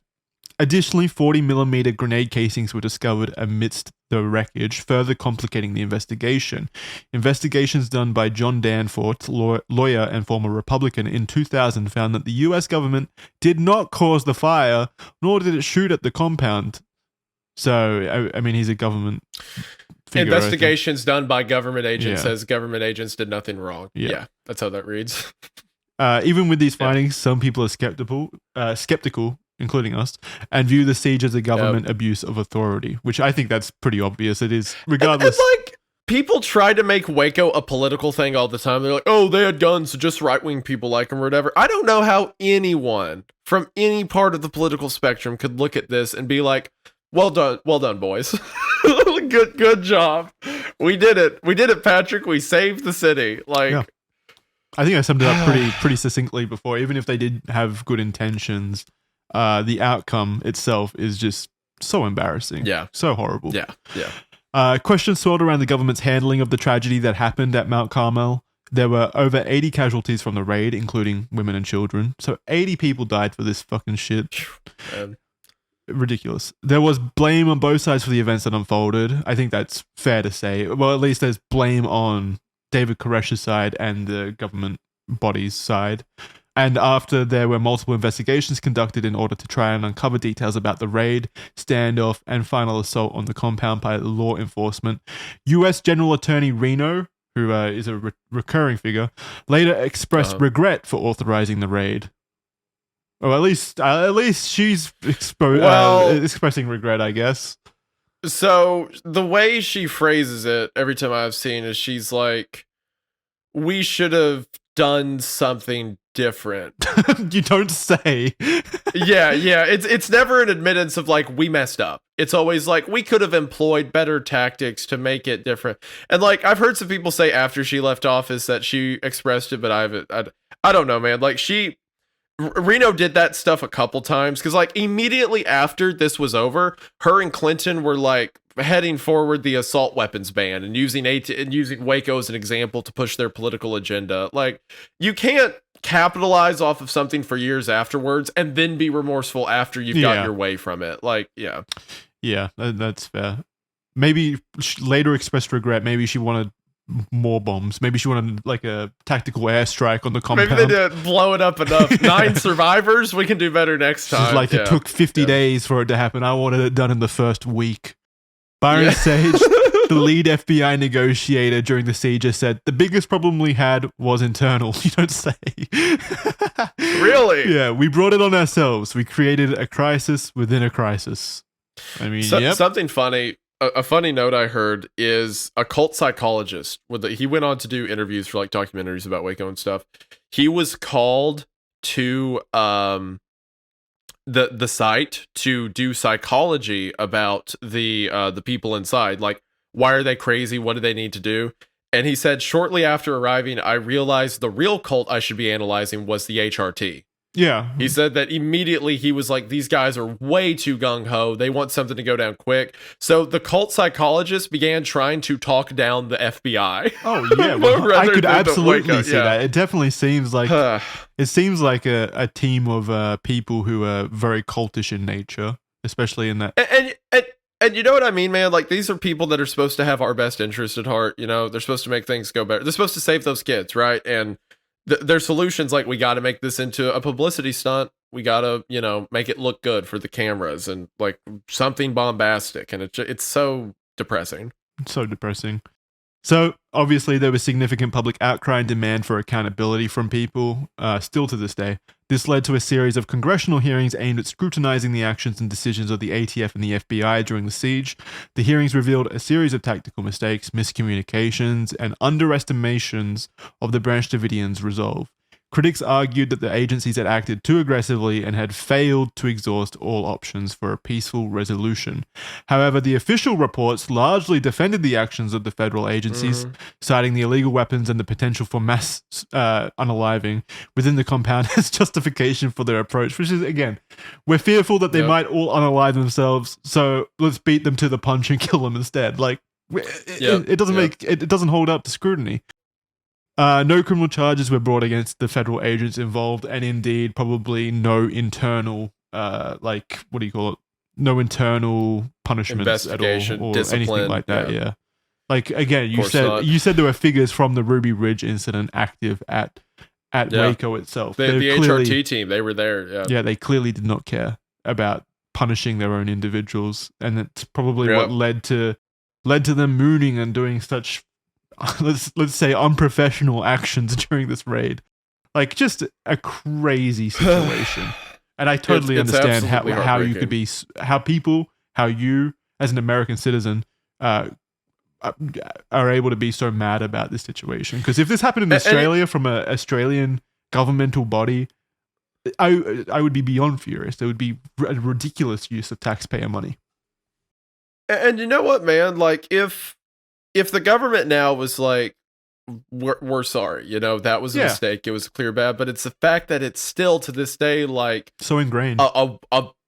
Additionally, 40mm grenade casings were discovered amidst the wreckage, further complicating the investigation. Investigations done by John Danforth, lawyer and former Republican, in 2000 found that the US government did not cause the fire, nor did it shoot at the compound. So, I mean, he's a government figure. Investigations done by government agents Yeah. says government agents did nothing wrong. Yeah. Yeah, that's how that reads. Even with these findings, some people are skeptical, including us, and view the siege as a government abuse of authority, which I think that's pretty obvious. It is, regardless. And like, people try to make Waco a political thing all the time. They're like, oh, they had guns, so just right-wing people like them or whatever. I don't know how anyone from any part of the political spectrum could look at this and be like, well done, boys. good job. We did it, Patrick. We saved the city. Like, yeah. I think I summed it up pretty succinctly before. Even if they did have good intentions, the outcome itself is just so embarrassing. Yeah. So horrible. Yeah. Questions swirled around the government's handling of the tragedy that happened at Mount Carmel. There were over 80 casualties from the raid, including women and children. So 80 people died for this fucking shit. Man. Ridiculous. There was blame on both sides for the events that unfolded. I think that's fair to say. Well, at least there's blame on David Koresh's side and the government body's side. And after there were multiple investigations conducted in order to try and uncover details about the raid, standoff, and final assault on the compound by law enforcement, U.S. General Attorney Reno, who is a recurring figure, later expressed regret for authorizing the raid. Or at least she's expressing regret, I guess. So the way she phrases it every time I've seen is she's like, we should have done something different. You don't say. Yeah. It's never an admittance of like, we messed up. It's always like, we could have employed better tactics to make it different. And like, I've heard some people say after she left office that she expressed it, but I don't know, man. Like Reno did that stuff a couple times because like immediately after this was over, her and Clinton were like heading forward the assault weapons ban and using Waco as an example to push their political agenda. Like, you can't capitalize off of something for years afterwards and then be remorseful after you've got your way from it. Like, yeah, that's fair. Maybe she later expressed regret. Maybe she wanted more bombs. Maybe she wanted like a tactical airstrike on the compound. Maybe they didn't blow it up enough. 9 survivors. We can do better next time. She's like, it took 50 days for it to happen. I wanted it done in the first week. Byron Sage, the lead FBI negotiator during the siege, said, the biggest problem we had was internal. You don't say. Really? Yeah, we brought it on ourselves. We created a crisis within a crisis. I mean, something funny. A funny note I heard is a cult psychologist. He went on to do interviews for like documentaries about Waco and stuff. He was called to the site to do psychology about the people inside. Like, why are they crazy? What do they need to do? And he said, shortly after arriving, I realized the real cult I should be analyzing was the HRT. Yeah. He said that immediately he was like, these guys are way too gung-ho. They want something to go down quick. So the cult psychologist began trying to talk down the FBI. Oh, yeah. Well, I could absolutely see that. It definitely seems like a team of people who are very cultish in nature, especially in that. And you know what I mean, man? Like, these are people that are supposed to have our best interest at heart. You know, they're supposed to make things go better. They're supposed to save those kids, right? And their solutions, like, we got to make this into a publicity stunt. We got to, make it look good for the cameras and like something bombastic. And it's so depressing. So depressing. So obviously there was significant public outcry and demand for accountability from people, still to this day. This led to a series of congressional hearings aimed at scrutinizing the actions and decisions of the ATF and the FBI during the siege. The hearings revealed a series of tactical mistakes, miscommunications, and underestimations of the Branch Davidians' resolve. Critics argued that the agencies had acted too aggressively and had failed to exhaust all options for a peaceful resolution. However, the official reports largely defended the actions of the federal agencies, citing the illegal weapons and the potential for mass unaliving within the compound as justification for their approach, which is, again, we're fearful that they might all unalive themselves, so let's beat them to the punch and kill them instead. Like, it doesn't hold up to scrutiny. No criminal charges were brought against the federal agents involved, and indeed, probably no internal, no internal punishments at all, or discipline, anything like that. Yeah. Like, again, you said there were figures from the Ruby Ridge incident active at Waco itself. The HRT team, they were there. Yeah, they clearly did not care about punishing their own individuals, and that's probably what led to led to them mooning and doing such, let's say, unprofessional actions during this raid. Like, just a crazy situation. And I totally It's understand absolutely how you could be, how you as an American citizen are able to be so mad about this situation. Because if this happened in Australia from an Australian governmental body, I would be beyond furious. There would be a ridiculous use of taxpayer money. And you know what, man? Like, if the government now was like, we're sorry, you know, that was a mistake. It was clear bad, but it's the fact that it's still to this day like so ingrained.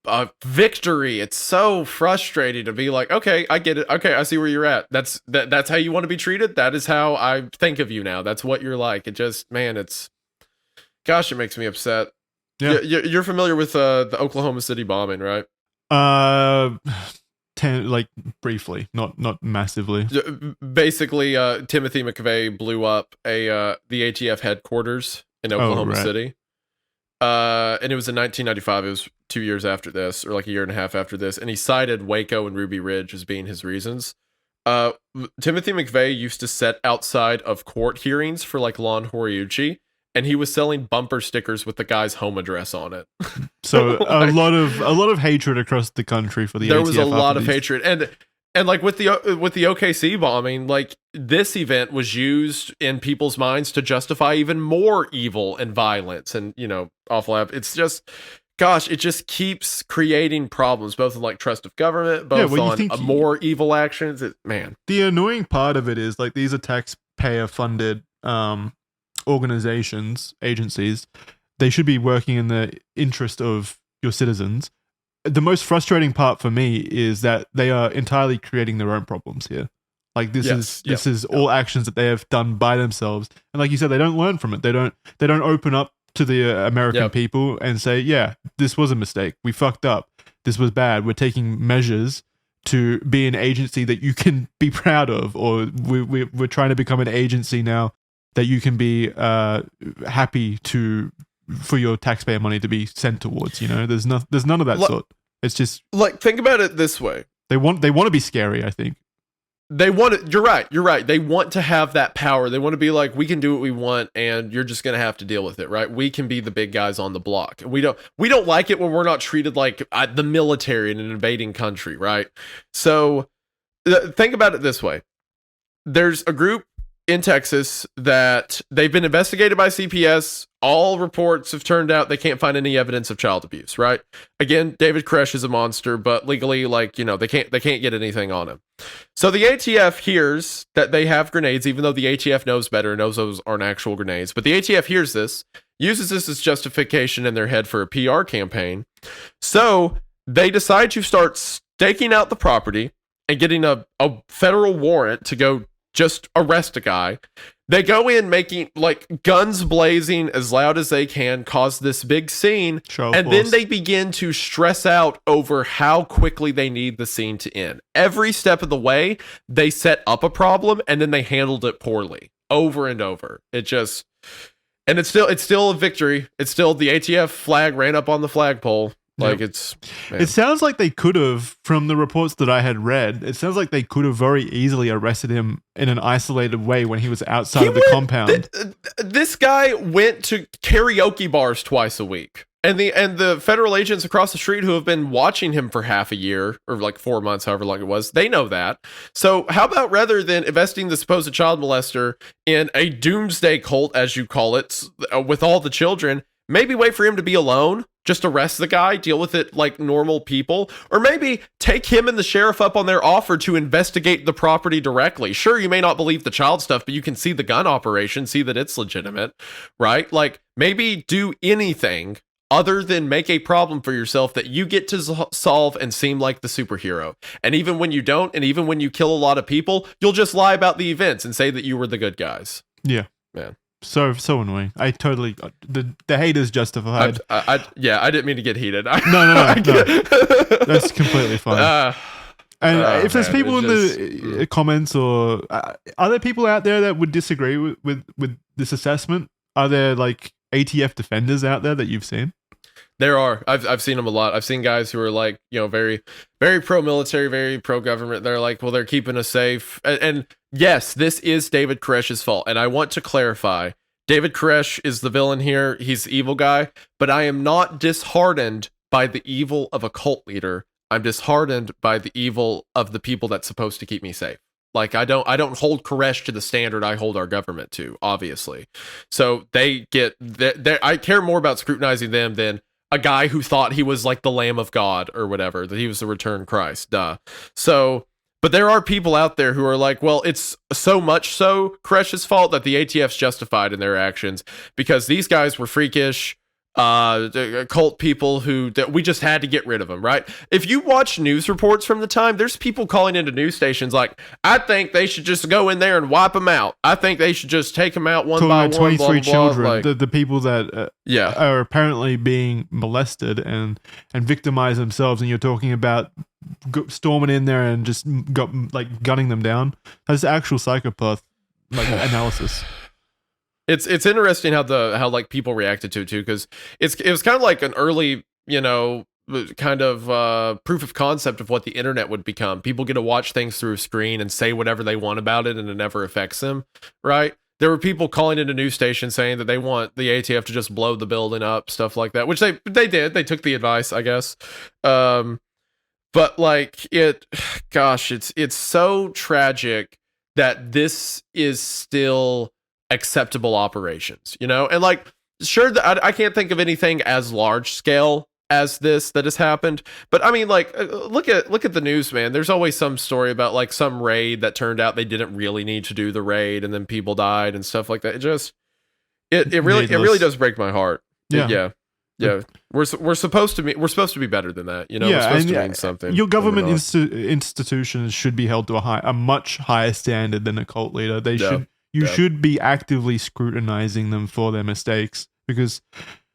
A victory. It's so frustrating to be like, okay, I get it. Okay, I see where you're at. That's how you want to be treated. That is how I think of you now. That's what you're like. It just, man, it makes me upset. Yeah, you're familiar with the Oklahoma City bombing, right? Like briefly, not massively. Basically, Timothy McVeigh blew up the ATF headquarters in Oklahoma City. And it was in 1995. It was 2 years after this, or like a year and a half after this. And he cited Waco and Ruby Ridge as being his reasons. Timothy McVeigh used to sit outside of court hearings for like Lon Horiuchi, and he was selling bumper stickers with the guy's home address on it. So a lot of hatred across the country for the ATF. There was a lot of hatred, and like with the OKC bombing, like this event was used in people's minds to justify even more evil and violence, and awful. It's just, gosh, it just keeps creating problems, both in like trust of government, both on more evil actions. The annoying part of it is like these are taxpayer funded organizations, agencies. They should be working in the interest of your citizens. The most frustrating part for me is that they are entirely creating their own problems here. Like this is all actions that they have done by themselves, and like you said, they don't learn from it. They don't open up to the American people and say, yeah, this was a mistake. We fucked up. This was bad. We're taking measures to be an agency that you can be proud of, or we're trying to become an agency now that you can be happy for your taxpayer money to be sent towards. There's none of that sort. It's just like, think about it this way. They want to be scary, I think. They want it. You're right. They want to have that power. They want to be like, we can do what we want, and you're just gonna have to deal with it, right? We can be the big guys on the block. We don't like it when we're not treated like the military in an invading country, right? So think about it this way. There's a group in Texas that they've been investigated by CPS. All reports have turned out they can't find any evidence of child abuse, right? Again, David Koresh is a monster, but legally, like, they can't get anything on him. So the ATF hears that they have grenades, even though the ATF knows better and knows those aren't actual grenades. But the ATF hears this, uses this as justification in their head for a PR campaign. So they decide to start staking out the property and getting a federal warrant to go just arrest a guy. They go in making like guns blazing as loud as they can, cause this big scene, and then they begin to stress out over how quickly they need the scene to end. Every step of the way, they set up a problem and then they handled it poorly over and over. It's still a victory. It's still the ATF flag ran up on the flagpole. Like, it sounds like they could have, from the reports that I had read, it sounds like they could have very easily arrested him in an isolated way when he was outside of the compound. This guy went to karaoke bars twice a week. And the federal agents across the street who have been watching him for half a year, or like 4 months, however long it was, they know that. So how about, rather than investing the supposed child molester in a doomsday cult, as you call it, with all the children, maybe wait for him to be alone, just arrest the guy, deal with it like normal people, or maybe take him and the sheriff up on their offer to investigate the property directly. Sure, you may not believe the child stuff, but you can see the gun operation, see that it's legitimate, right? Like, maybe do anything other than make a problem for yourself that you get to solve and seem like the superhero. And even when you don't, and even when you kill a lot of people, you'll just lie about the events and say that you were the good guys. Yeah. Man. So annoying. I totally the hate is justified. I didn't mean to get heated. No. That's completely fine. And if there's people in the comments, or are there people out there that would disagree with this assessment? Are there like ATF defenders out there that you've seen? There are. I've seen them a lot. I've seen guys who are like, very, very pro-military, very pro-government. They're like, well, they're keeping us safe. And yes, this is David Koresh's fault. And I want to clarify, David Koresh is the villain here. He's the evil guy. But I am not disheartened by the evil of a cult leader. I'm disheartened by the evil of the people that's supposed to keep me safe. Like, I don't hold Koresh to the standard I hold our government to, obviously. So I care more about scrutinizing them than a guy who thought he was like the Lamb of God or whatever, that he was the returned Christ. Duh. So, but there are people out there who are like, well, it's so much so Koresh's fault that the ATF's justified in their actions because these guys were freakish, cult people that we just had to get rid of them, right? If you watch news reports from the time, there's people calling into news stations like, I think they should just go in there and wipe them out. I think they should just take them out one by one. 23 blah, blah, children, blah. Like, the people that are apparently being molested and victimized themselves, and you're talking about storming in there and just gunning them down. That's actual psychopath analysis. It's interesting how like people reacted to it too, because it was kind of like an early, kind of proof of concept of what the internet would become. People get to watch things through a screen and say whatever they want about it, and it never affects them, right? There were people calling into news stations saying that they want the ATF to just blow the building up, stuff like that, which they did. They took the advice, I guess. But like it's so tragic that this is still acceptable operations, and like, sure, I can't think of anything as large scale as this that has happened, but I mean, like, look at the news, man. There's always some story about like some raid that turned out they didn't really need to do the raid, and then people died and stuff like that. It really does break my heart. Yeah. We're supposed to be better than that, we're supposed to mean something. Your government institutions should be held to a much higher standard than a cult leader. You should be actively scrutinizing them for their mistakes, because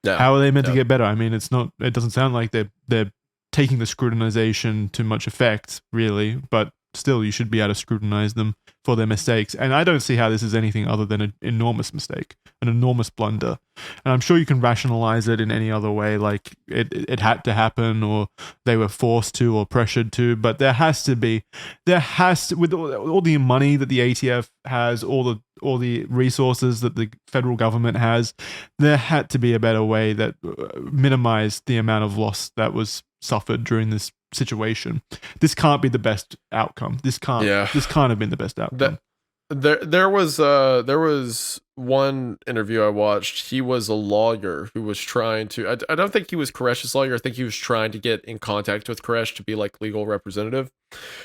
how are they meant to get better? I mean, it doesn't sound like they're taking the scrutinization to much effect, really, but still, you should be able to scrutinize them for their mistakes. And I don't see how this is anything other than an enormous mistake, an enormous blunder. And I'm sure you can rationalize it in any other way, like it had to happen, or they were forced to, or pressured to. But there has to, with all the money that the ATF has, all the resources that the federal government has, there had to be a better way that minimized the amount of loss that was suffered during this situation. This can't be the best outcome. This can't have been the best outcome. There was one interview I watched. He was a lawyer who was trying to, I don't think he was Koresh's lawyer. I think he was trying to get in contact with Koresh to be like legal representative.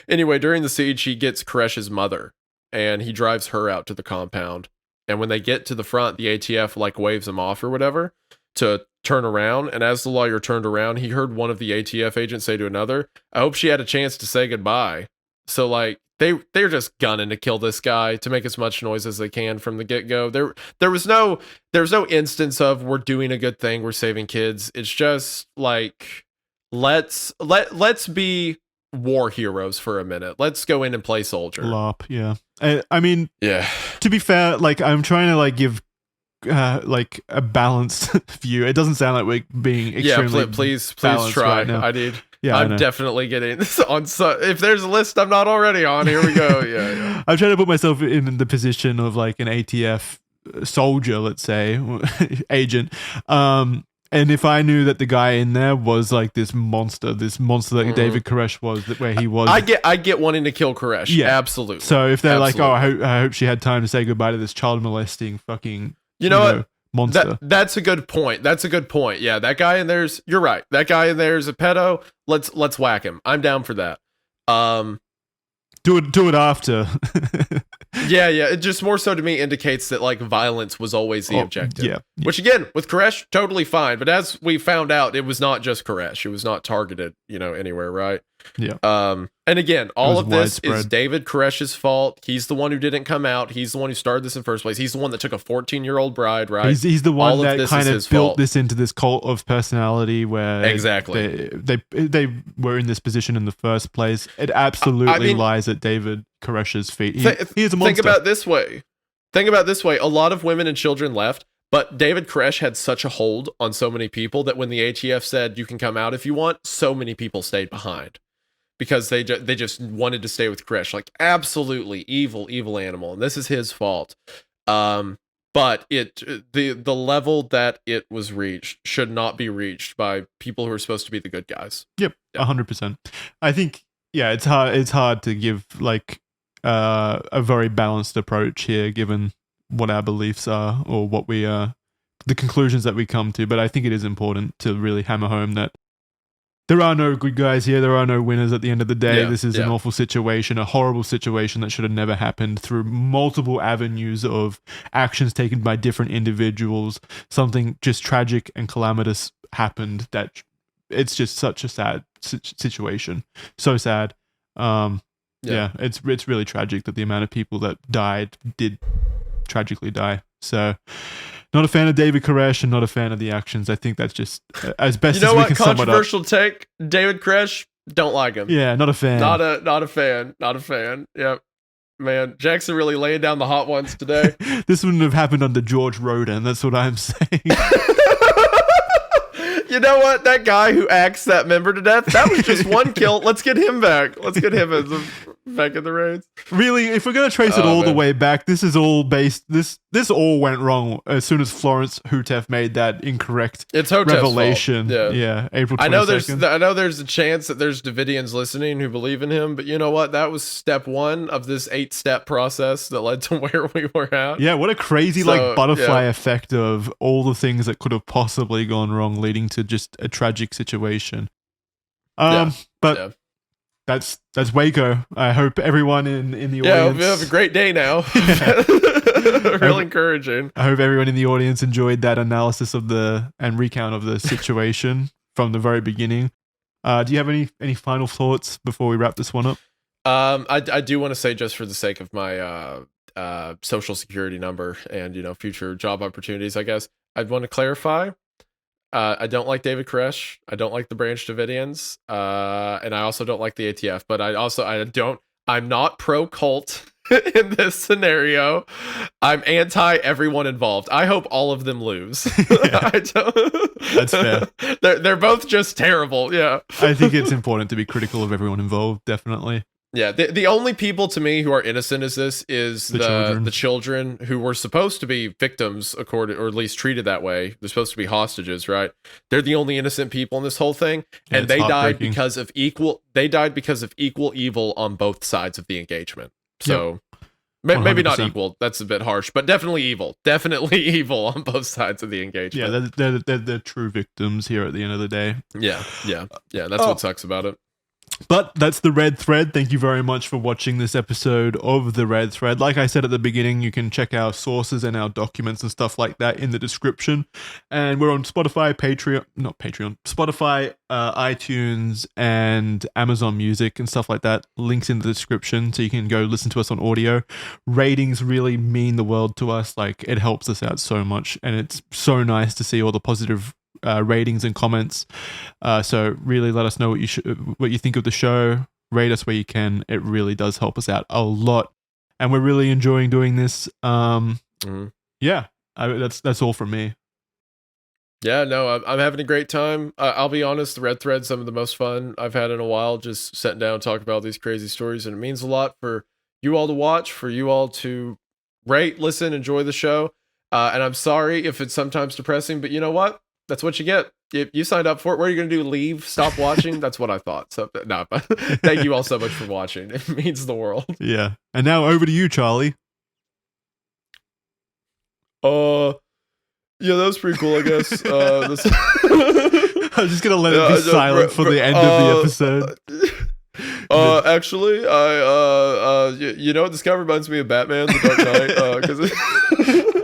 Anyway, during the siege, he gets Koresh's mother and he drives her out to the compound. And when they get to the front, the ATF like waves him off or whatever to turn around. And as the lawyer turned around, he heard one of the ATF agents say to another, I hope she had a chance to say goodbye. So like they're just gunning to kill this guy to make as much noise as they can from the get-go. There was no instance of we're doing a good thing, we're saving kids. It's just like let's be war heroes for a minute. Let's go in and play soldier. LARP, yeah. I mean, yeah. To be fair, like I'm trying to like give like a balanced view. It doesn't sound like we're being extremely please try. Right now. I need. Yeah, I'm definitely getting this on. If there's a list I'm not already on, here we go. Yeah. I'm trying to put myself in the position of like an ATF soldier, let's say, agent. And if I knew that the guy in there was like this monster that David Koresh was, where he was, I get wanting to kill Koresh. Yeah, absolutely. So if they're like, oh, I hope she had time to say goodbye to this child molesting fucking, you know what? Monster. That's a good point. Yeah, that guy in there's. You're right. That guy in there's a pedo. Let's whack him. I'm down for that. Do it after. Yeah. It just more so to me indicates that like violence was always the objective. Yeah. Which again, with Koresh, totally fine. But as we found out, it was not just Koresh. It was not targeted, anywhere, right? Yeah. And again, all of this widespread. is David Koresh's fault. He's the one who didn't come out. He's the one who started this in the first place. He's the one that took a 14-year-old bride, right? He's the one that kind of built this into this cult of personality where exactly they were in this position in the first place. It absolutely lies at David Koresh's feet. He is a monster. Think about it this way. A lot of women and children left But David Koresh had such a hold on so many people that when the ATF said you can come out if you want, so many people stayed behind because they just wanted to stay with Koresh. Like, absolutely evil animal, and this is his fault. But the level that it was reached should not be reached by people who are supposed to be the good guys. Yep, 100%. I think, yeah, it's hard to give like a very balanced approach here, given what our beliefs are or what we the conclusions that we come to. But I think it is important to really hammer home that there are no good guys here. There are no winners at the end of the day. This is an awful situation, a horrible situation that should have never happened through multiple avenues of actions taken by different individuals. Something just tragic and calamitous happened that it's just such a sad situation. So sad. Yeah, it's really tragic that the amount of people that died did tragically die. So not a fan of David Koresh and not a fan of the actions. I think that's just as best as we can sum it up. Controversial take. David Koresh, don't like him. Yeah, not a fan. Not a fan. Yep. Man, Jackson really laying down the hot ones today. This wouldn't have happened under George Roden. That's what I'm saying. You know what? That guy who axed that member to death, that was just one kill. Let's get him back. Let's get him back in the raids. Really, if we're going to trace it all the way back, this is all based... This all went wrong as soon as Florence Houteff made that incorrect revelation. Yeah, April 22nd. I know there's a chance that there's Davidians listening who believe in him, but you know what? That was step 1 of this 8-step process that led to where we were at. Yeah, what a crazy butterfly effect of all the things that could have possibly gone wrong, leading to just a tragic situation. But that's Waco. I hope everyone in the audience... Yeah, we have a great day now. Real encouraging. I hope everyone in the audience enjoyed that analysis of and recount of the situation from the very beginning. Do you have any final thoughts before we wrap this one up? I do want to say, just for the sake of my social security number and future job opportunities, I guess I'd want to clarify. I don't like David Koresh. I don't like the Branch Davidians. And I also don't like the ATF, but I'm not pro cult in this scenario. I'm anti everyone involved. I hope all of them lose. That's fair. They're both just terrible. Yeah. I think it's important to be critical of everyone involved. Definitely. Yeah, the only people to me who are innocent as this is the children who were supposed to be victims, or at least treated that way. They're supposed to be hostages, right? They're the only innocent people in this whole thing, and they died because of equal evil on both sides of the engagement. So maybe not equal. That's a bit harsh, but definitely evil. Definitely evil on both sides of the engagement. Yeah, they're true victims here at the end of the day. Yeah. That's what sucks about it. But that's the Red Thread. Thank you very much for watching this episode of the Red Thread. Like I said at the beginning, you can check our sources and our documents and stuff like that in the description. And we're on Spotify, Spotify, iTunes, and Amazon Music and stuff like that. Links in the description, so you can go listen to us on audio. Ratings really mean the world to us. Like, it helps us out so much, and it's so nice to see all the positive ratings and comments. So really let us know what you think of the show. Rate us where you can. It really does help us out a lot, and we're really enjoying doing this. Yeah, that's all from me. Yeah, no, I'm having a great time. I'll be honest, the Red Thread's some of the most fun I've had in a while, just sitting down and talking about these crazy stories, and it means a lot for you all to watch, for you all to rate, listen, enjoy the show. And I'm sorry if it's sometimes depressing, but you know what? That's what you get. You signed up for it. What are you going to do? Leave? Stop watching? That's what I thought. So, no, but thank you all so much for watching. It means the world. Yeah. And now over to you, Charlie. Yeah, that was pretty cool, I guess. I'm just going to let it be silent for the end of the episode. Actually, this cover reminds me of Batman: The Dark Knight.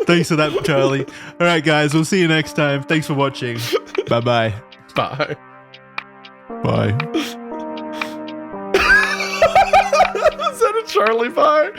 Thanks for that, Charlie. All right, guys, we'll see you next time. Thanks for watching. Bye-bye. Bye. Bye. Is that a Charlie bye?